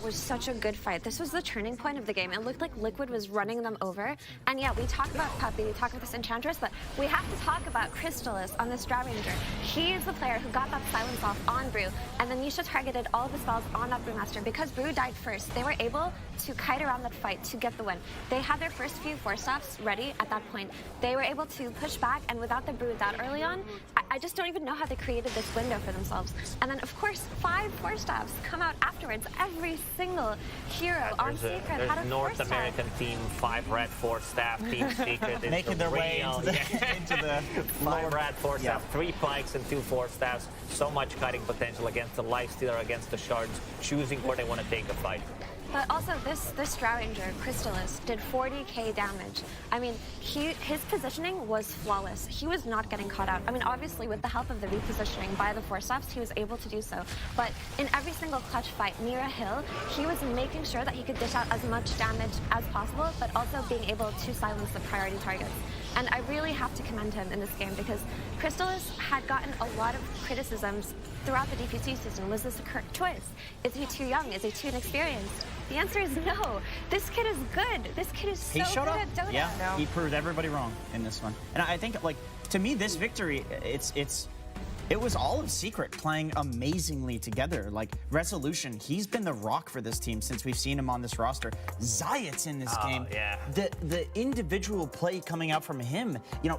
was such a good fight. This was the turning point of the game. It looked like Liquid was running them over. And yeah, we talk about Puppey, we talk about this Enchantress, but we have to talk about Chrysalis on this Drow Ranger. He is the player who got that silence off on Brew, and then Nisha targeted all of the spells on that Brewmaster. Because Brew died first, they were able to kite around that fight to get the win. They had their first few 4-staffs ready at that point. They were able to push back, and without the Brew that early on, I just don't even know how they created this window for themselves. And then, of course, 5 4-staffs come out afterwards. Every single hero on Secret had a 4-staff. North American team, 5 red 4-staff, Team Secret is making their way into the 5 red 4-staff, 3 pikes and 2 4-staffs. So much cutting potential against the Lifestealer, against the Shards, choosing where they want to take a fight. But also, this Drow Ranger, Chrysalis, did 40k damage. I mean, his positioning was flawless. He was not getting caught out. I mean, obviously, with the help of the repositioning by the 4-staffs, he was able to do so. But in every single clutch fight near a hill, he was making sure that he could dish out as much damage as possible, but also being able to silence the priority targets. And I really have to commend him in this game because Crystallis had gotten a lot of criticisms throughout the DPC season. Was this a correct choice? Is he too young? Is he too inexperienced? The answer is no. This kid is good. This kid is so good at Dota. Yeah, he proved everybody wrong in this one. And I think, like, to me, this victory, it was all of Secret playing amazingly together. Like, Resolution, he's been the rock for this team since we've seen him on this roster. Zayat's in this game. Yeah. The individual play coming out from him, you know,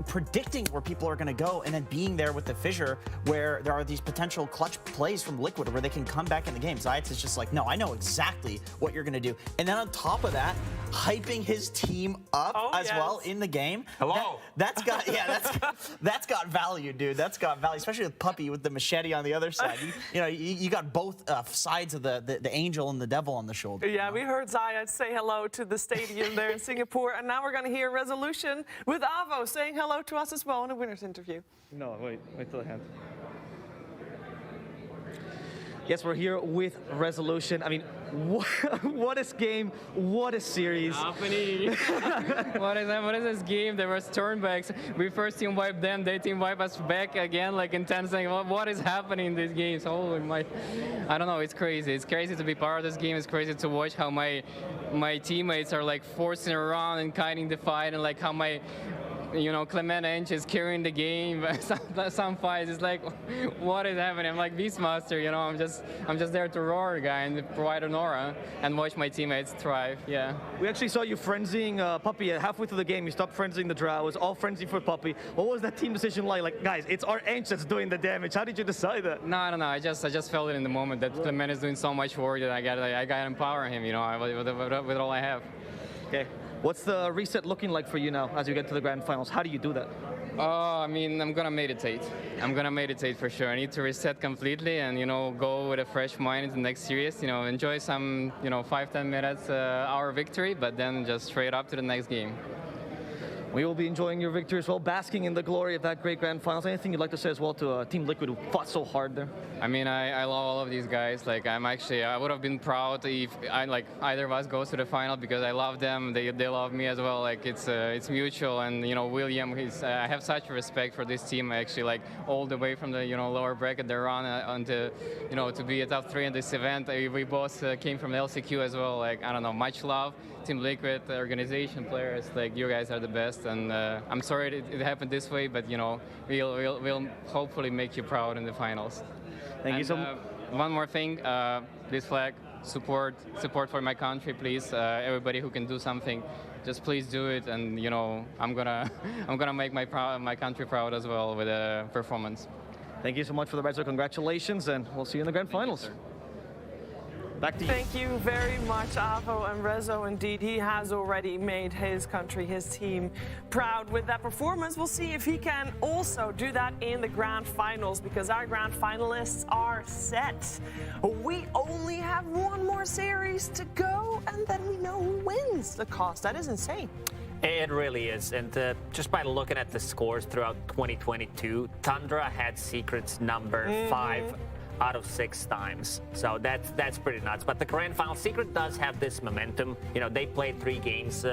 predicting where people are going to go and then being there with the fissure where there are these potential clutch plays from Liquid where they can come back in the game. Zayat's is just like, no, I know exactly what you're going to do. And then on top of that, hyping his team up as well in the game. Hello. That's got that's got value, dude. That's got value, especially with Puppy with the machete on the other side. You got both sides of the angel and the devil on the shoulder. Yeah, we heard Zayat say hello to the stadium there in Singapore, and now we're going to hear Resolution with Avo saying hello to us as well in a winner's interview. No, wait till I hand. Yes, we're here with Resolution. I mean, what is game? What is series? Happening. what is this game? There was turnbacks. We first team wiped them. They team wipe us back again, like in 10 seconds. What is happening in these games? Holy my! I don't know. It's crazy. It's crazy to be part of this game. It's crazy to watch how my teammates are like forcing around and kiting the fight, and like how my Clement Ench is carrying the game. some fights, it's like, what is happening? I'm like Beastmaster, I'm just there to roar, guy, and provide an aura and watch my teammates thrive. Yeah. We actually saw you frenzying Puppy halfway through the game. You stopped frenzying the Drow. It was all frenzy for Puppy. What was that team decision like? Like, guys, it's our Ench that's doing the damage. How did you decide that? No, I don't know. I just felt it in the moment that Clement is doing so much work that I got to empower him. With all I have. Okay. What's the reset looking like for you now as you get to the grand finals? How do you do that? I mean, I'm gonna meditate. I'm gonna meditate for sure. I need to reset completely and go with a fresh mind into the next series. Enjoy some 5-10 minutes our victory, but then just straight up to the next game. We will be enjoying your victory as well, basking in the glory of that great grand finals. Anything you'd like to say as well to Team Liquid who fought so hard there? I mean, I love all of these guys. Like, I would have been proud if either of us goes to the final because I love them. They love me as well. Like, it's mutual. And William, I have such respect for this team. Actually, like all the way from the lower bracket they're on onto to be a top 3 in this event. We both came from LCQ as well. Like, I don't know, much love. Team Liquid, the organization, players, like you guys are the best, and I'm sorry it happened this way, but we'll hopefully make you proud in the finals. Thank you so much. One more thing, this flag, support for my country, please. Everybody who can do something, just please do it, and I'm gonna make my country proud as well with a performance. Thank you so much for the Rezo. Congratulations, and we'll see you in the grand finals. Back to you. Thank you very much, Avo and Rezo. Indeed, he has already made his country, his team proud with that performance. We'll see if he can also do that in the grand finals because our grand finalists are set. We only have one more series to go, and then we know who wins the cost. That is insane. It really is, and just by looking at the scores throughout 2022, Tundra had Secret's number 5 out of 6 times. So that's pretty nuts. But the grand final, Secret does have this momentum. They played 3 games.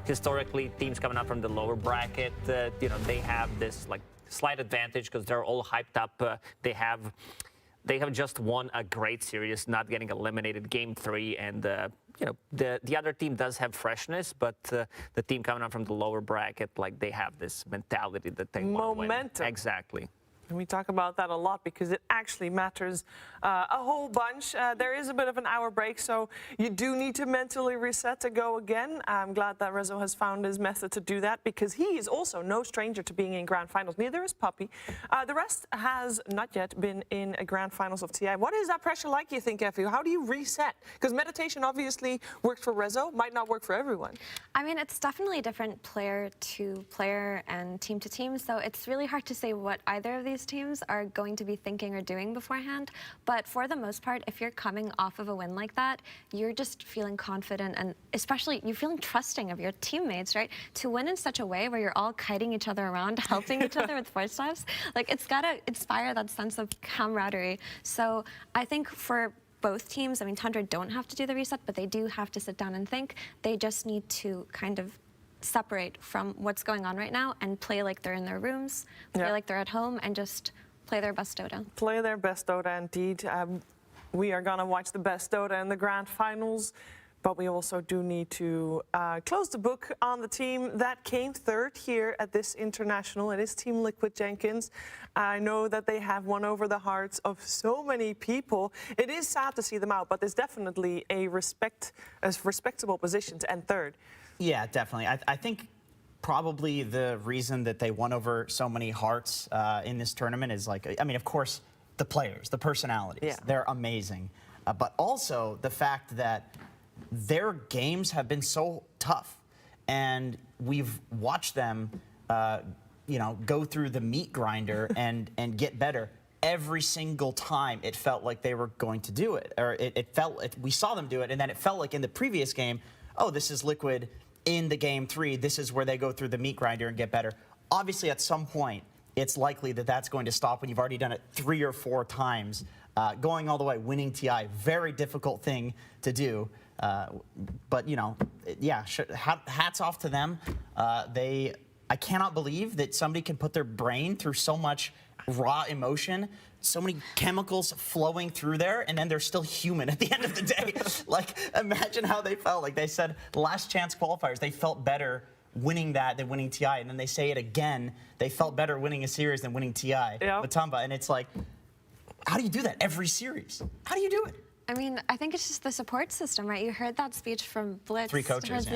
Historically, teams coming up from the lower bracket, they have this like slight advantage because they're all hyped up. They have just won a great series, not getting eliminated game 3, and the other team does have freshness, but the team coming up from the lower bracket, like they have this mentality that they want to win. Momentum. Exactly. And we talk about that a lot because it actually matters a whole bunch. There is a bit of an hour break, so you do need to mentally reset to go again. I'm glad that Rezo has found his method to do that because he is also no stranger to being in grand finals. Neither is Puppy. The rest has not yet been in a grand finals of TI. What is that pressure like, you think, Effie? How do you reset? Because meditation obviously worked for Rezo, might not work for everyone. I mean, it's definitely different player to player and team to team, so it's really hard to say what either of these teams are going to be thinking or doing beforehand. But for the most part, if you're coming off of a win like that, you're just feeling confident, and especially you're feeling trusting of your teammates, right? To win in such a way where you're all kiting each other around, helping each other with force staffs, like it's gotta inspire that sense of camaraderie. So I think for both teams, I mean, Tundra don't have to do the reset, but they do have to sit down and think. They just need to kind of separate from what's going on right now and play like they're in their rooms, play like they're at home, and just play their best Dota. Play their best Dota, indeed. We are going to watch the best Dota in the grand finals, but we also do need to close the book on the team that came third here at this international. It is Team Liquid Jenkins. I know that they have won over the hearts of so many people. It is sad to see them out, but there's definitely a respectable position to end third. Yeah, definitely. I think probably the reason that they won over so many hearts in this tournament is like, I mean, of course, the players, the personalities, they're amazing. But also the fact that their games have been so tough, and we've watched them, you know, go through the meat grinder and get better. Every single time it felt like they were going to do it, or we saw them do it, and then it felt like in the previous game, oh, this is Liquid in the game 3. This is where they go through the meat grinder and get better. Obviously, at some point, it's likely that that's going to stop when you've already done it 3 or 4 times. Going all the way, winning TI, very difficult thing to do. But, you know, yeah, hats off to them. I cannot believe that somebody can put their brain through so much raw emotion, so many chemicals flowing through there, and then they're still human at the end of the day. Like, imagine how they felt. Like they said, last chance qualifiers, they felt better winning that than winning TI. And then they say it again, they felt better winning a series than winning TI with Tumba. And it's like, how do you do that every series? How do you do it? I mean, I think it's just the support system, right? You heard that speech from Blitz. 3 coaches,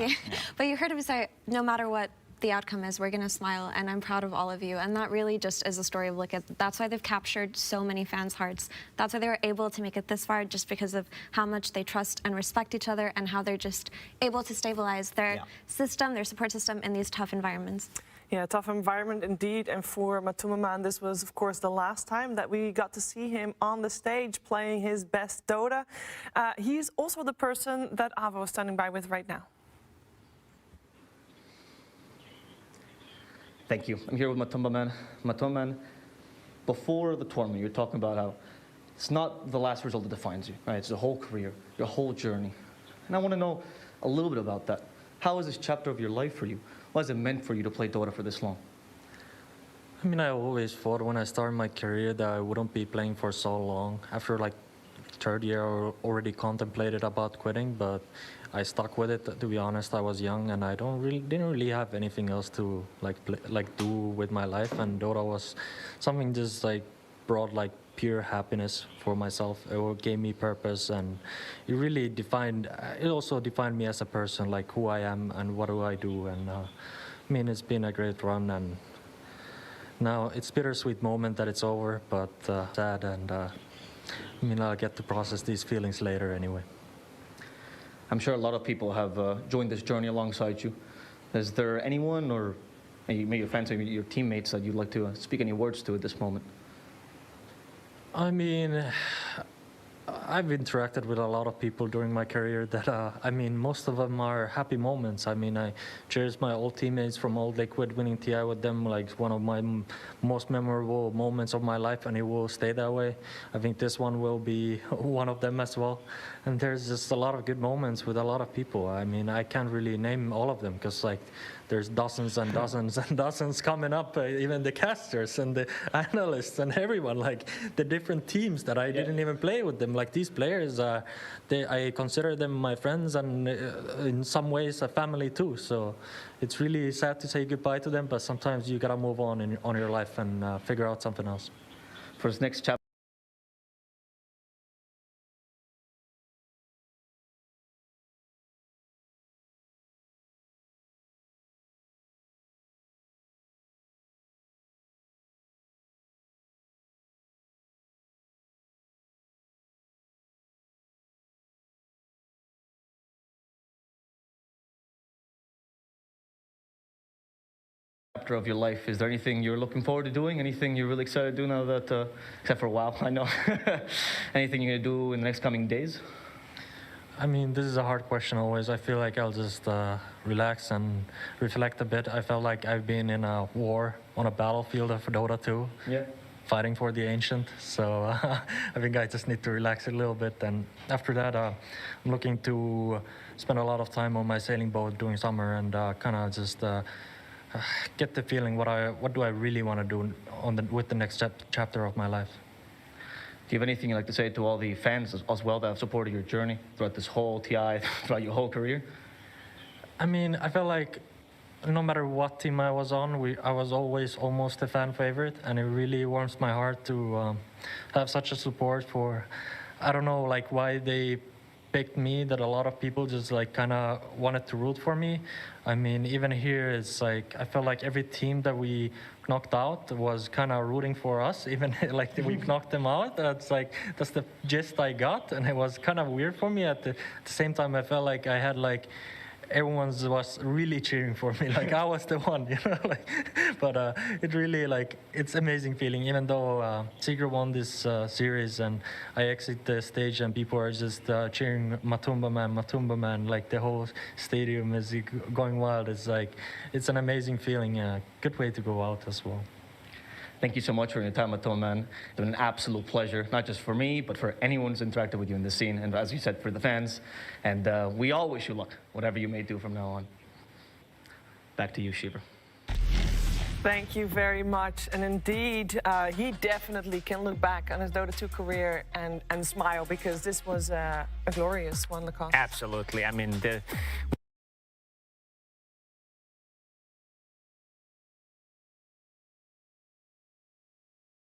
But you heard him say, no matter what the outcome is, we're going to smile, and I'm proud of all of you. And that really just is a story of Liquid. That's why they've captured so many fans' hearts. That's why they were able to make it this far, just because of how much they trust and respect each other, and how they're just able to stabilize their system, their support system, in these tough environments. Yeah, tough environment indeed. And for Matumaman, this was, of course, the last time that we got to see him on the stage playing his best Dota. He's also the person that Avo is standing by with right now. Thank you. I'm here with Matumaman. Matumaman, before the tournament, you're talking about how it's not the last result that defines you, right? It's the whole career, your whole journey. And I want to know a little bit about that. How is this chapter of your life for you? What has it meant for you to play Dota for this long? I mean, I always thought when I started my career that I wouldn't be playing for so long. After like third year, I already contemplated about quitting, but I stuck with it. To be honest, I was young and I didn't really have anything else to do with my life, and Dota was something just like brought like pure happiness for myself. It gave me purpose, and it really it also defined me as a person, like who I am and what do I do. And I mean, it's been a great run, and now it's bittersweet moment that it's over, but sad, and I mean, I'll get to process these feelings later anyway. I'm sure a lot of people have joined this journey alongside you. Is there anyone, or maybe your friends, maybe your teammates, that you'd like to speak any words to at this moment? I mean, I've interacted with a lot of people during my career that, I mean, most of them are happy moments. I mean, I cherish my old teammates from old Liquid, winning TI with them, like one of my most memorable moments of my life, and it will stay that way. I think this one will be one of them as well. And there's just a lot of good moments with a lot of people. I mean, I can't really name all of them because, like, there's dozens and dozens and dozens coming up, even the casters and the analysts and everyone, like the different teams that I didn't even play with them. Like these players, I consider them my friends and in some ways a family too. So it's really sad to say goodbye to them, but sometimes you gotta move on on your life and figure out something else. For this next chapter, of your life, is there anything you're looking forward to doing? Anything you're really excited to do now that, except for a while, I know. Anything you're gonna do in the next coming days? I mean, this is a hard question always. I feel like I'll just relax and reflect a bit. I felt like I've been in a war on a battlefield of Dota 2. Yeah. fighting for the ancient. So I think I just need to relax a little bit. And after that, I'm looking to spend a lot of time on my sailing boat during summer and kind of just get the feeling what do I really want to do with the next chapter of my life. Do you have anything you'd like to say to all the fans as well that have supported your journey throughout this whole TI, throughout your whole career? I mean, I felt like no matter what team I was on, I was always almost a fan favorite, and it really warms my heart to have such a support for, I don't know, like why they picked me, that a lot of people just like kind of wanted to root for me. I mean, even here, it's like, I felt like every team that we knocked out was kind of rooting for us, even like we knocked them out. That's the gist I got, and it was kind of weird for me. At the same time, I felt like I had like, everyone was really cheering for me, like I was the one, you know. Like, but it really it's amazing feeling. Even though Secret won this series, and I exit the stage and people are just cheering Matumba Man, like the whole stadium is going wild. It's like it's an amazing feeling. Good way to go out as well. Thank you so much for your time, Matumba Man. It's been an absolute pleasure, not just for me, but for anyone who's interacted with you in the scene, and as you said, for the fans. And we all wish you luck, whatever you may do from now on. Back to you, Shiver. Thank you very much. And indeed, he definitely can look back on his Dota 2 career and smile, because this was a glorious one, Lacoste. Absolutely. I mean,